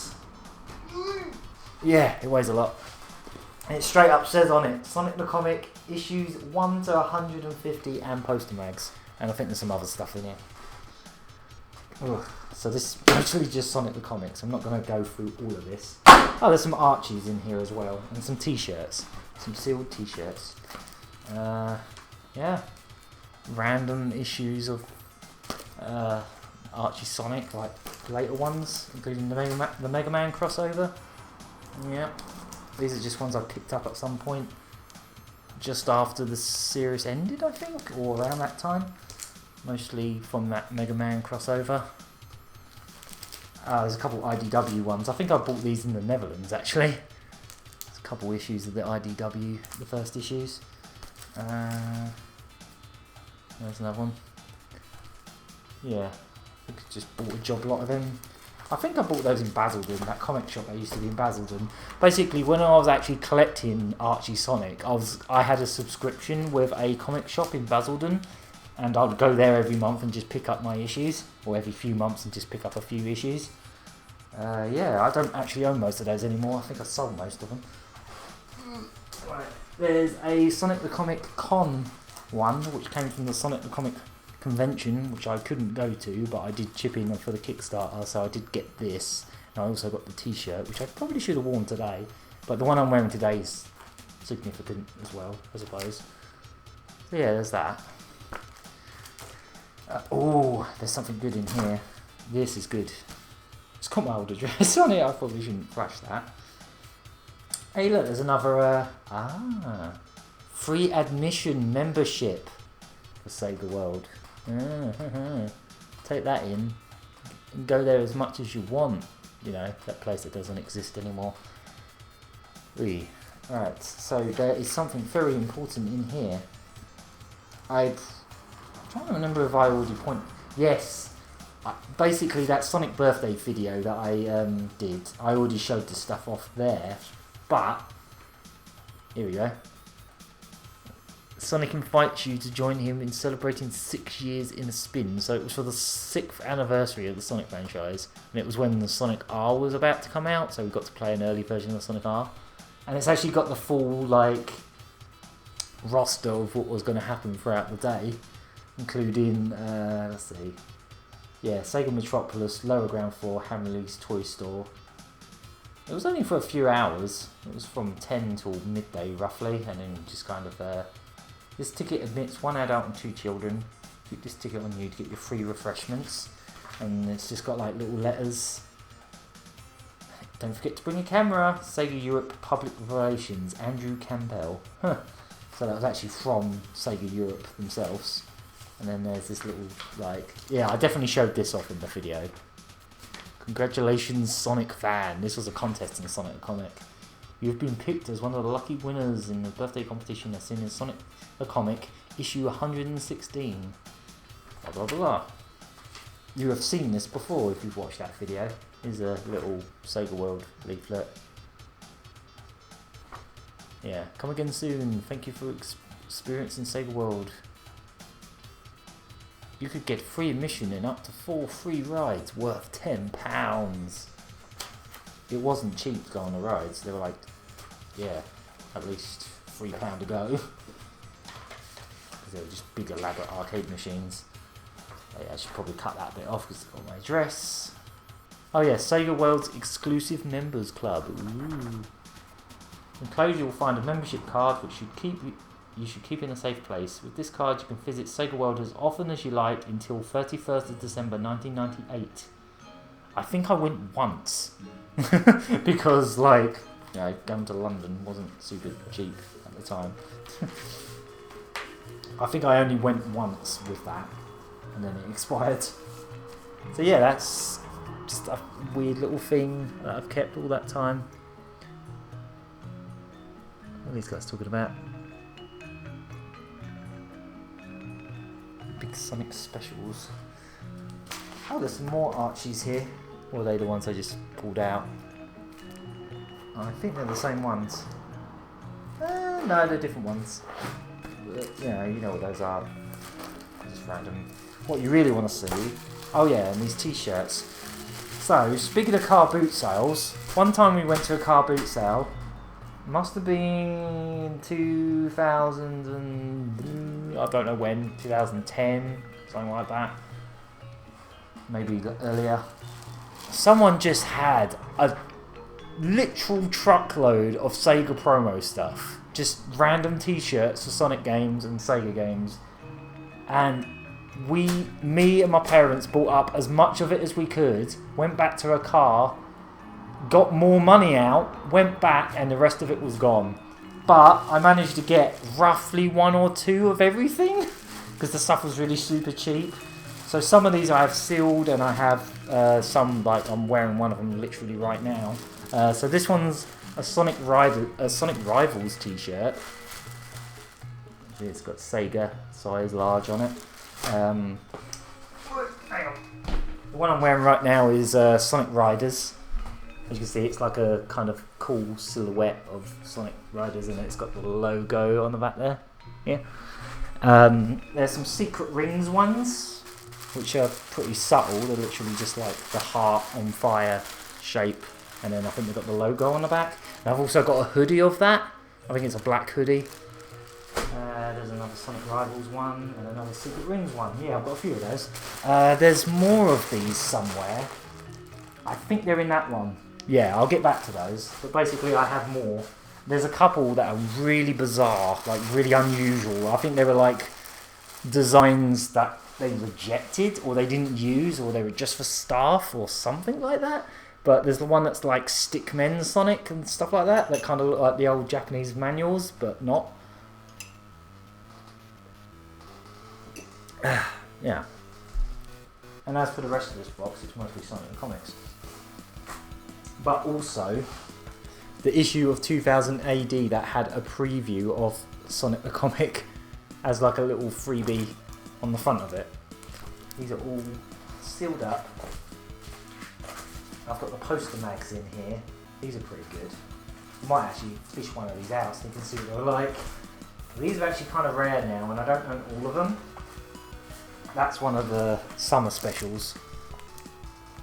Yeah, it weighs a lot. And it straight up says on it, Sonic the Comic issues 1 to 150 and poster mags. And I think there's some other stuff in here. Ugh. So this is actually just Sonic the Comics. I'm not going to go through all of this. Oh, there's some Archies in here as well. And some t-shirts. Some sealed t-shirts. Yeah. Random issues of Archie Sonic, like later ones, including the Mega Man crossover. Yeah. These are just ones I picked up at some point. Just after the series ended, I think. Or around that time. Mostly from that Mega Man crossover. There's a couple IDW ones. I think I bought these in the Netherlands, actually. There's a couple issues of the IDW, the first issues. There's another one. Yeah, I think I just bought a job lot of them. I think I bought those in Basildon, that comic shop that used to be in Basildon. Basically, when I was actually collecting Archie Sonic, I had a subscription with a comic shop in Basildon. And I'd go there every month and just pick up my issues, or every few months and just pick up a few issues. Yeah, I don't actually own most of those anymore. I think I sold most of them. Right. There's a Sonic the Comic Con one, which came from the Sonic the Comic convention, which I couldn't go to, but I did chip in for the Kickstarter, so I did get this. And I also got the t-shirt, which I probably should have worn today, but the one I'm wearing today is significant as well, I suppose. So yeah, there's that. Oh, there's something good in here. This is good. It's got my old address on it. I probably shouldn't flash that. Hey, look, there's another free admission membership for Sega World. Take that in and go there as much as you want. You know, that place that doesn't exist anymore. Right, so there is something very important in here. I'm trying to remember if I already pointed. Yes, basically that Sonic birthday video that I did, I already showed the stuff off there, but here we go. Sonic invites you to join him in celebrating 6 years in a spin. So it was for the 6th anniversary of the Sonic franchise, and it was when the Sonic R was about to come out, so we got to play an early version of Sonic R. And it's actually got the full like roster of what was going to happen throughout the day, including, let's see, yeah, Sega Metropolis, Lower Ground Floor, Hamley's Toy Store. It was only for a few hours. It was from 10 till midday roughly, and then just kind of, this ticket admits 1 adult and 2 children. Keep this ticket on you to get your free refreshments. And it's just got like little letters. Don't forget to bring a camera. Sega Europe Public Relations, Andrew Campbell. Huh. So that was actually from Sega Europe themselves. And then there's this little, like, yeah, I definitely showed this off in the video. Congratulations, Sonic fan. This was a contest in Sonic the Comic. You've been picked as one of the lucky winners in the birthday competition as seen in Sonic the Comic, issue 116. Blah, blah, blah. You have seen this before if you've watched that video. Here's a little Sega World leaflet. Yeah, come again soon. Thank you for experiencing Sega World. You could get free admission in up to 4 free rides worth £10. it wasn't cheap to go on the rides. They were like, yeah, at least £3 a go. Because they were just big elaborate arcade machines. Oh, yeah, I should probably cut that bit off because it's got my address. Oh yeah, Sega World's exclusive members club. Ooh. Enclosed you will find a membership card which you should keep in a safe place. With this card you can visit Sega World as often as you like until 31st of December 1998. I think I went once. Because like, going to London wasn't super cheap at the time. I think I only went once with that and then it expired. So yeah, that's just a weird little thing that I've kept all that time. What are these guys talking about? Big Sonic specials. Oh, there's some more Archies here. Or are they the ones I just pulled out? I think they're the same ones. No, they're different ones. You know what those are. Just random. What you really want to see. Oh yeah, and these t-shirts. So, speaking of car boot sales, one time we went to a car boot sale. Must have been 2000 and I don't know when, 2010, something like that. Maybe earlier. Someone just had a literal truckload of Sega promo stuff. Just random t-shirts for Sonic games and Sega games. And me and my parents bought up as much of it as we could, went back to a car, got more money out, went back, and the rest of it was gone. But I managed to get roughly 1 or 2 of everything because the stuff was really super cheap. So some of these I have sealed, and I have some, like I'm wearing one of them literally right now. So this one's a Sonic Rivals t-shirt. It's got Sega size large on it. Hang on. The one I'm wearing right now is Sonic Riders. As you can see, it's like a kind of cool silhouette of Sonic Riders, and it's got the logo on the back there. Yeah. There's some Secret Rings ones, which are pretty subtle. They're literally just like the heart on fire shape, and then I think they've got the logo on the back. And I've also got a hoodie of that. I think it's a black hoodie. There's another Sonic Rivals one and another Secret Rings one. Yeah, I've got a few of those. There's more of these somewhere. I think they're in that one. Yeah, I'll get back to those. But basically I have more. There's a couple that are really bizarre, like really unusual. I think they were like designs that they rejected or they didn't use, or they were just for staff or something like that. But there's the one that's like Stickmen Sonic and stuff like that kind of look like the old Japanese manuals, but not. Yeah. And as for the rest of this box, it's mostly Sonic the Comics. But also, the issue of 2000 AD that had a preview of Sonic the Comic as like a little freebie on the front of it. These are all sealed up. I've got the poster mags in here. These are pretty good. I might actually fish one of these out so you can see what they're like. These are actually kind of rare now, and I don't own all of them. That's one of the summer specials.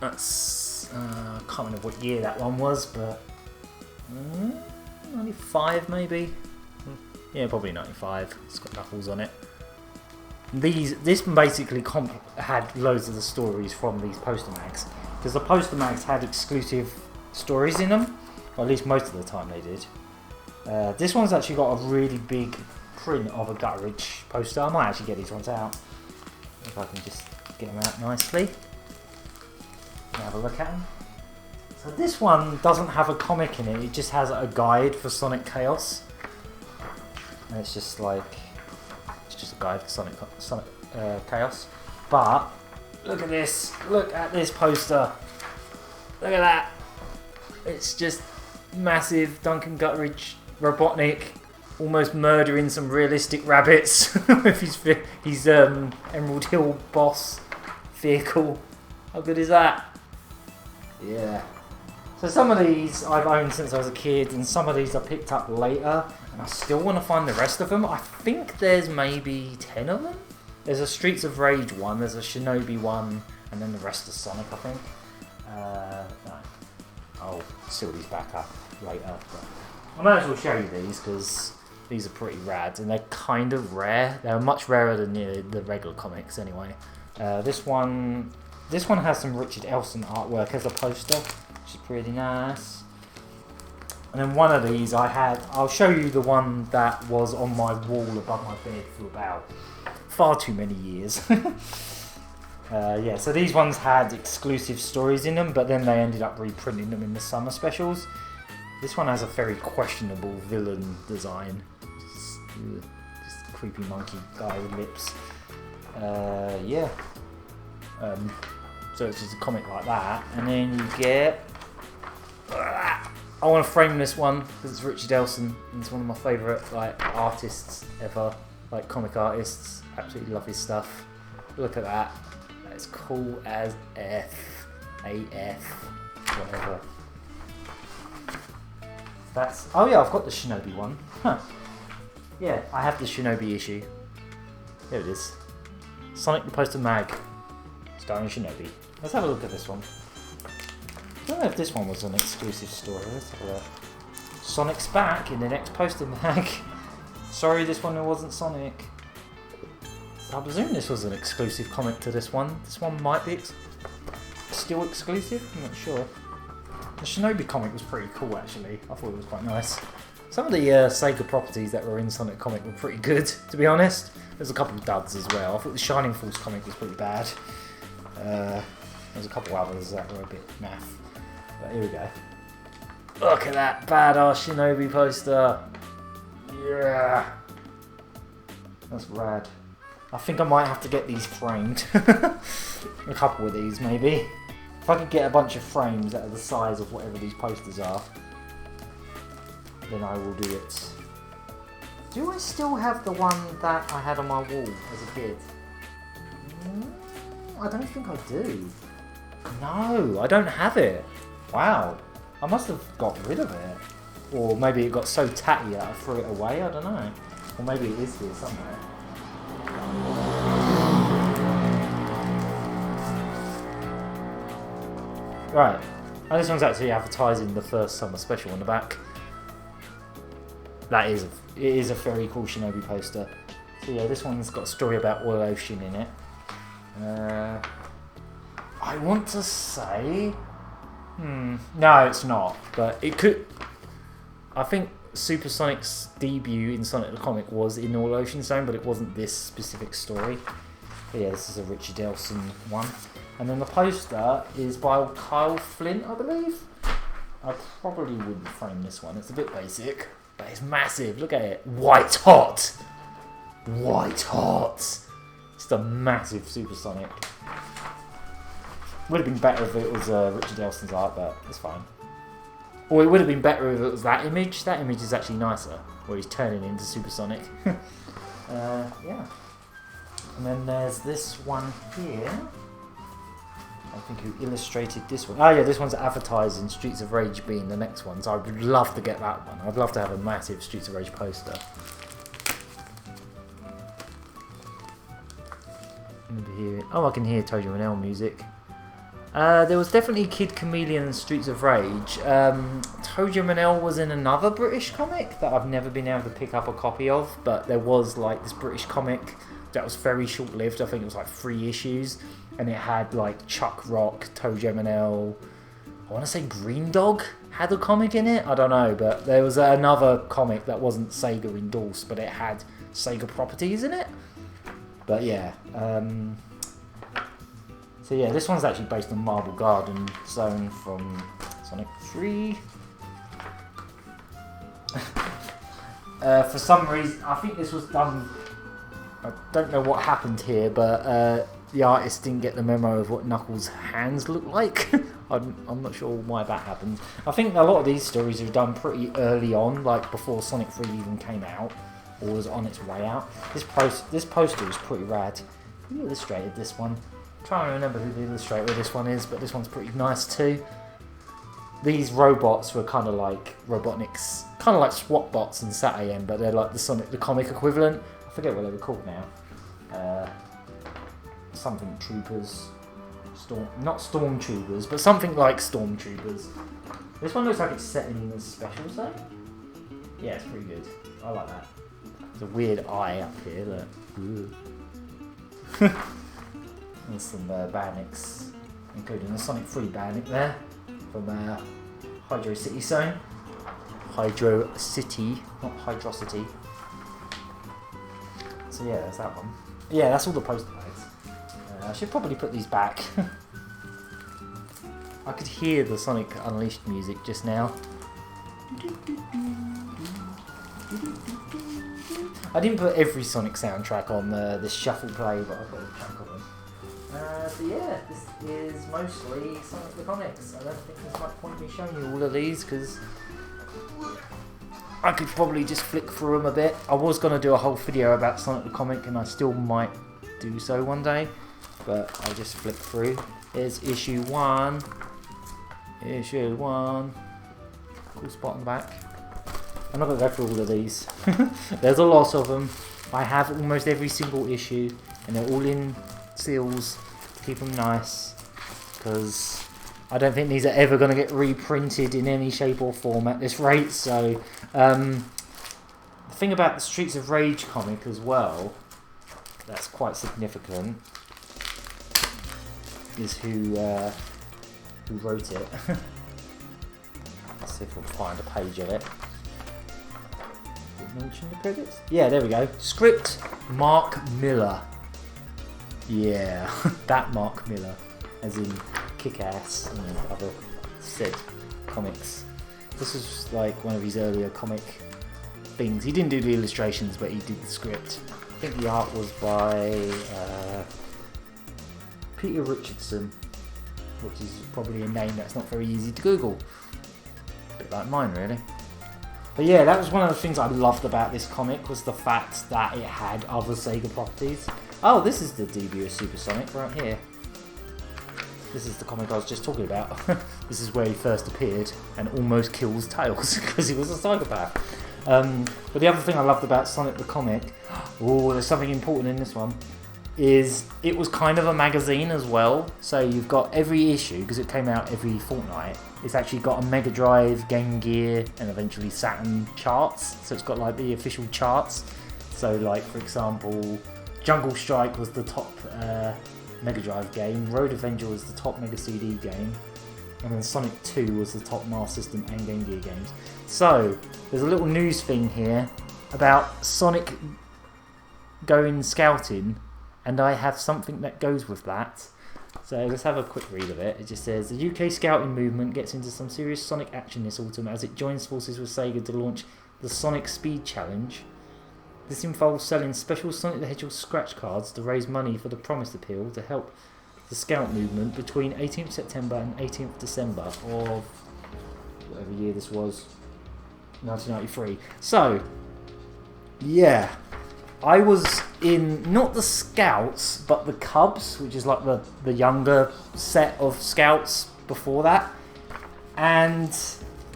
That's, I can't remember what year that one was, but 95 maybe? Yeah, probably 95. It's got Knuckles on it. This basically had loads of the stories from these poster mags. Because the poster mags had exclusive stories in them. Or at least most of the time they did. This one's actually got a really big print of a Gutteridge poster. I might actually get these ones out. If I can just get them out nicely. Have a look at them. So this one doesn't have a comic in it. It just has a guide for Sonic Chaos. And it's just like... It's just a guide for Sonic Chaos. But... Look at this. Look at this poster. Look at that. It's just massive. Duncan Gutteridge, Robotnik, almost murdering some realistic rabbits with his Emerald Hill boss vehicle. How good is that? Yeah. So some of these I've owned since I was a kid, and some of these I picked up later, and I still want to find the rest of them. I think there's maybe 10 of them. There's a Streets of Rage one, there's a Shinobi one, and then the rest of Sonic, I think. No. Oh, seal these back up later. But I might as well show you these because these are pretty rad and they're kind of rare. They're much rarer than the regular comics anyway. This one has some Richard Elson artwork as a poster, which is pretty nice. And then one of these I'll show you the one that was on my wall above my bed for about far too many years. Yeah, so these ones had exclusive stories in them, but then they ended up reprinting them in the summer specials. This one has a very questionable villain design. Just a creepy monkey guy with lips. Yeah. So it's just a comic like that. And then you get... I want to frame this one because it's Richard Elson. He's one of my favourite artists ever, comic artists. Absolutely love his stuff. Look at that. That's cool as F. AF. Whatever. Oh yeah, I've got the Shinobi one. Huh. Yeah, I have the Shinobi issue. There it is. Sonic the Poster Mag. Starring Shinobi. Let's have a look at this one. I don't know if this one was an exclusive story. Let's have a look. Sonic's back in the next poster mag. Sorry, this one wasn't Sonic. I presume this was an exclusive comic to this one. This one might be still exclusive. I'm not sure. The Shinobi comic was pretty cool actually. I thought it was quite nice. Some of the Sega properties that were in Sonic comic were pretty good, to be honest. There's a couple of duds as well. I thought the Shining Force comic was pretty bad. There's a couple others that were a bit naff. But here we go. Look at that badass Shinobi poster. Yeah. That's rad. I think I might have to get these framed. A couple of these maybe. If I could get a bunch of frames that are the size of whatever these posters are, then I will do it. Do I still have the one that I had on my wall as a kid? I don't think I do. No, I don't have it. Wow. I must have got rid of it. Or maybe it got so tatty that I threw it away, I don't know. Or maybe it is here somewhere. Right. Oh, this one's actually advertising the first summer special on the back. It is a very cool Shinobi poster. So yeah, this one's got a story about Oil Ocean in it. I want to say... no, it's not. But it could... I think Super Sonic's debut in Sonic the Comic was in All Ocean Zone, but it wasn't this specific story. But yeah, this is a Richard Elson one. And then the poster is by Kyle Flint, I believe. I probably wouldn't frame this one. It's a bit basic, but it's massive. Look at it. White hot! White hot! Just a massive Super Sonic. Would have been better if it was Richard Elson's art, but it's fine. Or it would have been better if it was that image. That image is actually nicer, where he's turning into Super Sonic. Yeah. And then there's this one here. I think who illustrated this one. Oh yeah, this one's advertising Streets of Rage being the next one, so I would love to get that one. I'd love to have a massive Streets of Rage poster. Oh, I can hear Tojo and L music. There was definitely Kid Chameleon and Streets of Rage. Tojo Manel was in another British comic that I've never been able to pick up a copy of, but there was this British comic that was very short-lived. I think it was 3 issues, and it had Chuck Rock, Tojo Manel, I want to say Green Dog had a comic in it. I don't know, but there was another comic that wasn't Sega endorsed, but it had Sega properties in it. But yeah. So yeah, this one's actually based on Marble Garden Zone from Sonic 3. For some reason, I think this was done... I don't know what happened here, but the artist didn't get the memo of what Knuckles' hands look like. I'm not sure why that happened. I think a lot of these stories were done pretty early on, before Sonic 3 even came out, or was on its way out. This poster is pretty rad. Who illustrated this one? I'm trying to remember who the illustrator of this one is, but this one's pretty nice too. These robots were kind of like Robotniks, kind of like SWAT bots in SatAM, but they're like the Sonic the Comic equivalent. I forget what they were called now. Something Troopers. Not Stormtroopers, but something like Stormtroopers. This one looks like it's set in the special zone. Yeah, it's pretty good. I like that. There's a weird eye up here, look. And some Robotniks, including the Sonic 3 Robotnik there from Hydro City Zone. Hydro City, not Hydrocity. So yeah, there's that one. Yeah, that's all the poster bags. I should probably put these back. I could hear the Sonic Unleashed music just now. I didn't put every Sonic soundtrack on this shuffle play, but I've got a chunk of them. So yeah, this is mostly Sonic the Comics. I don't think there's much point in me showing you all of these because I could probably just flick through them a bit. I was going to do a whole video about Sonic the Comic and I still might do so one day, but I'll just flick through. Here's issue 1. Issue 1. Cool spot on the back. I'm not going to go through all of these. There's a lot of them. I have almost every single issue and they're all in seals to keep them nice because I don't think these are ever going to get reprinted in any shape or form at this rate. So the thing about the Streets of Rage comic as well that's quite significant is who wrote it. Let's see if we'll find a page of it. Did it mention the credits? Yeah, there we go. Script Mark Miller. Yeah, that Mark Miller, as in Kick-Ass and other said comics. This was like one of his earlier comic things. He didn't do the illustrations, but he did the script. I think the art was by Peter Richardson, which is probably a name that's not very easy to Google. A bit like mine, really. But yeah, that was one of the things I loved about this comic, was the fact that it had other Sega properties. Oh, this is the debut of Super Sonic right here. This is the comic I was just talking about. This is where he first appeared and almost kills Tails because he was a psychopath. But the other thing I loved about Sonic the Comic, oh, there's something important in this one, is it was kind of a magazine as well. So you've got every issue, because it came out every fortnight, it's actually got a Mega Drive, Game Gear, and eventually Saturn charts. So it's got like the official charts. So like, for example, Jungle Strike was the top Mega Drive game, Road Avenger was the top Mega CD game, and then Sonic 2 was the top Master System and Game Gear games. So there's a little news thing here about Sonic going scouting, and I have something that goes with that. So let's have a quick read of it. It just says, the UK scouting movement gets into some serious Sonic action this autumn as it joins forces with Sega to launch the Sonic Speed Challenge. This involves selling special Sonic the Hedgehog scratch cards to raise money for the Promised Appeal to help the Scout movement between 18th September and 18th December of whatever year this was, 1993. So, yeah, I was in not the Scouts but the Cubs, which is like the younger set of Scouts before that. And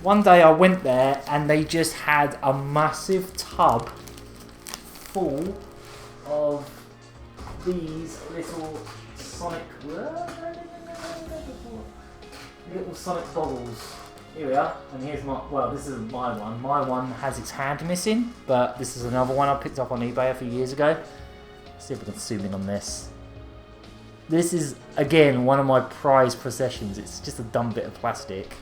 one day I went there and they just had a massive tub full of these little Sonic goggles. Here we are, and here's my, well, this isn't my one. My one has its hand missing, but this is another one I picked up on eBay a few years ago. Let's see if we can zoom in on this. This is, again, one of my prized possessions. It's just a dumb bit of plastic.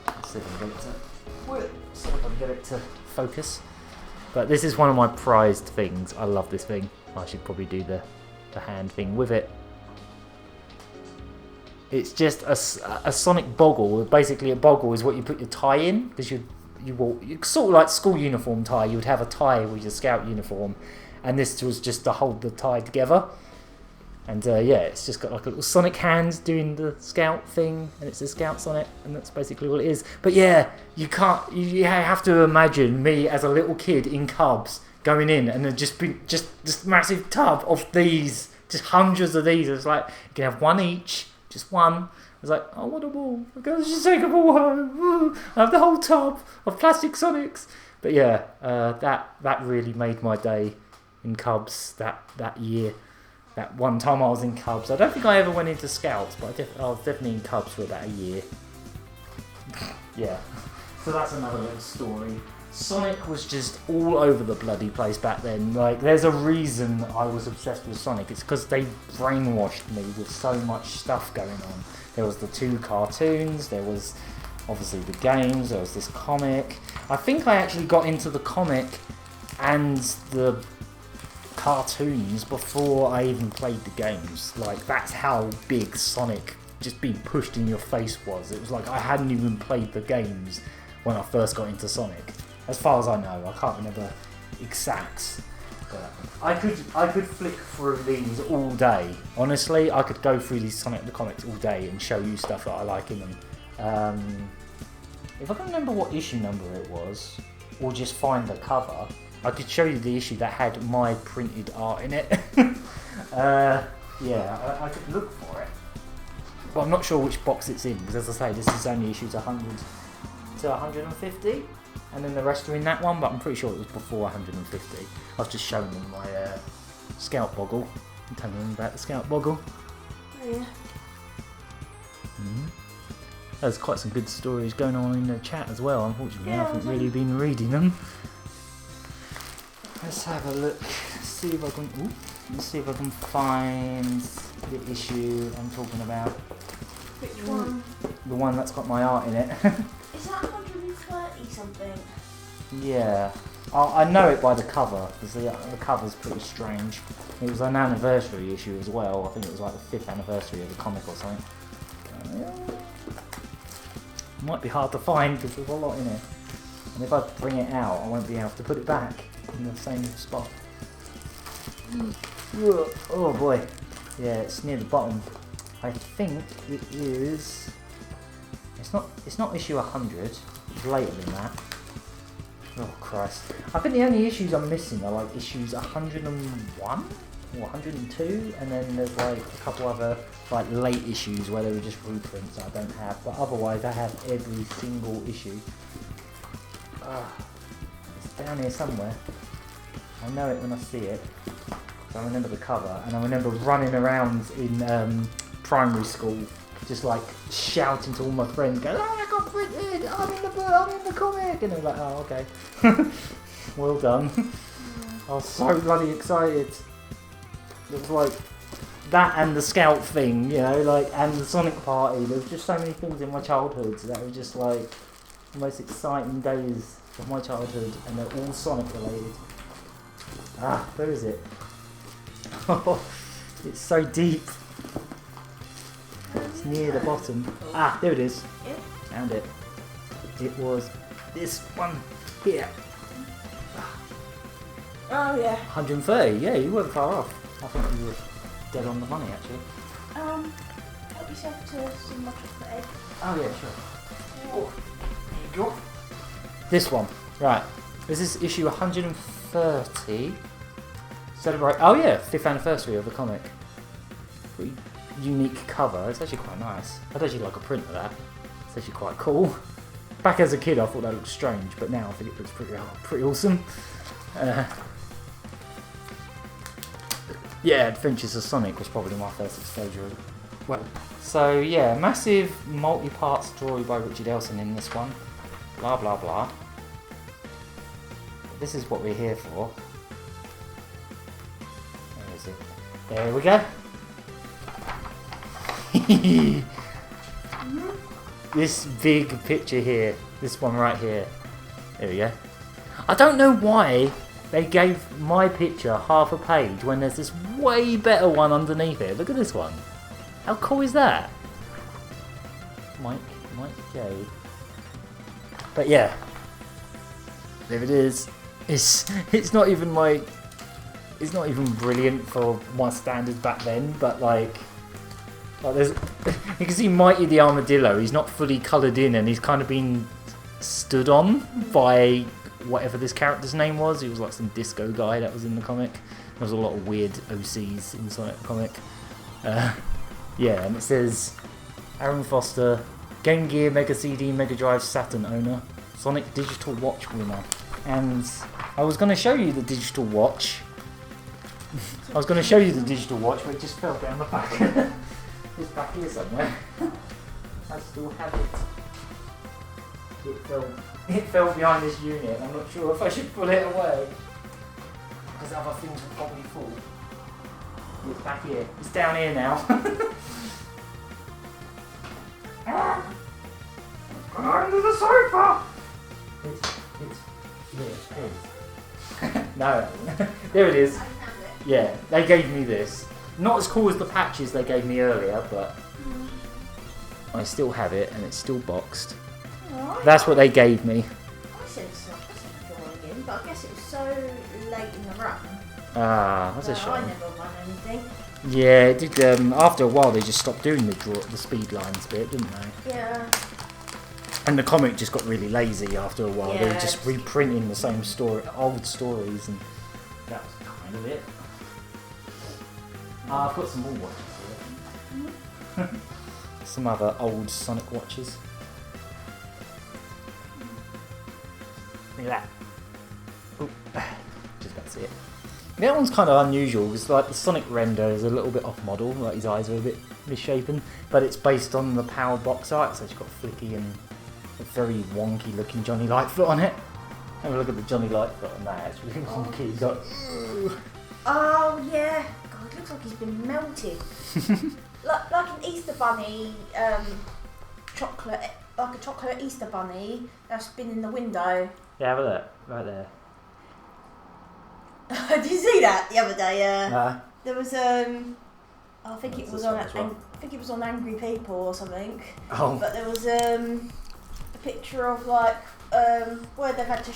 Let's see if I can get it to focus. But this is one of my prized things. I love this thing. I should probably do the hand thing with it. It's just a Sonic boggle. Basically, a boggle is what you put your tie in, because you sort of like school uniform tie. You would have a tie with your Scout uniform, and this was just to hold the tie together. And yeah, it's just got like a little Sonic hand doing the Scout thing, and it's a Scouts on it, and that's basically what it is. But yeah, you have to imagine me as a little kid in Cubs going in, and then just this massive tub of these, just hundreds of these. It's like you can have one each, just one. I was like, I want them all. I'm going to just take them all home. I have the whole tub of plastic Sonics. But yeah, that really made my day in Cubs that year. That one time I was in Cubs. I don't think I ever went into Scouts, but I was definitely in Cubs for about a year. Yeah. So that's another little story. Sonic was just all over the bloody place back then. Like, there's a reason I was obsessed with Sonic. It's because they brainwashed me with so much stuff going on. There was the 2 cartoons, there was obviously the games, there was this comic. I think I actually got into the comic and the cartoons before I even played the games. Like, that's how big Sonic just being pushed in your face was. It was like I hadn't even played the games when I first got into Sonic. As far as I know, I can't remember exacts. But I could flick through these all day. Honestly, I could go through these Sonic the comics all day and show you stuff that I like in them. If I can remember what issue number it was, or just find the cover, I could show you the issue that had my printed art in it. Yeah, I could look for it. But I'm not sure which box it's in, because as I say, this is only issues 100 to 150. And then the rest are in that one, but I'm pretty sure it was before 150. I was just showing them my Scout Boggle. I'm telling them about the Scout Boggle. Oh yeah. There's quite some good stories going on in the chat as well. Unfortunately, Yeah, I haven't really been reading them. Let's have a look. See if I can. Let's see if I can find the issue I'm talking about. Which one? The one that's got my art in it. Is that 130 something? Yeah. I know it by the cover, because the cover's pretty strange. It was an anniversary issue as well. I think it was like the 5th anniversary of the comic or something. Might be hard to find because there's a lot in it. And if I bring it out, I won't be able to put it back in the same spot. Oh boy. Yeah, it's near the bottom. I think it is... It's not issue 100. It's later than that. Oh Christ. I think the only issues I'm missing are like issues 101 or 102, and then there's like a couple other like late issues where they were just reprints I don't have, but otherwise I have every single issue. It's down here somewhere. I know it when I see it. So I remember the cover, and I remember running around in primary school just like shouting to all my friends, going, "Oh, I got printed! I'm in the book! I'm in the comic!" And they're like, "Oh, okay." Well done. I was so bloody excited. It was like that and the Scout thing, you know, like, and the Sonic Party. There was just so many things in my childhood that were just like the most exciting days of my childhood, and they're all Sonic related. Where is it? Oh, it's so deep. It's near the bottom. There it is. Yep. Found it. It was this one here. Oh yeah. 130. Yeah, you weren't far off. I think you were dead on the money actually. Help yourself to some more chocolate egg. Oh yeah, sure. Oh, there you go. This one. Right. This is issue 130. Celebrate. Oh yeah, 5th anniversary of the comic. Pretty unique cover. It's actually quite nice. I'd actually like a print of that. It's actually quite cool. Back as a kid, I thought that looked strange, but now I think it looks pretty awesome. Yeah, Adventures of Sonic was probably my first exposure as well. So yeah, massive multi-part story by Richard Elson in this one. Blah blah blah. This is what we're here for. Where is it? There we go. This big picture here, this one right here. There we go. I don't know why they gave my picture half a page when there's this way better one underneath it. Look at this one. How cool is that? Mike J. But yeah, there it is. It's not even like, it's not even brilliant for my standards back then, but like there's, you can see Mighty the Armadillo. He's not fully coloured in, and he's kind of been stood on by whatever this character's name was. He was like some disco guy that was in the comic. There was a lot of weird OCs in Sonic comic. Yeah, and it says Aaron Foster, Game Gear, Mega CD, Mega Drive, Saturn owner, Sonic Digital Watch winner. And I was going to show you the digital watch. But it just fell down the back. It's back here somewhere. I still have it. It fell behind this unit. I'm not sure if I should pull it away because other things will probably fall. It's back here. It's down here now. Under the sofa. No, there it is. Yeah, they gave me this. Not as cool as the patches they gave me earlier, but I still have it and it's still boxed. Oh, That's what they gave me. I said it's not again, but I guess it was so late in the run. Ah, that's a So shame. I never won anything. Yeah, it did. After a while, they just stopped doing the speed lines bit, didn't they? Yeah. And the comic just got really lazy after a while. They were Yeah, just reprinting the same old stories, and that was kind of it. I've got some more watches here. Some other old Sonic watches. Look at that. Oop. Just about to see it. That one's kind of unusual because like the Sonic render is a little bit off model, like his eyes are a bit misshapen, but it's based on the powered box art, so it's got flicky and a very wonky looking Johnny Lightfoot on it. Have a look at the Johnny Lightfoot on that, it's really wonky. He's got... Oh yeah. God, it looks like he's been melted. like an Easter bunny, chocolate, like a chocolate Easter bunny that's been in the window. Yeah, have a look, right there. Did you see that the other day? There was I think What's it was this on one as well? I think it was on Angry People or something. Oh. But there was a picture of like where they've had to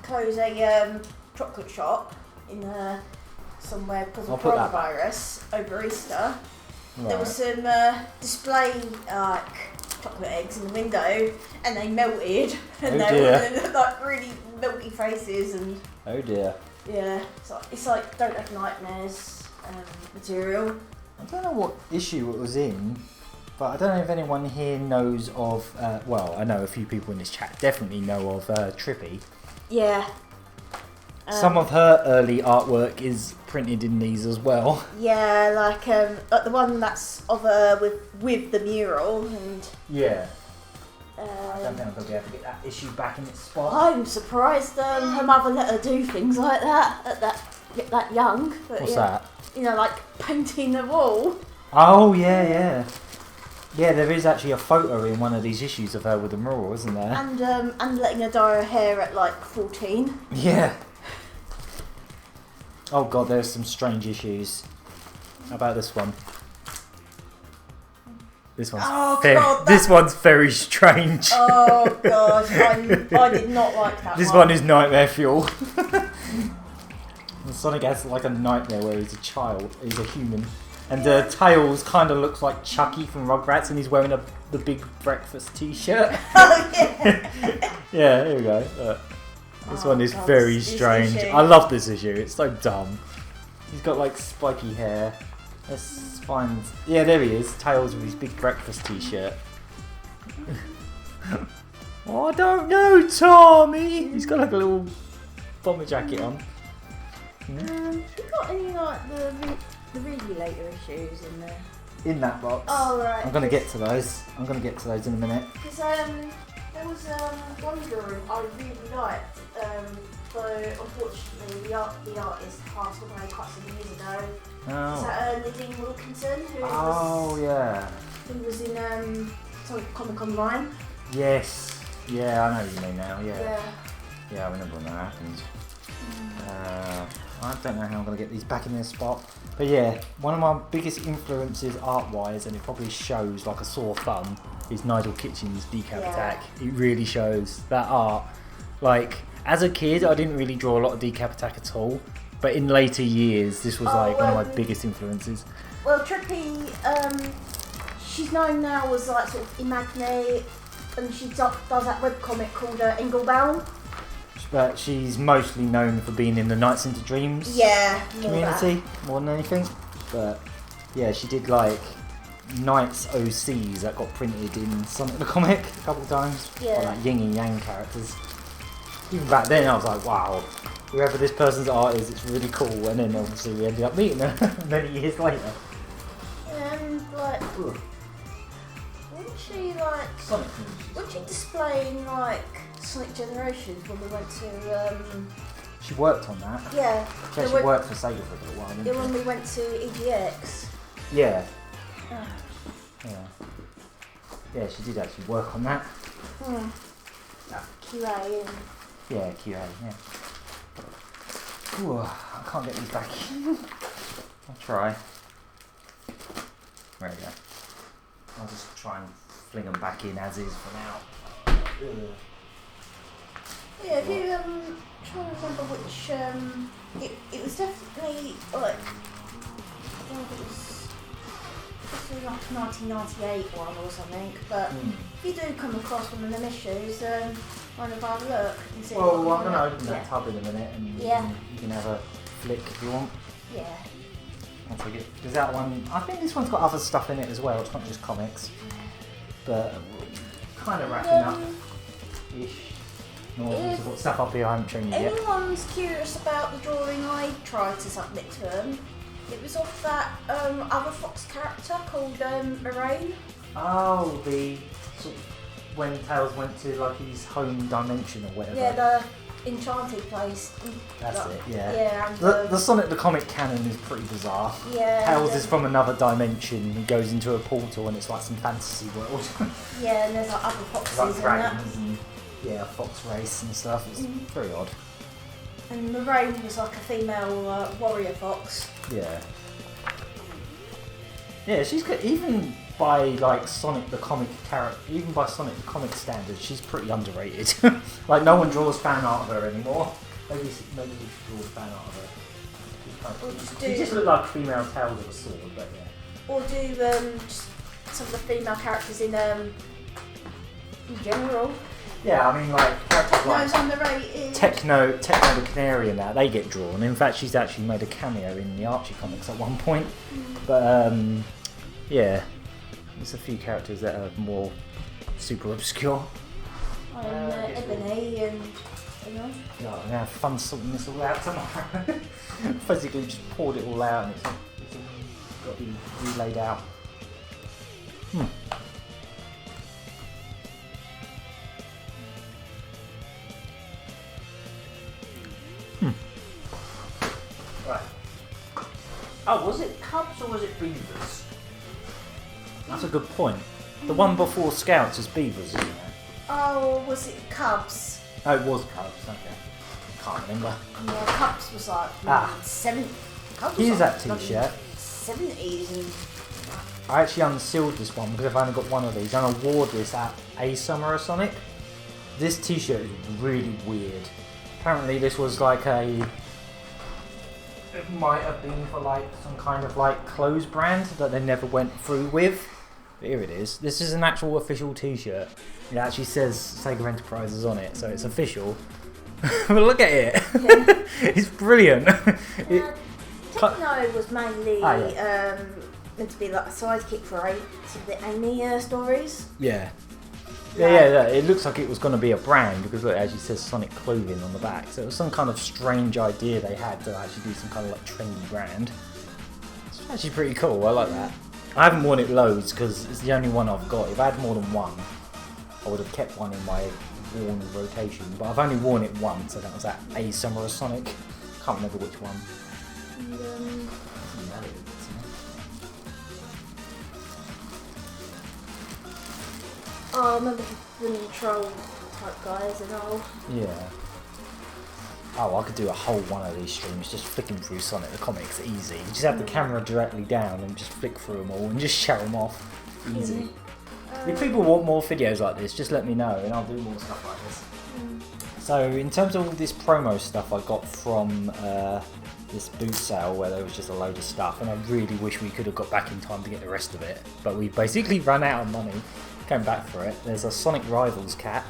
close a chocolate shop in somewhere because of coronavirus over Easter. Right. There was some display chocolate eggs in the window, and they melted, and Oh they dear. were like really milky faces, and Oh dear. yeah, it's like Don't Have Nightmares material. I don't know what issue it was in, but I don't know if anyone here knows of, well, I know a few people in this chat definitely know of Trippy. Yeah. Some of her early artwork is printed in these as well. Yeah, like the one that's of her with the mural, and Yeah. I don't think I'm going to be able to get that issue back in its spot. I'm surprised her mother let her do things like that at that young. But What's yeah, that? You know, like painting the wall. Oh, yeah. Yeah, there is actually a photo in one of these issues of her with a mural, isn't there? And letting her dye her hair at like 14. Yeah. Oh god, there's some strange issues. How about this one? This one's this one's very strange. Oh gosh, I did not like that This one is nightmare fuel. And Sonic has like a nightmare where he's a child, he's a human. And Tails kind of looks like Chucky from Rugrats, and he's wearing the big breakfast t-shirt. Oh yeah. Yeah, here we go. Look. This one is God, very this strange. issue. I love this issue. It's so dumb. He's got like spiky hair. Let's find. Yeah, there he is. Tails with his big breakfast t-shirt. Oh, I don't know, Tommy. He's got like a little bomber jacket on. Have you got any like the really later issues in there? In that box. Oh right. I'm gonna get to those. I'm gonna get to those in a minute. Because there was one drawing I really liked, but unfortunately the artist passed away quite some years ago. Is Oh. that Nadine Wilkinson, Oh yeah. who was in Sonic Comic Online? Yes. Yeah, I know what you mean now. Yeah. Yeah, I remember when that happened. I don't know how I'm going to get these back in their spot. But yeah, one of my biggest influences art-wise, and it probably shows like a sore thumb, is Nigel Kitchen's Decap Attack. It really shows that art. Like, as a kid, I didn't really draw a lot of Decap Attack at all. But in later years, this was like one of my biggest influences. Well, Trippy, she's known now as like sort of Imaginary, and she does that webcomic called Engelbaum. But she's mostly known for being in the Nights into Dreams community more than anything. But yeah, she did like Knights OCs that got printed in Sonic the Comic a couple of times. Yeah. Or like yin and yang characters. Even back then I was like, wow, whoever this person's art is, it's really cool. And then obviously we ended up meeting her many years later. And like, Ugh. what she like? Sonic movies. Wasn't she displaying like Sonic Generations when we went to? She worked on that. Yeah. She actually worked for Sega for a little while, Yeah, didn't when we went to EGX. Yeah. Oh. Yeah. Yeah, she did actually work on that. QA and... Yeah, QA, yeah. Ooh, I can't get these back in. I'll try. There we go. I'll just try and fling them back in as is for now. Ugh. Yeah, if you try to remember which it was definitely like I don't know if it was definitely like a 1998 one or something. But if you do come across one of them issues, kind of have a look and see. Well, I'm gonna open that tub in a minute, and you can have a flick if you want. Yeah. Once I get, there's that one. I think this one's got other stuff in it as well. It's not just comics, but kind of wrapping up ish. No, I've got stuff up here I haven't shown you yet. Anyone's curious about the drawing I tried to submit to them, it was of that other Fox character called Lorraine. Oh, the sort of when Tails went to like his home dimension or whatever. Yeah, the enchanted place. That's it, yeah. Yeah, and the Sonic the comic canon is pretty bizarre. Yeah. Tails is from another dimension. He goes into a portal and it's like some fantasy world. Yeah, and there's like other foxes like and that. dragons and yeah, fox race and stuff. It's very odd. And Lorraine was like a female warrior fox. Yeah. Yeah, she's good. Even by like Sonic the comic character, even by Sonic the comic standards, she's pretty underrated. Like no one draws fan art of her anymore. Maybe we should draw fan art of her. She just looked like female Tails with a sword, but yeah. Or do just some of the female characters in general. Yeah, I mean like characters like underrated. Techno the Canary and that, they get drawn. In fact, she's actually made a cameo in the Archie comics at one point. But yeah, there's a few characters that are more super obscure. Ebony and yeah, I'm gonna have fun sorting this all out tomorrow. Basically, just poured it all out and it's all got to be relaid out. Right. Oh, was it Cubs or was it Beavers? That's a good point. The one before Scouts is Beavers, isn't it? Oh, was it Cubs? Oh, it was Cubs, okay. Can't remember. Yeah, Cubs was like 70s. Here's that t-shirt. 70s and... I actually unsealed this one because I've only got one of these and I wore this at a Summer of Sonic. This t-shirt is really weird. Apparently this was like it might have been for like some kind of like clothes brand that they never went through with. But here it is. This is an actual official t-shirt. It actually says Sega Enterprises on it, so it's official. But look at it. Yeah. It's brilliant. Techno was mainly meant to be like a sidekick for some of the Amy stories. Yeah. Yeah, it looks like it was going to be a brand because look, it actually says Sonic Clothing on the back. So it was some kind of strange idea they had to actually do some kind of like trendy brand. It's actually pretty cool. I like that. I haven't worn it loads because it's the only one I've got. If I had more than one, I would have kept one in my worn rotation. But I've only worn it once, and that was at a Summer of Sonic. Can't remember which one. Oh, I remember the troll type guys and all. Yeah. Oh, I could do a whole one of these streams just flicking through Sonic the Comics easy. You just have the camera directly down and just flick through them all and just show them off easy. If people want more videos like this, just let me know and I'll do more stuff like this. So in terms of all this promo stuff I got from this boot sale where there was just a load of stuff, and I really wish we could have got back in time to get the rest of it, but we basically ran out of money. Going back for it. There's a Sonic Rivals cap.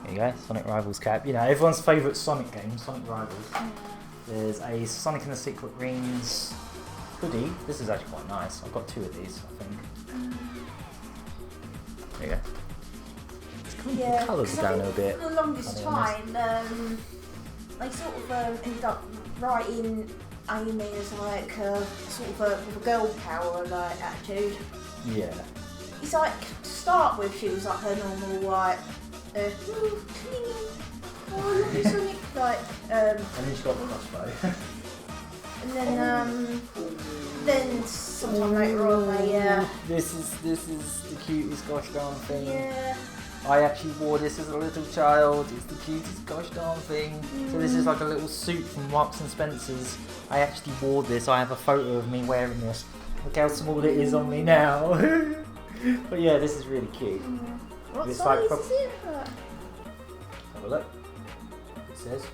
There you go, Sonic Rivals cap. You know, everyone's favourite Sonic game, Sonic Rivals. There's a Sonic and the Secret Rings hoodie. This is actually quite nice. I've got two of these, I think. There you go. It's kind of the colours are down a bit. For the longest time, they sort of ended up writing Amy as like sort of a girl power like attitude. Yeah. it's like to start with, she was like her normal like, oh, I love you, Sonic. Like, and then she got the crossbow. and then sometime later on, they This is the cutest gosh darn thing. yeah. I actually wore this as a little child. It's the cutest gosh darn thing. So this is like a little suit from Marks and Spencer's. I actually wore this. I have a photo of me wearing this. Look how small it is on me now. But yeah, this is really cute. What It's size like is it? Have a look. It says.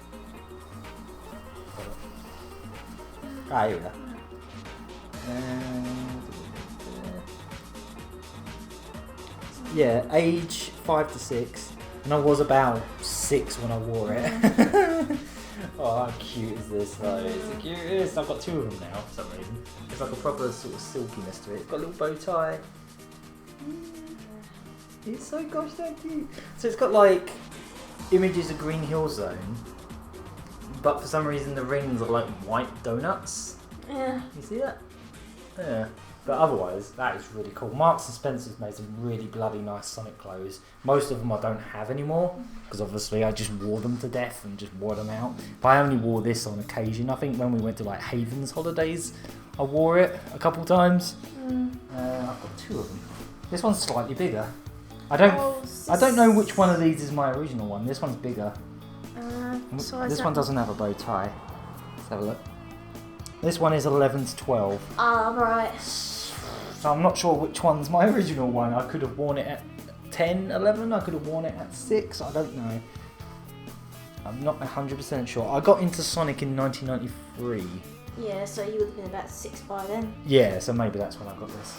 Ah, here we go. Yeah, age 5 to 6, and I was about 6 when I wore it. Oh, how cute is this though? It's the cutest. I've got 2 of them now for some reason. It's like a proper sort of silkiness to it. It's got a little bow tie. It's so gosh damn cute. So it's got like images of Green Hill Zone, but for some reason the rings are like white donuts. Yeah. You see that? Yeah. But otherwise, that is really cool. Marks and Spencer's made some really bloody nice Sonic clothes. Most of them I don't have anymore, because obviously I just wore them to death and just wore them out. But I only wore this on occasion. I think when we went to like Havens holidays, I wore it a couple times. I've got 2 of them. This one's slightly bigger. I don't know which one of these is my original one. This one's bigger. This one doesn't have a bow tie. Let's have a look. This one is 11 to 12. Ah, right. So I'm not sure which one's my original one. I could have worn it at 10, 11. I could have worn it at 6. I don't know. I'm not 100% sure. I got into Sonic in 1993. Yeah, so you would have been about 6 by then. Yeah, so maybe that's when I got this.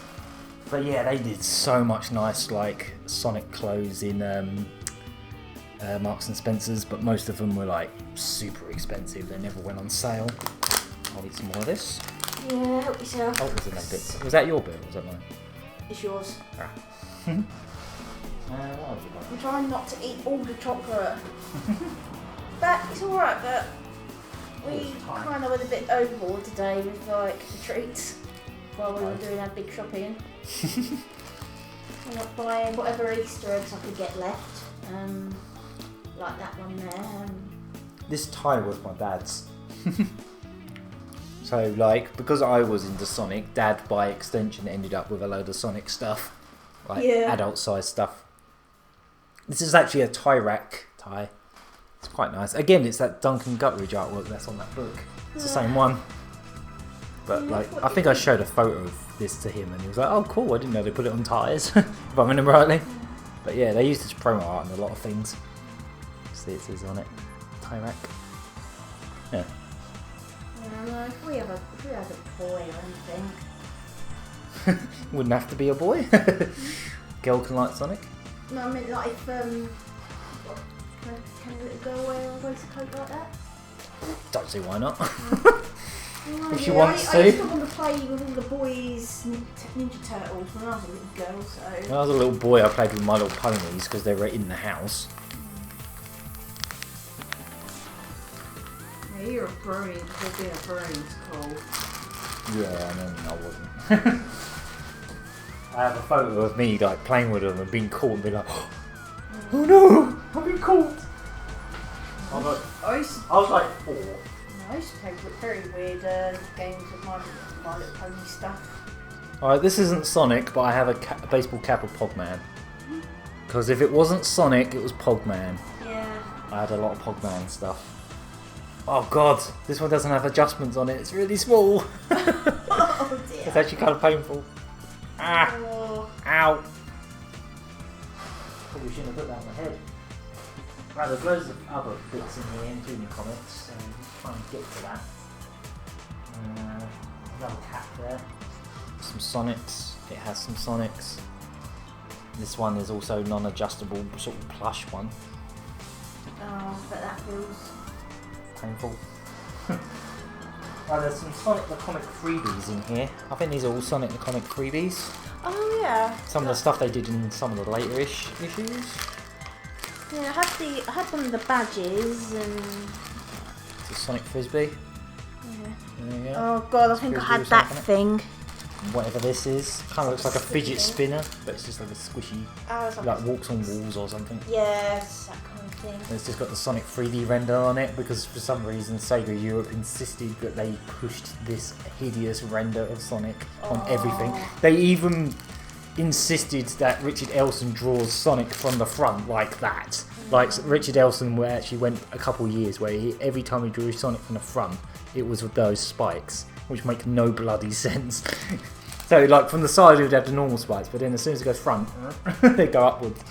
But yeah, they did so much nice like Sonic clothes in Marks and Spencer's, but most of them were like super expensive. They never went on sale. I'll eat some more of this. Yeah, help yourself. Oh, was it that bit? Was that your bit or was that mine? It's yours. Ah. What else you got? I'm trying not to eat all the chocolate. But it's alright, but we kind of went a bit overboard today with like the treats while we were doing our big shopping. I'm not buying whatever Easter eggs I could get left. Like that one there. This tie was my dad's. So like, because I was into Sonic, Dad by extension ended up with a load of Sonic stuff. Like adult size stuff. This is actually a tie rack tie. It's quite nice. Again, it's that Duncan Gutteridge artwork that's on that book. It's the same one. But like, I think I showed a photo of this to him and he was like, oh cool, I didn't know they put it on tyres. If I remember rightly. But yeah, they used this promo art on a lot of things. See it says on it. Tie rack. Yeah. If we have a boy or anything. Wouldn't have to be a boy. Girl can like Sonic. No, I mean like if can a little girl wear a waistcoat like that? Don't see why not. No, If she wants to. I used to want to play with all the boys Ninja Turtles when I was a little girl, so... When I was a little boy, I played with My Little Ponies because they were in the house. Yeah, you're a brony because being a brony's cool. Yeah, I mean, I wasn't. I have a photo of me like playing with them and being caught and being like, oh no, I've been caught. I was like 4. I used to play very weird games with my Little Pony stuff. Alright, this isn't Sonic, but I have a baseball cap of Pogman. Because if it wasn't Sonic, it was Pogman. Yeah. I had a lot of Pogman stuff. Oh god, this one doesn't have adjustments on it, it's really small. Oh dear. It's actually kind of painful. Ah! Oh. Ow! Probably shouldn't have put that on my head. Right, there's loads of other bits in here, including comics, so let's try and get to that. Another cap there. Some Sonics. It has some Sonics. This one is also non-adjustable, sort of plush one. Oh, but that feels painful. Right, there's some Sonic the Comic freebies in here. I think these are all Sonic the Comic freebies. Oh yeah. Some of the stuff they did in some of the later-ish issues. Yeah, I had one of the badges and... It's a Sonic Frisbee. Yeah. There you go. Oh god, I think I had that thing. whatever this is. Kind of looks like a fidget spinner, but it's just like a squishy, like walks on walls or something. Yes, that kind of thing. And it's just got the Sonic 3D render on it because for some reason Sega Europe insisted that they pushed this hideous render of Sonic on everything. They even insisted that Richard Elson draws Sonic from the front like that. Like Richard Elson actually went a couple years where every time he drew Sonic from the front, it was with those spikes, which make no bloody sense. So like from the side it would have the normal spikes, but then as soon as it goes front, they go upwards.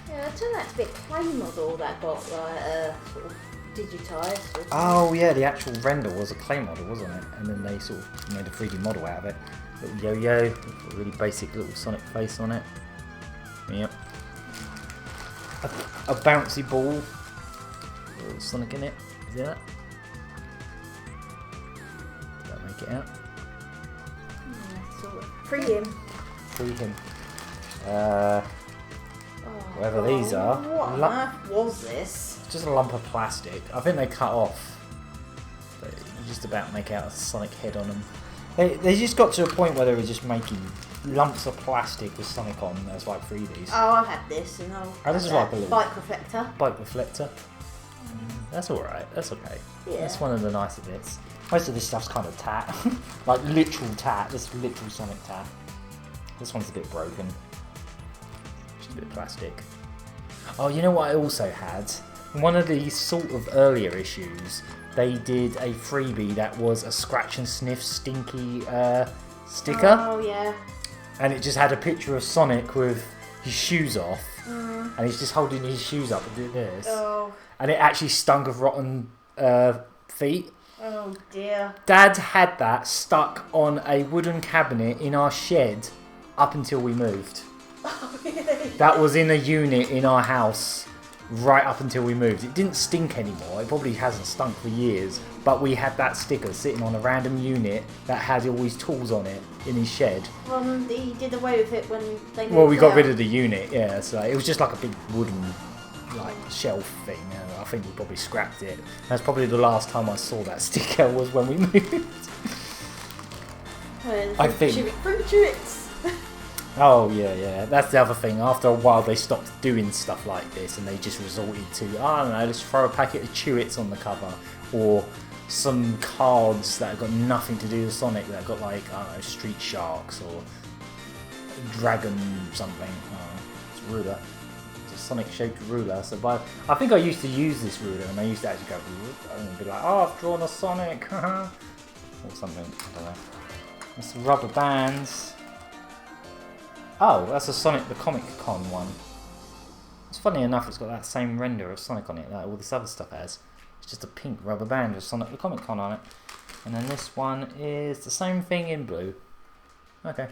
Yeah, it turned out to be a clay model that got like sort of digitised. Oh yeah, the actual render was a clay model, wasn't it? And then they sort of made a 3D model out of it. Little yo-yo, with a really basic little Sonic face on it. Yep. A bouncy ball. A little Sonic in it. Is that? Did that make it out? Yeah, sort of. Free him. Free him. Whatever these are. What on earth was this? It's just a lump of plastic. I think they cut off. But you just about make out a Sonic head on them. They just got to a point where they were just making lumps of plastic with Sonic on as like freebies. Oh, I've had this, and this is like a little bike reflector. Bike reflector. That's alright, that's okay. Yeah. That's one of the nicer bits. Most of this stuff's kind of tat. Like literal tat. This is literal Sonic tat. This one's a bit broken. Just a bit of plastic. Oh, you know what I also had? One of the sort of earlier issues, they did a freebie that was a scratch and sniff stinky sticker. Oh, yeah. And it just had a picture of Sonic with his shoes off. And he's just holding his shoes up and doing this. Oh. And it actually stunk of rotten feet. Oh dear. Dad had that stuck on a wooden cabinet in our shed up until we moved. Oh, really? That was in a unit in our house right up until we moved. It didn't stink anymore. It probably hasn't stunk for years. But we had that sticker sitting on a random unit that had all his tools on it in his shed. Well, he did away with it when they moved. Well, we got out. rid of the unit, yeah. So it was just like a big wooden like shelf thing. And I think we probably scrapped it. That's probably the last time I saw that sticker was when we moved. I think. Fruit chewits. Oh yeah. That's the other thing. After a while, they stopped doing stuff like this, and they just resorted to, I don't know, let's throw a packet of Chewits on the cover, or some cards that have got nothing to do with Sonic that have got like, I don't know, Street Sharks or Dragon something. It's a ruler. It's a Sonic-shaped ruler. So I think I used to use this ruler, and I used to actually go and be like, oh, I've drawn a Sonic, or something. I don't know. It's rubber bands. Oh, that's a Sonic the Comic Con one. It's funny enough, it's got that same render of Sonic on it that all this other stuff has. It's just a pink rubber band with Sonic the Comic Con on it. And then this one is the same thing in blue. Okay.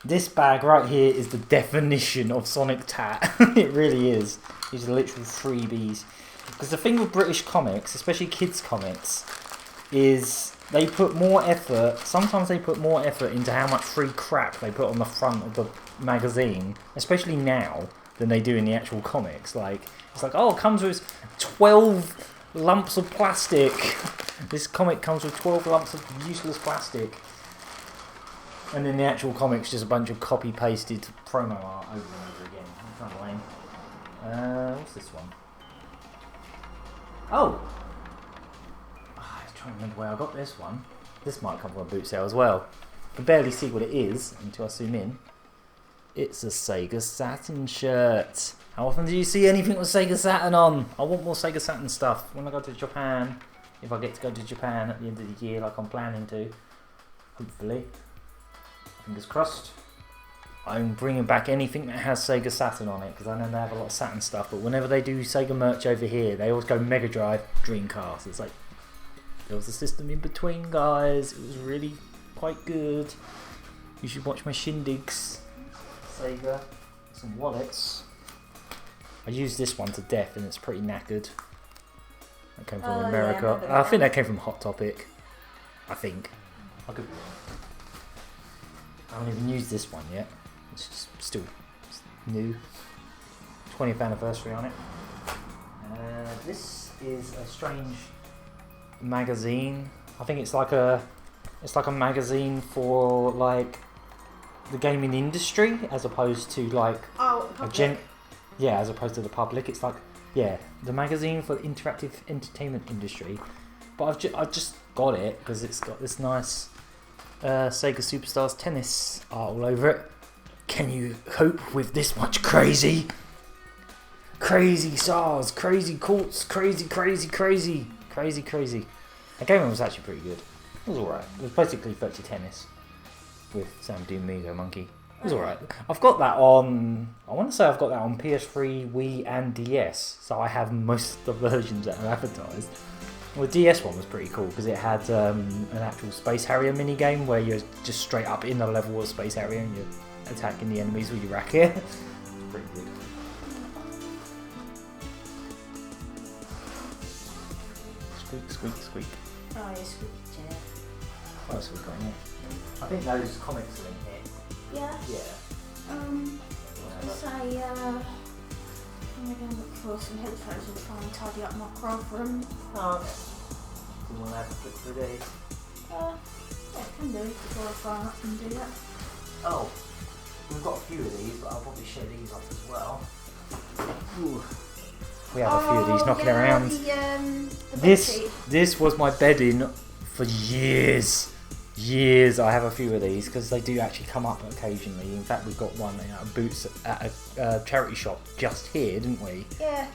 This bag right here is the definition of Sonic tat. It really is. These are literal freebies. Because the thing with British comics, especially kids comics, is they put more effort, sometimes they put more effort into how much free crap they put on the front of the magazine, especially now, than they do in the actual comics. Like, it's like, oh, it comes with 12 lumps of plastic. This comic comes with 12 lumps of useless plastic. And then the actual comic's just a bunch of copy-pasted promo art over and over again. It's kind of lame. What's this one? Oh! I can't remember where I got this one. This might come from a boot sale as well. I can barely see what it is until I zoom in. It's a Sega Saturn shirt. How often do you see anything with Sega Saturn on? I want more Sega Saturn stuff when I go to Japan. If I get to go to Japan at the end of the year like I'm planning to. Hopefully. Fingers crossed. I'm bringing back anything that has Sega Saturn on it because I know they have a lot of Saturn stuff, but whenever they do Sega merch over here, they always go Mega Drive, Dreamcast. It's like, there was a system in between, guys. It was really quite good. You should watch my shindigs. Sega. Some wallets. I used this one to death and it's pretty knackered. That came from America. Yeah, I think that came from Hot Topic. I think. I could be wrong. I haven't even used this one yet. It's just still new. 20th anniversary on it. This is a strange magazine. I think it's like a It's like a magazine for like the gaming industry, as opposed to like as opposed to the public. It's like the magazine for the interactive entertainment industry. But I've just got it because it's got this nice Sega Superstars tennis art all over it. Can you cope with this much crazy? Crazy stars, crazy courts, crazy. The game was actually pretty good. It was alright. It was basically virtual tennis with Sam Doom Monkey. It was alright. I've got that on... I want to say I've got that on PS3, Wii and DS. So I have most of the versions that are advertised. Well, the DS one was pretty cool because it had an actual Space Harrier minigame where you're just straight up in the level of Space Harrier and you're attacking the enemies with your racket. It's pretty good. Squeak. Oh, yeah, squeak chair. What else have we got in here? I think those comics are in here. Yeah? Yeah. I'm going to look for some headphones and try and tidy up my craft room. Oh, okay. Do you want to have a flip through these? Yeah, can do, before I fire up and do that. Oh, we've got a few of these, but I'll probably show these off as well. Ooh. We have a few of these knocking around. The this was my bedding for years. I have a few of these because they do actually come up occasionally. In fact, we've got one at Boots at a charity shop just here, didn't we? Yeah.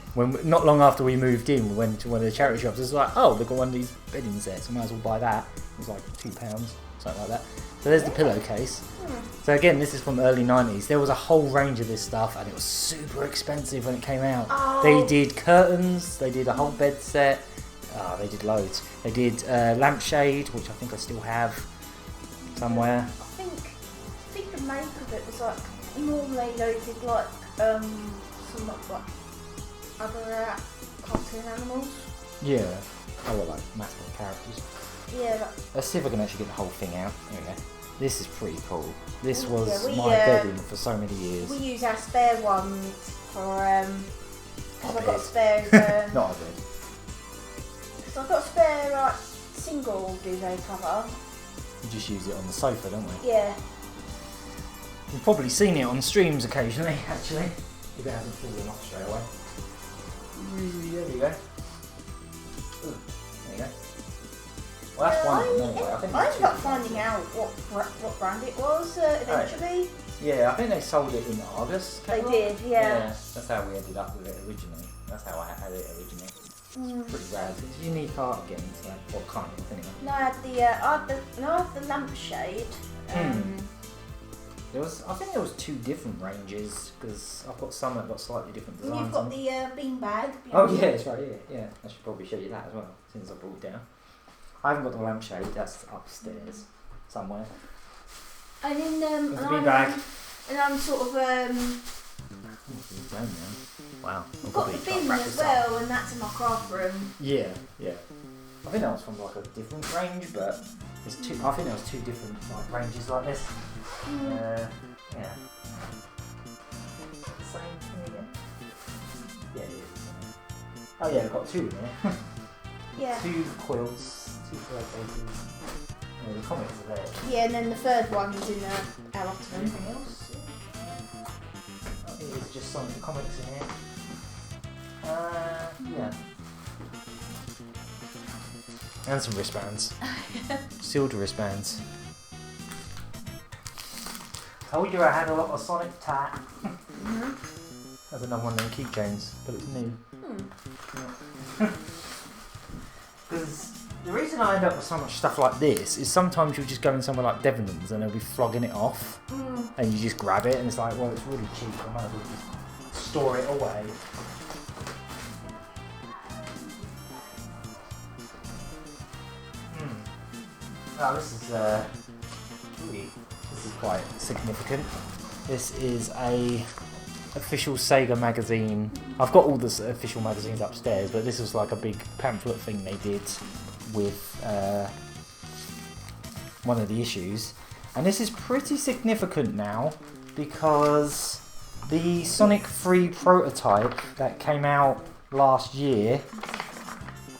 Not long after we moved in, we went to one of the charity shops. It was like, oh, they've got one of these bedding sets. I might as well buy that. It was like £2, something like that. So there's the pillowcase. So again, this is from the early 90s. There was a whole range of this stuff and it was super expensive when it came out. Oh. They did curtains, they did a whole bed set. They did loads. They did lampshade, which I think I still have somewhere. I think the make of it was like, normally they did like some like other cartoon animals. Yeah. Oh, well, like mascot characters. Yeah. Let's see if I can actually get the whole thing out. There we go. This is pretty cool. This was we, my bedding for so many years. We use our spare ones for because I've got a spare not a bed. So I've got a spare like single duvet cover. We just use it on the sofa, don't we? Yeah. You've probably seen it on streams occasionally, actually. If it hasn't fallen off straight away. There we go. Ooh, there you go. Well, that's one of them anyway. I ended up finding out what brand it was eventually. Yeah, I think they sold it in August. They did, yeah. That's how we ended up with it originally. That's how I had it originally. It's pretty rad. It's unique art again, so what kind of anyway. No, I had the lampshade. I think there was 2 different ranges because I've got some that got slightly different designs. You've got the beanbag. Oh yeah, that's right. Yeah. I should probably show you that as well since I brought it down. I haven't got the lampshade. That's upstairs somewhere. And then I'm sort of Wow. I've got the bin as well, and that's in my craft room. Yeah. I think that was from like a different range, but there's 2. I think there was 2 different like ranges like this. Yeah. Same thing again. Yeah, it is. Oh yeah, I've got 2 in there. Yeah. 2 quilts, 2 pillowcases. Yeah, the comics are there. Yeah, and then the third one's in our ottoman. Anything else? I think there's just some of the comics in here. Yeah. And some wristbands. Sealed wristbands. Told you I had a lot of Sonic tat. That's another one of them keychains, but it's new. Because the reason I end up with so much stuff like this is sometimes you'll just go in somewhere like Debenhams and they'll be flogging it off, and you just grab it and it's like, well, it's really cheap, I might as well just store it away. Oh, this is quite significant. This is a official Sega magazine. I've got all the official magazines upstairs, but this was like a big pamphlet thing they did with one of the issues. And this is pretty significant now because the Sonic 3 prototype that came out last year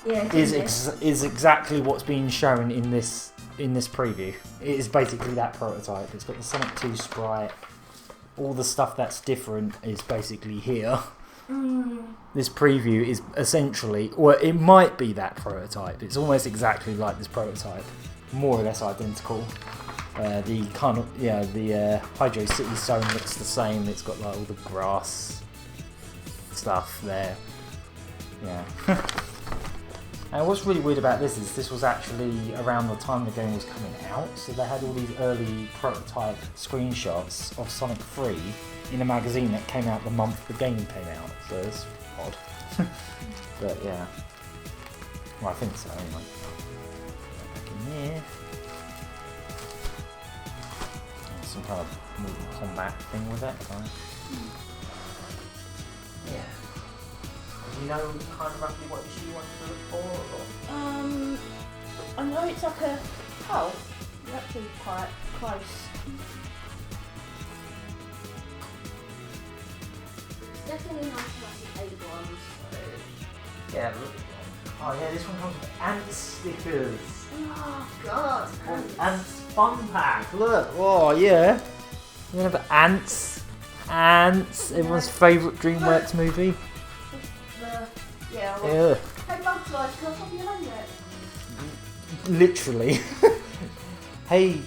is exactly what's being shown in this in this preview. It is basically that prototype. It's got the Sonic 2 sprite. All the stuff that's different is basically here. This preview is essentially, or it might be that prototype. It's almost exactly like this prototype, more or less identical. The kind of the Hydro City Zone looks the same. It's got like all the grass stuff there. Yeah. And what's really weird about this is this was actually around the time the game was coming out, so they had all these early prototype screenshots of Sonic 3 in a magazine that came out the month the game came out, so it's odd. But yeah. Well, I think so anyway. Back in here. Some kind of moving combat thing with it, right? Yeah. Do you know kind of roughly what issue you want to look for? Or? I know it's like a... Oh, it's actually quite close. It's definitely not like 8 ones. Yeah, look. Oh yeah, this one comes with ant stickers. Oh god. Ants fun pack, look. Oh yeah. You remember Ants? Ants, everyone's favourite DreamWorks movie. Yeah. Yeah. Hey, Bugs Life, can I copy your name yet? Literally. Hey,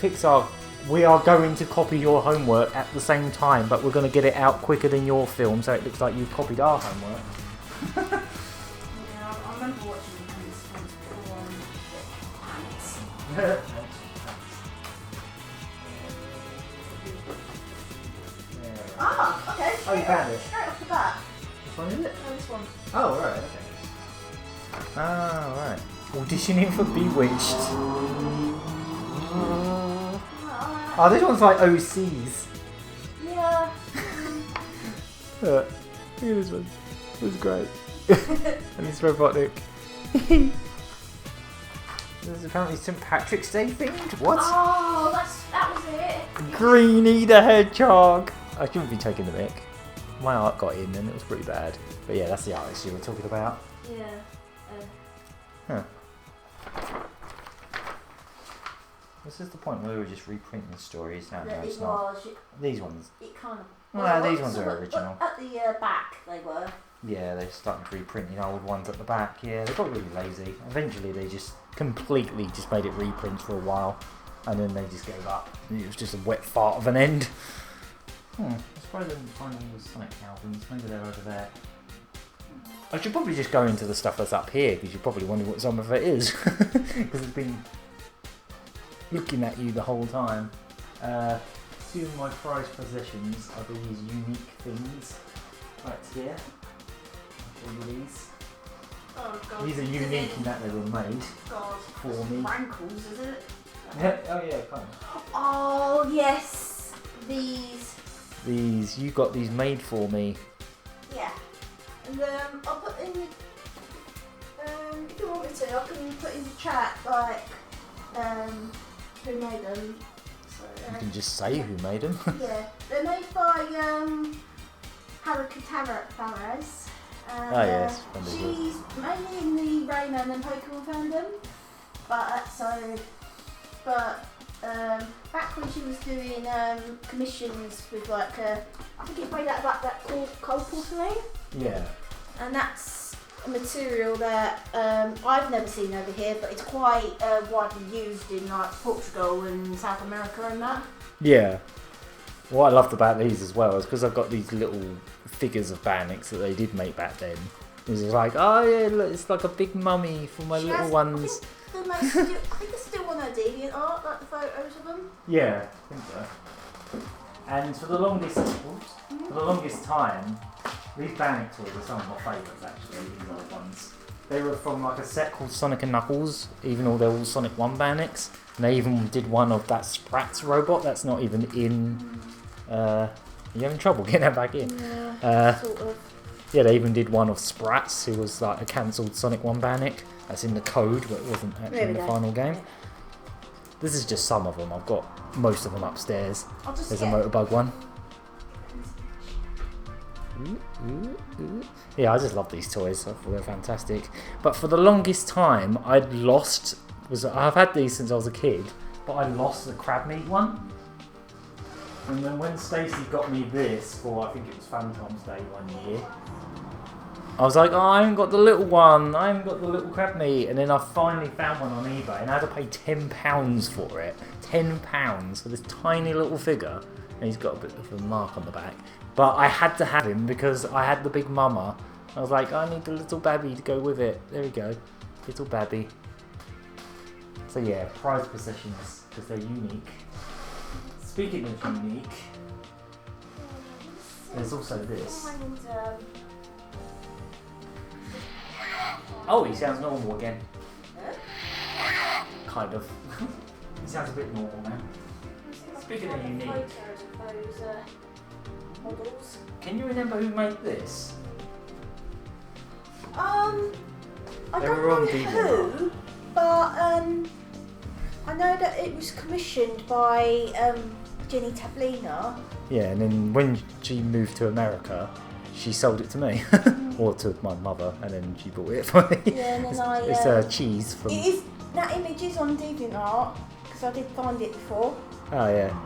Pixar, we are going to copy your homework at the same time, but we're going to get it out quicker than your film, so it looks like you've copied our homework. Yeah, I remember watching this once before. Ah, okay. Oh, you found it? Straight off the bat. Which one is it? No, this one. Oh, right, okay. Ah, right. Auditioning for Bewitched. Oh, this one's like OCs. Yeah. Look at this one. It was great. And it's Robotnik. This is apparently St. Patrick's Day themed? What? Oh, that was it. Greenie the Hedgehog. I shouldn't be taking the mic. My art got in and it was pretty bad. But yeah, that's the artist you were talking about. Yeah. Huh. This is the point where we were just reprinting the stories. No, It it's not. was. These ones. It kind of. Well, these ones are original. At the back, they were. Yeah, they started reprinting old ones at the back. Yeah, they got really lazy. Eventually, they just completely just made it reprints for a while, and then they just gave up. It was just a wet fart of an end. I suppose I didn't find all the Sonic albums. Maybe they're over there. I should probably just go into the stuff that's up here, because you're probably wondering what some of it is, because it's been looking at you the whole time. Two of my prized possessions are these unique things right here. I'll show you these. Oh god. These are unique in that they were made God. for me. Rankles, is it? Yeah, oh yeah, kind of. Oh yes. These. You got these made for me. Yeah. And I'll put in the, if you want me to, I can put in the chat like who made them. So, You can just say who made them. yeah, they're made by Haruka Tavares. Oh yes, she's mainly in the Rayman and Pokemon fandom, back when she was doing commissions with like I think it's made out of like that coal porcelain. Yeah. And that's a material that I've never seen over here, but it's quite widely used in like Portugal and South America and that. Yeah. What I loved about these as well is because I've got these little figures of Bayonets that they did make back then. It was like, oh yeah, look, it's like a big mummy for my little ones. I think there's still on her DeviantArt, like the photos of them. Yeah, I think so. And for the longest time, these Bayonet toys are some of my favourites actually, these old ones. They were from like a set called Sonic and Knuckles, even though they're all Sonic 1 Bayonets. And they even did one of that Sprats robot that's not even in... Are you having trouble getting that back in? Yeah, sort of. Yeah, they even did one of Sprats, who was like a cancelled Sonic 1 Bayonet. That's in the code, but it wasn't actually in the final game. This is just some of them. I've got most of them upstairs. There's a Motorbug one. Yeah, I just love these toys. I thought they're fantastic. But for the longest time, I'd lost was I've had these since I was a kid, but I lost the crab meat one. And then when Stacey got me this for, I think it was Valentine's Day one year, I was like, oh, I haven't got the little one. I haven't got the little crab meat. And then I finally found one on eBay, and I had to pay £10 for it. £10 for this tiny little figure. And he's got a bit of a mark on the back. But I had to have him because I had the big mama. I was like, I need the little babby to go with it. There we go. Little babby. So yeah, prized possessions, because they're unique. Speaking of unique, there's also this. Oh, he sounds normal again. Huh? Kind of. He sounds a bit normal now. Speaking of unique, those models. can you remember who made this? I They don't were on know DVD. who, but I know that it was commissioned by Jenny Tablina. Yeah, and then when she moved to America, she sold it to me, or to my mother, and then she bought it for me. Yeah, and then it's cheese from. It is, that image is on DeviantArt because I did find it before. Oh yeah.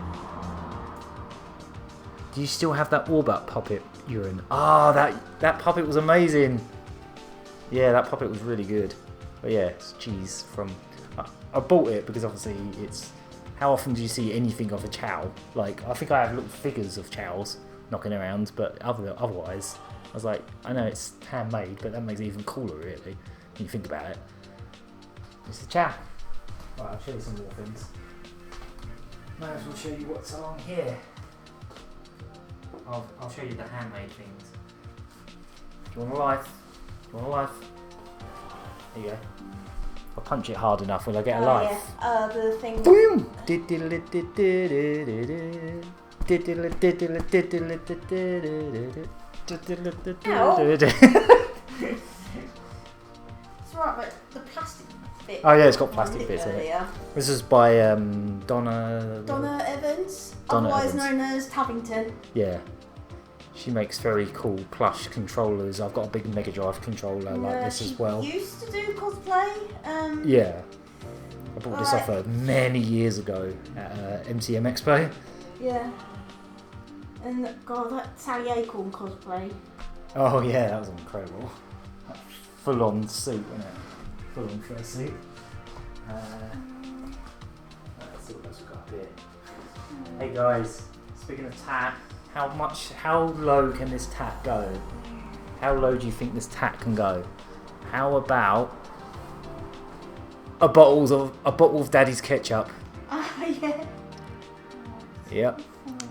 Do you still have that Orbit puppet you're in? Ah, that puppet was amazing. Yeah, that puppet was really good. But yeah, it's cheese from. I bought it because obviously it's. How often do you see anything of a Chow? Like, I think I have little figures of Chows knocking around, but otherwise, I was like, I know it's handmade, but that makes it even cooler, really, when you think about it. It's a Chow. Right, I'll show you some more things. Might as well show you what's along here. I'll show you the handmade things. Do you want a life? Do you want a life? There you go. If I punch it hard enough, will I get a life? Yeah. The thing. Boom! It's alright, but the plastic bit. Oh yeah, it's got plastic bits in it. Yeah. This is by Donna Evans, Donna otherwise Evans. known as Tavington. Yeah. She makes very cool plush controllers. I've got a big Mega Drive controller like this as well. She used to do cosplay. Yeah. I bought this off her many years ago at MCM Expo. Yeah. And God, that Sally Acorn cosplay. Oh yeah, that was incredible. Full on suit, wasn't it? Full on fur suit. Let's see what else we've got here. Hey guys, speaking of tat, how low can this tat go? How low do you think this tat can go? How about a bottle of Daddy's ketchup? Yeah. Yep.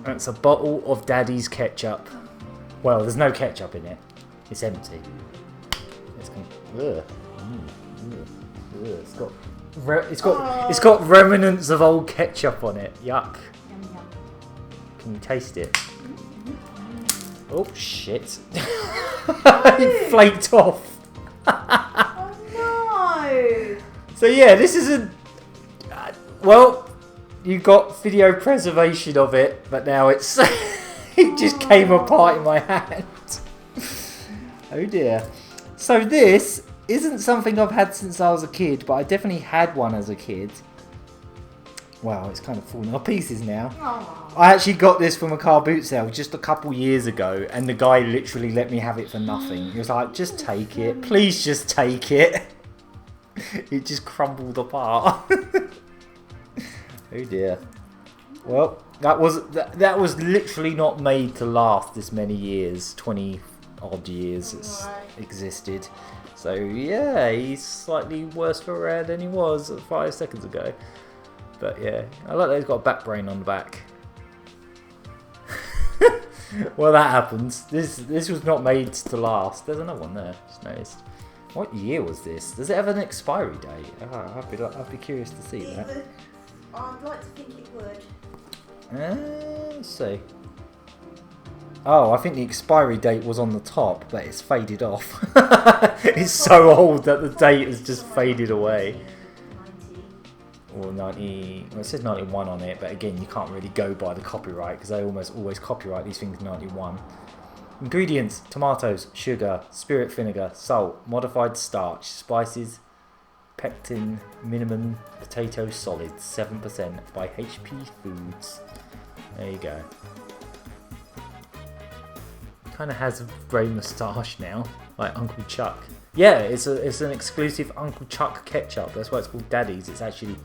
That's a bottle of Daddy's ketchup. Well, there's no ketchup in it. It's empty. It's got remnants of old ketchup on it. Yuck. Can you taste it? Oh shit! It flaked off. Oh no! So yeah, this is a well. You got video preservation of it, but now it's it just came apart in my hand. Oh dear. So this isn't something I've had since I was a kid, but I definitely had one as a kid. Wow, it's kind of falling to pieces now. Aww. I actually got this from a car boot sale just a couple years ago, and the guy literally let me have it for nothing. He was like, just take it. Please just take it. It just crumbled apart. Oh dear. Well, that was literally not made to last this many years. 20 odd years it's existed. So yeah, he's slightly worse for wear than he was 5 seconds ago. But yeah, I like that he's got a back brain on the back. Well, that happens. This was not made to last. There's another one there. Just noticed. What year was this? Does it have an expiry date? I'd be curious to see that. I'd like to think it would. Let's see. Oh, I think the expiry date was on the top, but it's faded off. It's so old that the date has just faded away. 90. Or 90. Well, it says 91 on it, but again, you can't really go by the copyright because they almost always copyright these things 91. Ingredients: tomatoes, sugar, spirit vinegar, salt, modified starch, spices, Pectin Minimum Potato Solids 7% by HP Foods. There you go. Kind of has a grey moustache now, like Uncle Chuck. Yeah, it's an exclusive Uncle Chuck ketchup. That's why it's called Daddy's. It's actually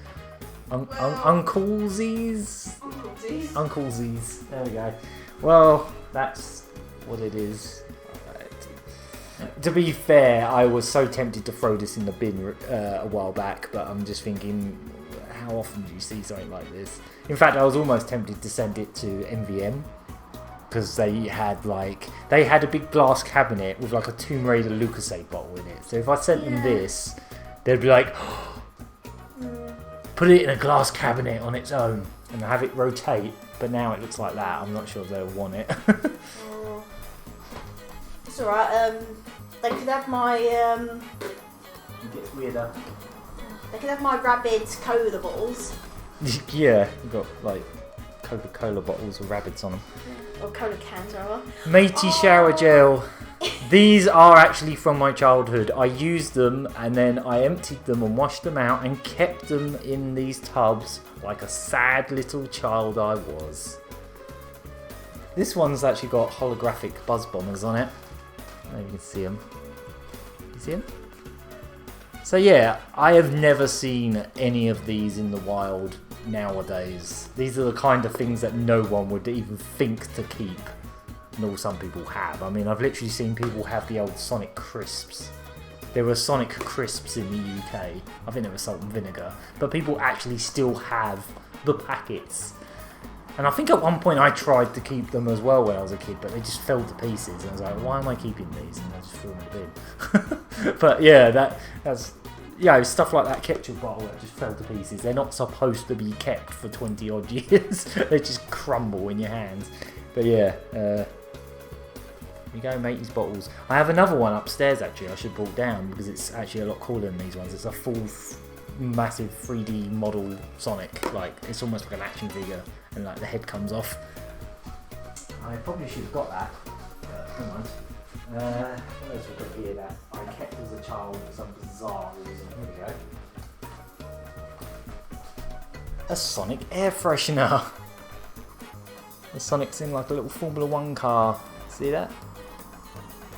Uncle's. Uncle's. There we go. Well, that's what it is. To be fair, I was so tempted to throw this in the bin a while back, but I'm just thinking, how often do you see something like this? In fact, I was almost tempted to send it to MVM, because they had a big glass cabinet with like a Tomb Raider Lucasade bottle in it. So if I sent them this, they'd be like, put it in a glass cabinet on its own and have it rotate. But now it looks like that. I'm not sure if they'll want it. It's alright. They could have my. It gets weirder. They could have my Rabbids cola bottles. Yeah, you've got like Coca-Cola bottles with rabbits on them. Or cola cans, rather. Matey shower gel. These are actually from my childhood. I used them and then I emptied them and washed them out and kept them in these tubs like a sad little child I was. This one's actually got holographic buzz bombers on it. Maybe you can see them. You see them? So yeah, I have never seen any of these in the wild nowadays. These are the kind of things that no one would even think to keep. Nor some people have. I mean, I've literally seen people have the old Sonic Crisps. There were Sonic Crisps in the UK. I think they were salt and vinegar. But people actually still have the packets. And I think at one point I tried to keep them as well when I was a kid, but they just fell to pieces. And I was like, why am I keeping these? And I just threw them in the bin. But yeah, that's... Yeah, stuff like that ketchup bottle that just fell to pieces. They're not supposed to be kept for 20 odd years. They just crumble in your hands. But yeah, there you go, Matey's bottles. I have another one upstairs actually I should brought down because it's actually a lot cooler than these ones. It's a full massive 3D model Sonic. Like, it's almost like an action figure and like the head comes off. I probably should have got that, but never mind. What else we've got here that I kept as a child for some bizarre reason? Here we go. A Sonic air freshener. The Sonic's in like a little Formula 1 car. See that?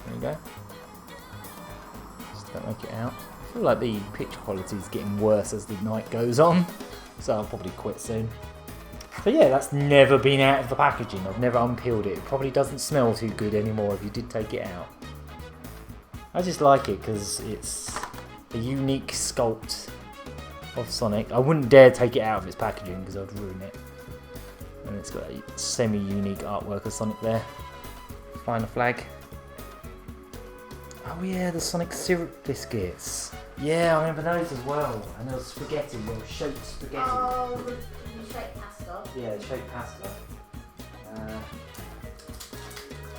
There we go. Just don't make it out. I feel like the picture quality is getting worse as the night goes on, so I'll probably quit soon. So yeah, that's never been out of the packaging. I've never unpeeled it. It probably doesn't smell too good anymore if you did take it out. I just like it because it's a unique sculpt of Sonic. I wouldn't dare take it out of its packaging because I'd ruin it. And it's got a semi-unique artwork of Sonic there. Find the flag. Oh yeah, the Sonic syrup biscuits. Yeah, I remember those as well. And there was spaghetti, there was shaped spaghetti. Oh, the shaped pasta. Yeah, shaped pasta.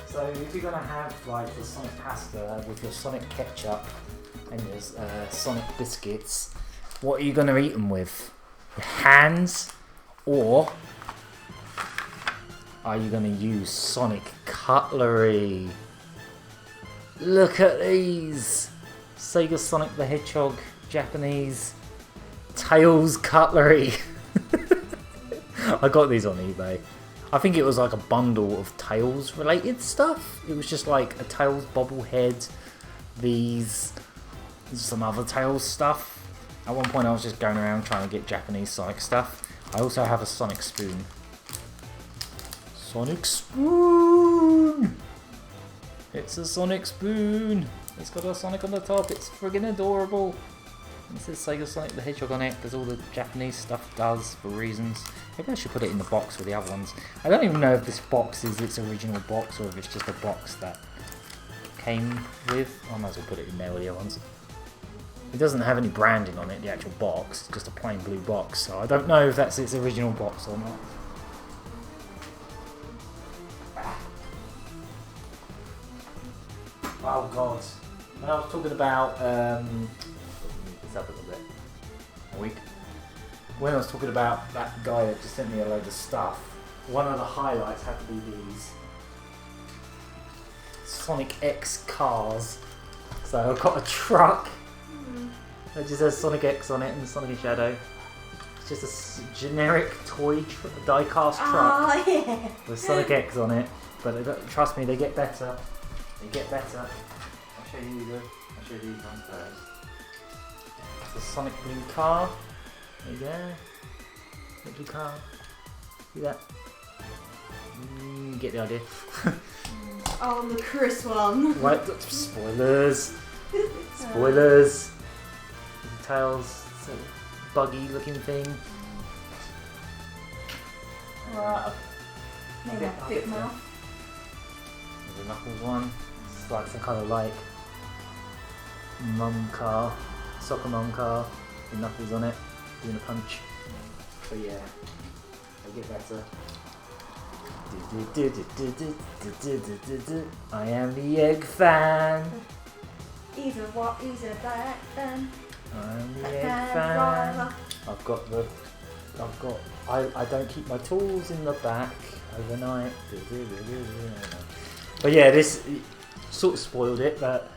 So if you're gonna have like the Sonic pasta with your Sonic ketchup and your Sonic biscuits, what are you gonna eat them with? Your hands, or are you gonna use Sonic cutlery? Look at these! Sega Sonic the Hedgehog Japanese Tails cutlery. I got these on eBay. I think it was like a bundle of Tails related stuff. It was just like a Tails bobblehead, these, some other Tails stuff. At one point I was just going around trying to get Japanese Sonic stuff. I also have a Sonic spoon. Sonic spoon! It's a Sonic spoon! It's got a Sonic on the top, it's friggin' adorable! It says Sega Sonic the Hedgehog on it, because all the Japanese stuff does, for reasons. Maybe I should put it in the box with the other ones. I don't even know if this box is its original box, or if it's just a box that came with. I might as well put it in there with the other ones. It doesn't have any branding on it, the actual box, it's just a plain blue box, so I don't know if that's its original box or not. Oh god. When I was talking about this up a little bit. A week. When I was talking about that guy that just sent me a load of stuff, one of the highlights had to be these Sonic X cars. So I've got a truck It just has Sonic X on it and Sonic in Shadow. It's just a generic toy die-cast truck yeah. with Sonic X on it. But trust me, they get better. They get better. I'll show you these ones first. It's a Sonic blue car. There you go. Sonic blue car. See that? You get the idea. Oh, the Chris one. Right, spoilers. Spoilers. Tails, sort of buggy looking thing. Right. Maybe a big mouth. There's a Knuckles one. It's like some kind of like mum car, soccer mum car with Knuckles on it, doing a punch. But yeah, they get better. I am the egg fan. He's a black fan. I'm the egg fan. I don't keep my tools in the back overnight. But yeah, this sort of spoiled it, but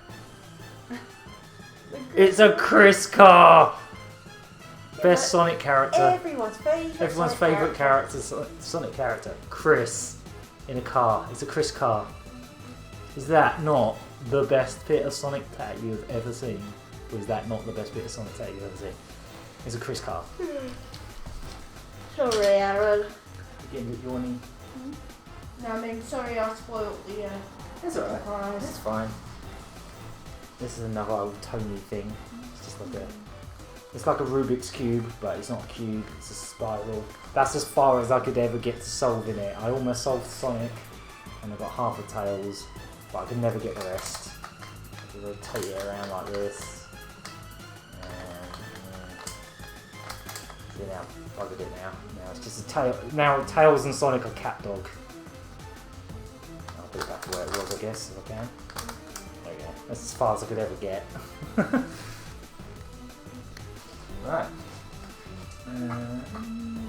it's a Chris car. Best Sonic character. Everyone's favourite character. Sonic character. Chris in a car. It's a Chris car. Is that not the best bit of Sonic that you've ever seen? Or is that not the best bit of Sonic that you've ever seen? It's a Chris car. Sorry, Aaron. You getting a bit yawny? No, I mean, sorry I spoiled the It's alright. surprise. It's fine. This is another old Tony thing. It's just like it's like a Rubik's Cube, but it's not a cube, it's a spiral. That's as far as I could ever get to solving it. I almost solved Sonic, and I got half the tails, but I could never get the rest. I could rotate it around like this. See now, buggered it now. Now it's just a tail. Now Tails and Sonic are cat dog. I'll put it back to where it was, I guess, if I can. There we go. That's as far as I could ever get. Right. Anything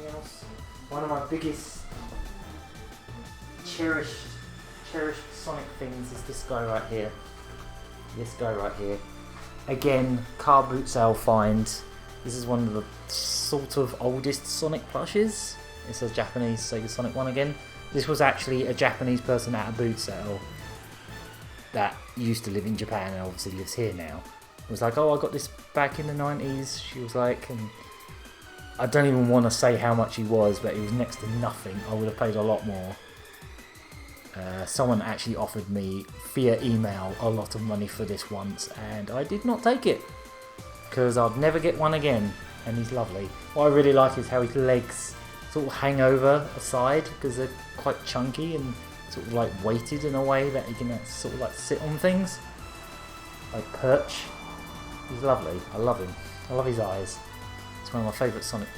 else? One of my biggest cherished Sonic things is this guy right here. This guy right here. Again, car boot sale find. This is one of the sort of oldest Sonic plushes. It's a Japanese Sega Sonic one again. This was actually a Japanese person at a boot sale that used to live in Japan and obviously lives here now. It was like, oh, I got this back in the 90s. She was like, and I don't even want to say how much he was, but it was next to nothing. I would have paid a lot more. Someone actually offered me via email a lot of money for this once, and I did not take it because I'd never get one again. And he's lovely. What I really like is how his legs sort of hang over aside because they're quite chunky and sort of like weighted in a way that he can sort of like sit on things, like perch. He's lovely. I love him. I love his eyes. It's one of my favourite Sonic,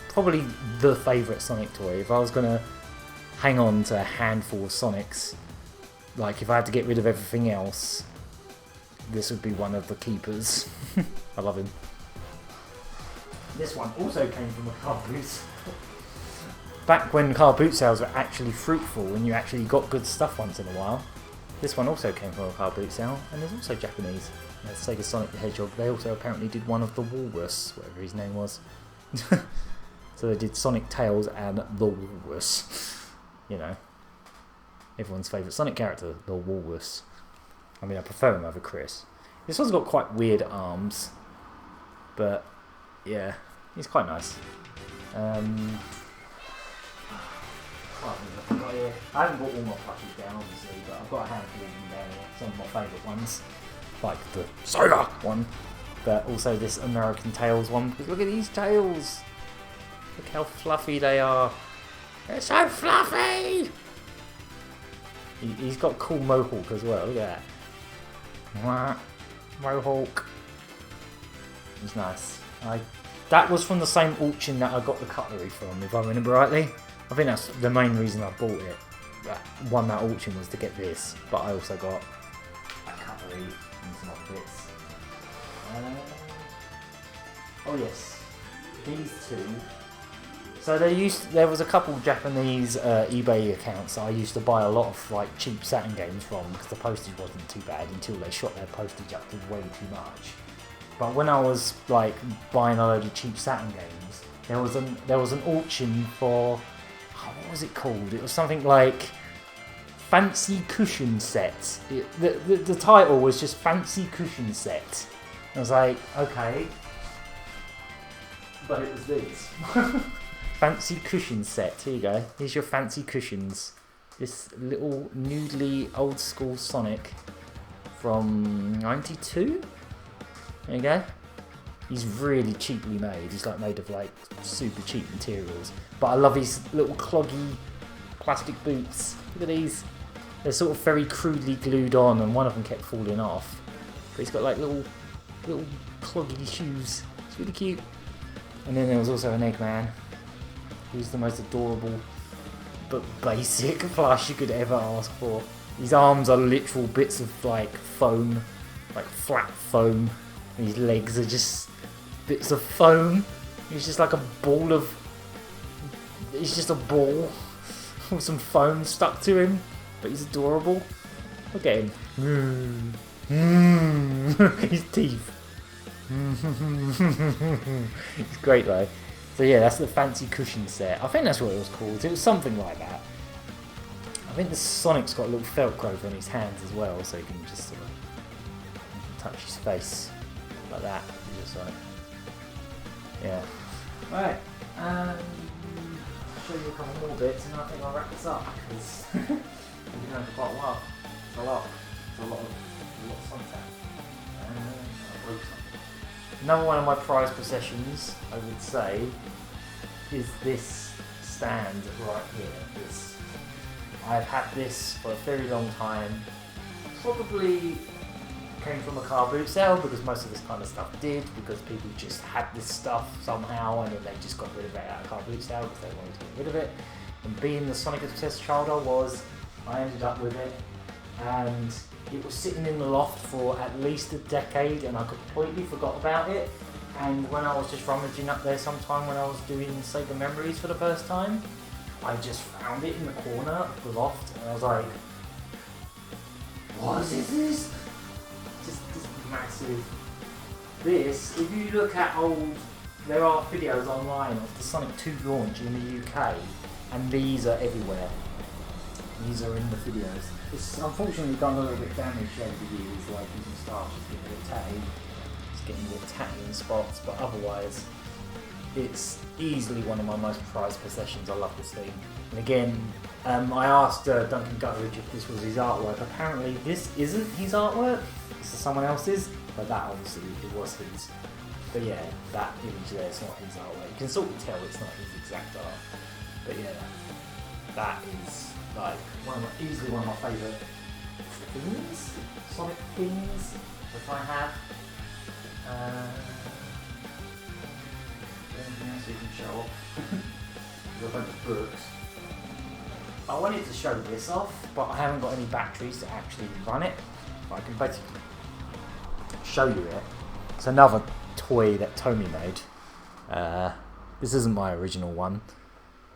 probably the favourite Sonic toy. If I was going to hang on to a handful of Sonics, like if I had to get rid of everything else, this would be one of the keepers. I love him. This one also came from a car boot. Back when car boot sales were actually fruitful and you actually got good stuff once in a while. This one also came from a car boot sale, and there's also Japanese. There's Sega Sonic the Hedgehog. They also apparently did one of the Walrus, whatever his name was. So they did Sonic Tails and the Walrus. You know, everyone's favourite Sonic character, the Walrus. I mean, I prefer him over Chris. This one's got quite weird arms, but yeah, he's quite nice. I haven't bought all my plushies down, obviously, but I've got a handful of them down here. Some of my favourite ones, like the Sega one, but also this American Tails one, because look at these tails! Look how fluffy they are! They're so fluffy! He's got a cool mohawk as well, look at that. Mohawk. He's nice. That was from the same auction that I got the cutlery from, if I remember rightly. I think that's the main reason I bought it. Won that auction was to get this, but I also got a cutlery and some other bits. Oh yes, these two. So there was a couple Japanese eBay accounts that I used to buy a lot of like cheap Saturn games from because the postage wasn't too bad until they shot their postage up to way too much. But when I was like buying a load of cheap Saturn games, there was an auction for, what was it called? It was something like Fancy Cushion Set. The title was just Fancy Cushion Set. I was like, okay, but it was these. Fancy Cushion Set. Here you go. Here's your fancy cushions. This little noodly old school Sonic from '92. There you go. He's really cheaply made. He's like made of like super cheap materials. But I love his little cloggy plastic boots. Look at these. They're sort of very crudely glued on, and one of them kept falling off. But he's got like little cloggy shoes. It's really cute. And then there was also an Eggman, who's the most adorable but basic plush you could ever ask for. His arms are literal bits of like foam, like flat foam. And his legs are just bits of foam. He's just like a ball of... He's just a ball with some foam stuck to him. But he's adorable. Look at him. His teeth. It's great though. So yeah, that's the fancy cushion set. I think that's what it was called. It was something like that. I think the Sonic's got a little Velcro on his hands as well, so you can just sort of touch his face like that. Sonic. Yeah. Right. I'll show you a couple more bits, and I think I'll wrap this up because we've been going for quite a while. It's a lot. It's a lot of Sonic. I broke something. Another one of my prized possessions, I would say, is this stand right here. I've had this for a very long time. Probably came from a car boot sale because most of this kind of stuff did, because people just had this stuff somehow and then they just got rid of it at a car boot sale because they wanted to get rid of it. And being the Sonic obsessed child I ended up with it, and it was sitting in the loft for at least a decade and I completely forgot about it. And when I was just rummaging up there sometime when I was doing Sega Memories for the first time, I just found it in the corner of the loft and I was like, what is this? Just this massive... This, if you look at there are videos online of the Sonic 2 launch in the UK, and these are everywhere. These are in the videos. It's unfortunately done a little bit damaged over the years, like you can start just getting a bit tatty. It's getting a bit tatty in spots, but otherwise it's easily one of my most prized possessions. I love this thing. And again, I asked Duncan Gutteridge if this was his artwork. Apparently this isn't his artwork, this is someone else's, but that obviously it was his. But yeah, that image there is not his artwork. You can sort of tell it's not his exact art. But yeah, that is like easily one of my favourite things, Sonic things that I have. Anything else you can show off? There's a bunch of books. I wanted to show this off, but I haven't got any batteries to actually run it. But I can basically show you it. It's another toy that Tommy made. This isn't my original one,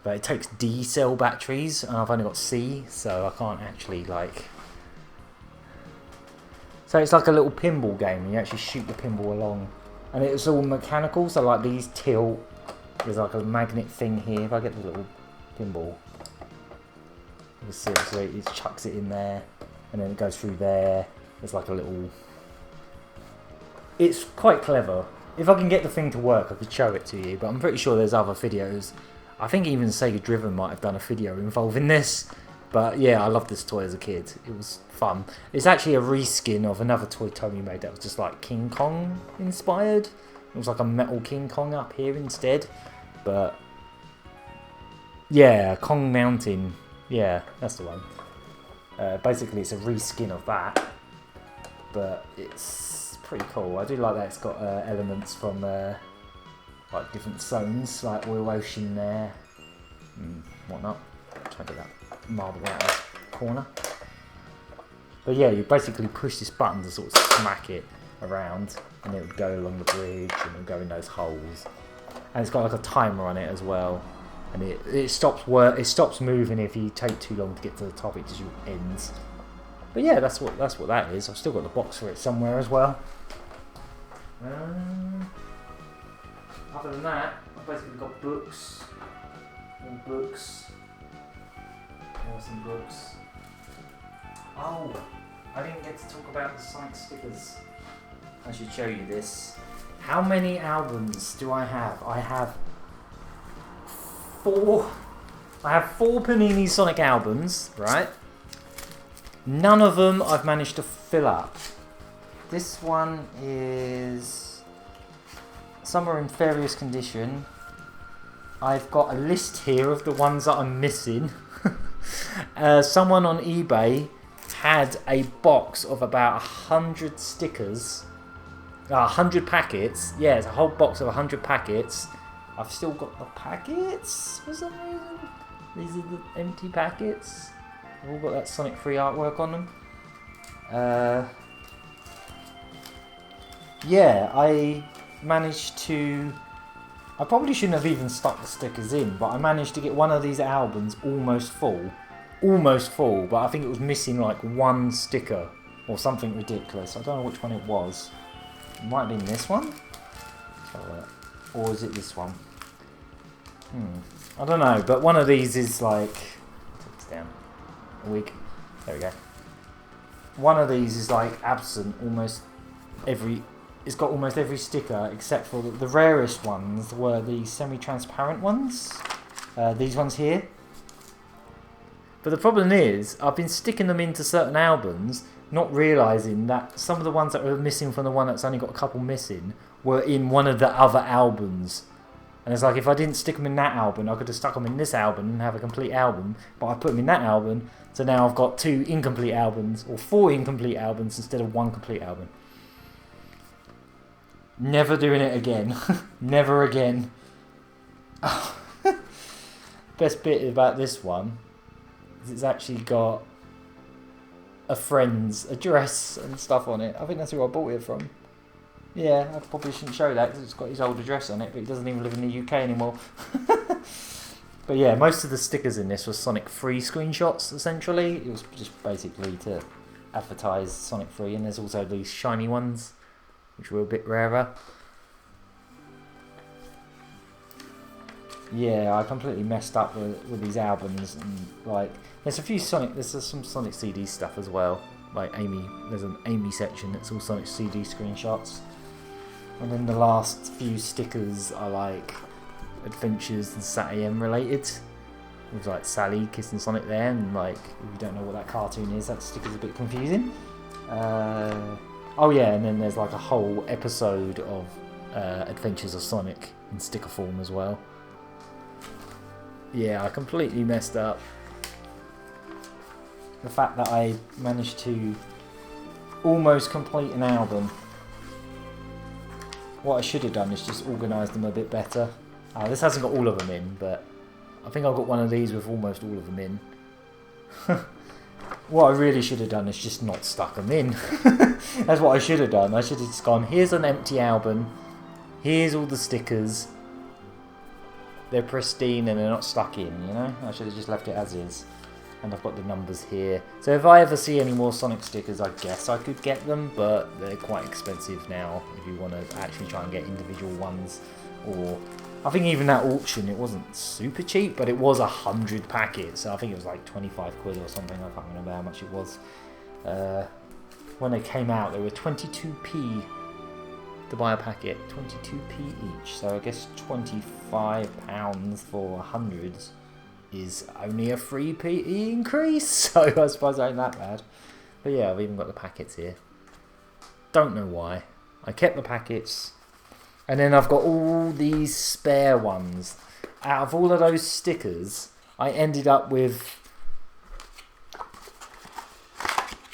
but it takes D cell batteries, and I've only got C, so I can't actually like. So it's like a little pinball game, and you actually shoot the pinball along, and it's all mechanical. So like these tilt. There's like a magnet thing here. If I get the little pinball, you see it. So it chucks it in there, and then it goes through there. There's like a little. It's quite clever. If I can get the thing to work, I could show it to you. But I'm pretty sure there's other videos. I think even Sega Driven might have done a video involving this. But yeah, I loved this toy as a kid. It was fun. It's actually a reskin of another toy Tommy made that was just like King Kong inspired. It was like a metal King Kong up here instead. But yeah, Kong Mountain. Yeah, that's the one. Basically, it's a reskin of that. But it's pretty cool. I do like that it's got elements from like different zones, like Oil Ocean there and whatnot. Try to get that marble out of the corner. But yeah, you basically push this button to sort of smack it around, and it would go along the bridge and it would go in those holes. And it's got like a timer on it as well, and it stops moving if you take too long to get to the top. It just ends. But yeah, that's what that is. I've still got the box for it somewhere as well. Other than that, I've basically got books. More books. More some books. Oh, I didn't get to talk about the Sonic stickers. I should show you this. How many albums do I have? I have 4. I have 4 Panini Sonic albums, right? None of them I've managed to fill up. This one is somewhere in various condition. I've got a list here of the ones that I'm missing. Someone on eBay had a box of about 100 stickers. 100 packets. Yeah, it's a whole box of 100 packets. I've still got the packets for some reason. These are the empty packets. They've all got that Sonic 3 artwork on them. Yeah, I managed to... I probably shouldn't have even stuck the stickers in, but I managed to get one of these albums almost full. Almost full, but I think it was missing like 1 sticker or something ridiculous. I don't know which one it was. It might have been this one? Or is it this one? I don't know, but one of these is like... Take this down. A week. There we go. One of these is like absent almost every... It's got almost every sticker except for the rarest ones were the semi-transparent ones. These ones here. But the problem is, I've been sticking them into certain albums, not realising that some of the ones that were missing from the one that's only got a couple missing were in one of the other albums. And it's like, if I didn't stick them in that album, I could have stuck them in this album and have a complete album. But I put them in that album, so now I've got 2 incomplete albums, or 4 incomplete albums instead of 1 complete album. Never doing it again. Never again. Best bit about this one is it's actually got a friend's address and stuff on it. I think that's who I bought it from. Yeah, I probably shouldn't show that because it's got his old address on it, but he doesn't even live in the UK anymore. But yeah, most of the stickers in this were Sonic 3 screenshots, essentially. It was just basically to advertise Sonic 3, and there's also these shiny ones, which were a bit rarer. Yeah, I completely messed up with these albums, and like there's some Sonic CD stuff as well. Like there's an Amy section that's all Sonic CD screenshots, and then the last few stickers are like Adventures and Sat AM related, with like Sally kissing Sonic there, and like if you don't know what that cartoon is, that sticker's a bit confusing. Oh yeah, and then there's like a whole episode of Adventures of Sonic in sticker form as well. Yeah, I completely messed up. The fact that I managed to almost complete an album. What I should have done is just organised them a bit better. This hasn't got all of them in, but I think I've got one of these with almost all of them in. What I really should have done is just not stuck them in. That's what I should have done. I should have just gone, here's an empty album, here's all the stickers, they're pristine and they're not stuck in, you know? I should have just left it as is. And I've got the numbers here. So if I ever see any more Sonic stickers, I guess I could get them, but they're quite expensive now if you want to actually try and get individual ones. Or I think even that auction, it wasn't super cheap, but it was 100 packets, so I think it was like 25 quid or something. I can't remember how much it was. When they came out, they were 22p to buy a packet, 22p each. So I guess £25 for 100 is only a 3p increase, so I suppose it ain't that bad. But yeah, I've even got the packets here. Don't know why. I kept the packets. And then I've got all these spare ones. Out of all of those stickers, I ended up with...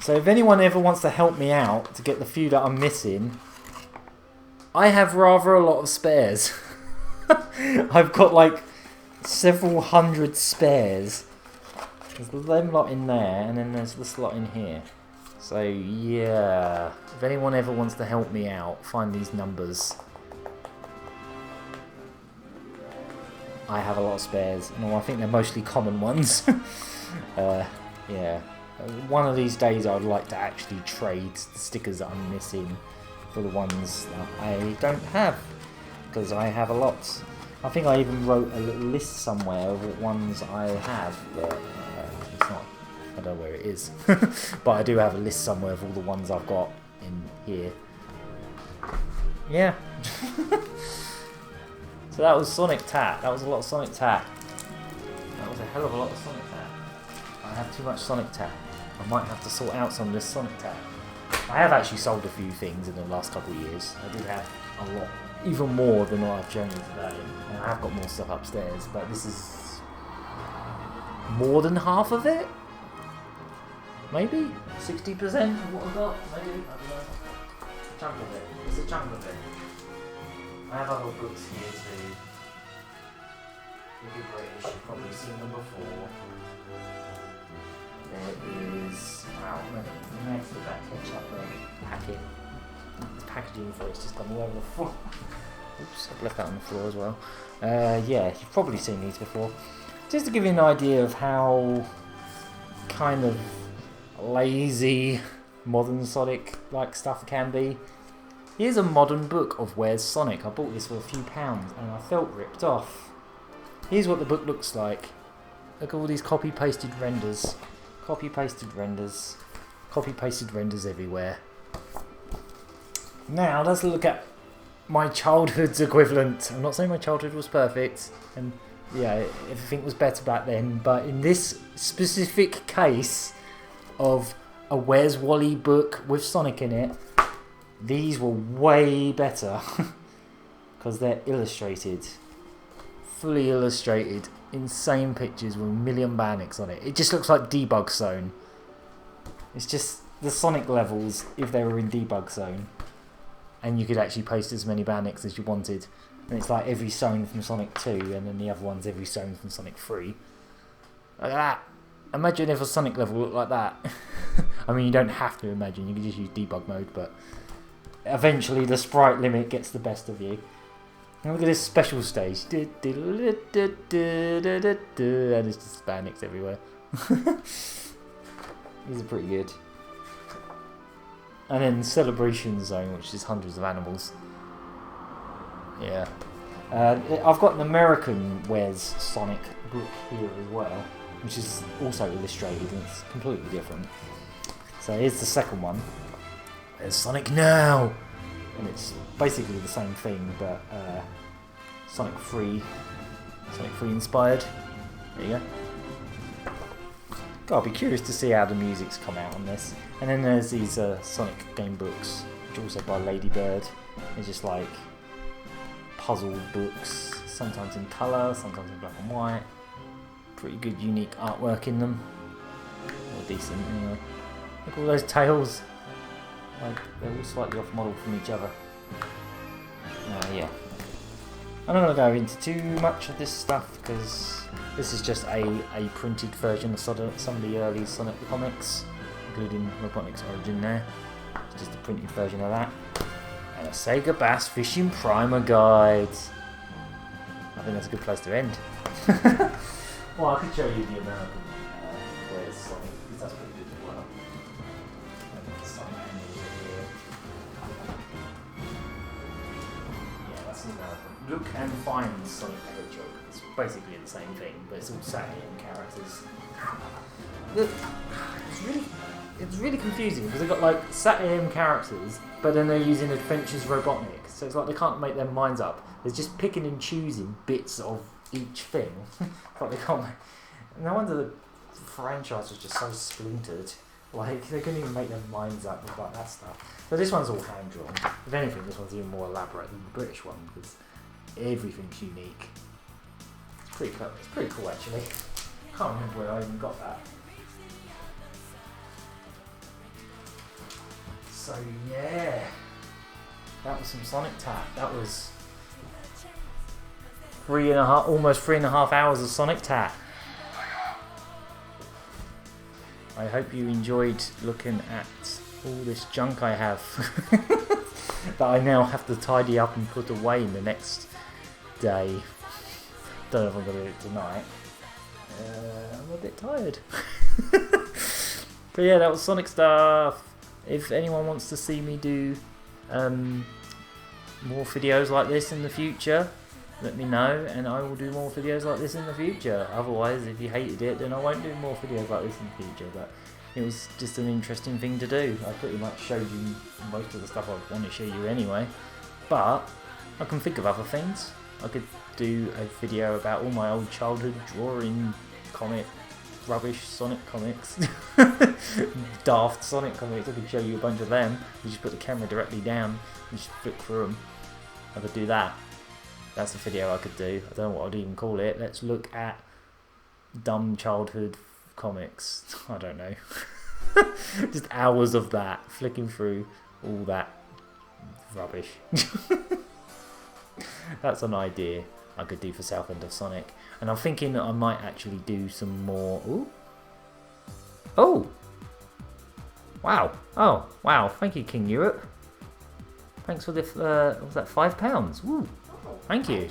So if anyone ever wants to help me out to get the few that I'm missing, I have rather a lot of spares. I've got like several hundred spares. There's them lot in there, and then there's this lot in here. So yeah, if anyone ever wants to help me out, find these numbers. I have a lot of spares. No, I think they're mostly common ones. Yeah. One of these days I would like to actually trade the stickers that I'm missing for the ones that I don't have, because I have a lot. I think I even wrote a little list somewhere of what ones I have, but it's not, I don't know where it is. But I do have a list somewhere of all the ones I've got in here. Yeah. So that was Sonic Tat. That was a lot of Sonic Tat. That was a hell of a lot of Sonic Tat. I have too much Sonic Tat. I might have to sort out some of this Sonic Tat. I have actually sold a few things in the last couple of years. I do have a lot, even more than what I've shown you today. And I have got more stuff upstairs, but this is more than half of it? Maybe? 60% of what I've got? Maybe? I don't know. A chunk of it. It's a chunk of it. I have other books here too. If you're British, you've probably seen them before. There is... Wow, next to that ketchup packet. The packaging for it's just gone all over the floor. Oops, I've left that on the floor as well. Yeah, you've probably seen these before. Just to give you an idea of how kind of lazy modern Sonic-like stuff can be. Here's a modern book of Where's Sonic. I bought this for a few pounds and I felt ripped off. Here's what the book looks like. Look at all these copy-pasted renders. Copy-pasted renders. Copy-pasted renders everywhere. Now, let's look at my childhood's equivalent. I'm not saying my childhood was perfect, and yeah, everything was better back then, but in this specific case of a Where's Wally book with Sonic in it, these were way better because they're illustrated, fully illustrated, insane pictures with a million Banniks on it. It just looks like Debug Zone. It's just the Sonic levels if they were in Debug Zone. And you could actually post as many Banniks as you wanted. And it's like every zone from Sonic 2, and then the other one's every zone from Sonic 3. Like that. Imagine if a Sonic level looked like that. I mean, you don't have to imagine, you can just use debug mode, but eventually the sprite limit gets the best of you. And look at this special stage. And it's just Banniks everywhere. These are pretty good. And then Celebration Zone, which is hundreds of animals. Yeah. I've got an American Where's Sonic book here as well, which is also illustrated and it's completely different. So here's the second one. There's Sonic Now! And it's basically the same thing, but Sonic 3 inspired. There you go. God, I'll be curious to see how the music's come out on this. And then there's these Sonic game books, which are also by Ladybird. They're just like puzzle books, sometimes in colour, sometimes in black and white. Pretty good, unique artwork in them. Or decent, anyway. Look at all those tails. Like, they're all slightly off model from each other. Yeah. I'm not going to go into too much of this stuff because this is just a printed version of some of the early Sonic the comics, including Robotniks Origin there. It's just a printed version of that. And a Sega Bass Fishing Primer Guide. I think that's a good place to end. Well, I could show you the American Where's Sonic, because that's pretty good as well. Sonic manuals here. Yeah, that's an American. Look and find Sonic the Hedgehog. It's basically the same thing, but it's all Saturn characters. Look, it's really confusing because they've got like Saturn characters, but then they're using Adventures Robotniks. So it's like they can't make their minds up. They're just picking and choosing bits of each thing. But they can't. No wonder the franchise was just so splintered. Like they couldn't even make their minds up about that stuff. So this one's all hand drawn. If anything, this one's even more elaborate than the British one because everything's unique. It's pretty cool. It's pretty cool actually. Can't remember where I even got that. So yeah, that was some Sonic Tat. That was almost 3.5 hours of Sonic Tat. I hope you enjoyed looking at all this junk I have that I now have to tidy up and put away in the next day. Don't know if I'm going to do it tonight. I'm a bit tired. But yeah, that was Sonic stuff. If anyone wants to see me do more videos like this in the future, let me know, and I will do more videos like this in the future. Otherwise, if you hated it, then I won't do more videos like this in the future. But it was just an interesting thing to do. I pretty much showed you most of the stuff I want to show you anyway. But I can think of other things. I could do a video about all my old childhood drawing comic rubbish Sonic comics. Daft Sonic comics. I could show you a bunch of them. You just put the camera directly down and just flick through them. I could do that. That's a video I could do. I don't know what I'd even call it. Let's look at dumb childhood comics. I don't know. Just hours of that, flicking through all that rubbish. That's an idea I could do for South End of Sonic. And I'm thinking that I might actually do some more... Ooh. Oh! Wow. Oh, wow. Thank you, King Europe. Thanks for the... was that £5? Woo. Thank you.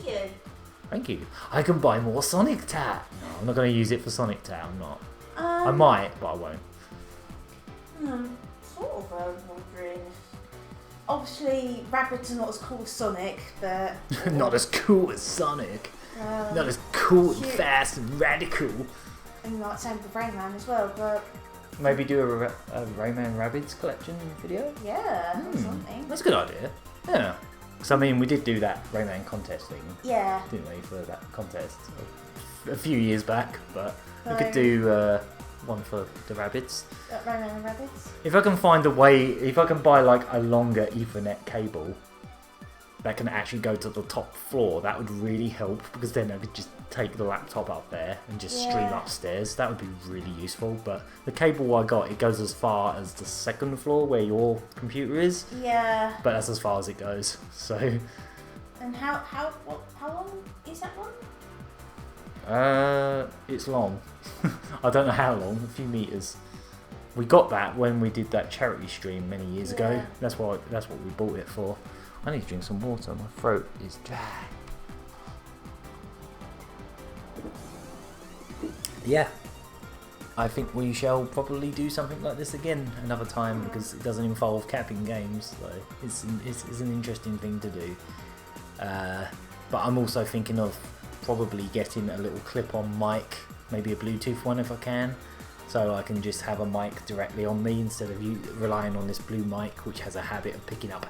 Thank you. I can buy more Sonic Tat. No, I'm not going to use it for Sonic Tat. I'm not. I might, but I won't. Sort of wondering. Obviously, rabbits are not as cool as Sonic, but... Not as cool as Sonic. Not as cool and fast and radical. And like same with Rayman as well, but... Maybe do a Rayman Rabbids collection video? Yeah, or something. That's a good idea. Yeah. Because I mean, we did do that Rayman contest thing. Yeah. Didn't we, for that contest a few years back, but we could do one for the Rabbids. Rayman and Rabbids? If I can find a way, if I can buy like a longer Ethernet cable that can actually go to the top floor, that would really help, because then I could just take the laptop up there and just stream upstairs. That would be really useful. But the cable I got, it goes as far as the second floor where your computer is. Yeah. But that's as far as it goes. So. And how long is that one? It's long. I don't know how long. A few meters. We got that when we did that charity stream many years ago. That's what we bought it for. I need to drink some water. My throat is dry. Yeah, I think we shall probably do something like this again another time, because it doesn't involve capping games. So it's an interesting thing to do. But I'm also thinking of probably getting a little clip-on mic, maybe a Bluetooth one if I can, so I can just have a mic directly on me instead of relying on this blue mic, which has a habit of picking up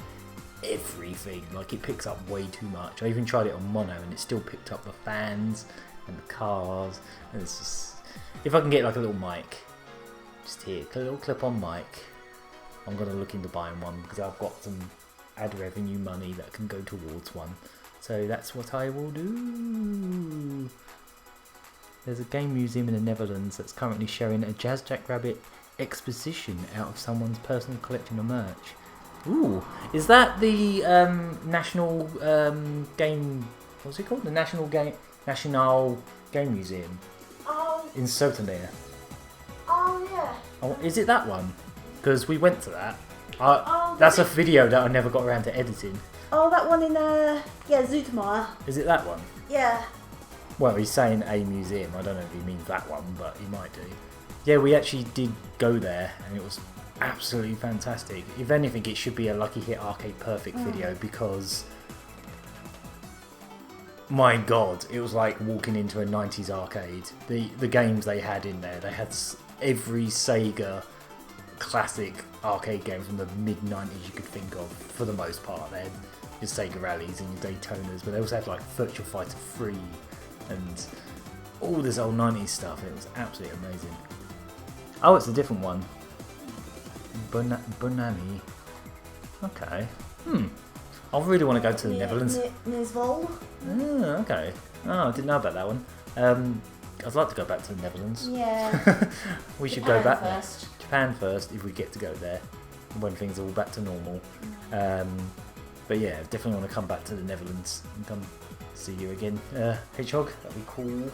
everything. Like, it picks up way too much. I even tried it on mono and it still picked up the fans and the cars, and it's just, if I can get like a little mic just here, a little clip-on mic, I'm gonna look into buying one, because I've got some ad revenue money that can go towards one. So that's what I will do. There's a game museum in the Netherlands that's currently showing a Jazz Jackrabbit exposition out of someone's personal collection of merch. Ooh, is that the national game? What's it called? The National Game Museum in Sotenay. Oh yeah. Oh, is it that one? Because we went to that. That's a video that I never got around to editing. Oh, that one in Zoetermeer. Is it that one? Yeah. Well, he's saying a museum. I don't know if he means that one, but he might do. Yeah, we actually did go there, and it was absolutely fantastic. If anything, it should be a Lucky Hit Arcade Perfect video, because my god, it was like walking into a 90s arcade. The games they had in there, they had every Sega classic arcade game from the mid-90s you could think of, for the most part. They had your Sega Rallies and your Daytonas, but they also had like Virtua Fighter 3 and all this old 90s stuff. It was absolutely amazing. Oh, it's a different one. Bonami. Okay. I really want to go to the Netherlands. Nisvol. Okay. Oh, I didn't know about that one. I'd like to go back to the Netherlands. Yeah. We should go back first. there. Japan first, if we get to go there, when things are all back to normal. But yeah, definitely want to come back to the Netherlands and come see you again. Hedgehog, that'd be cool.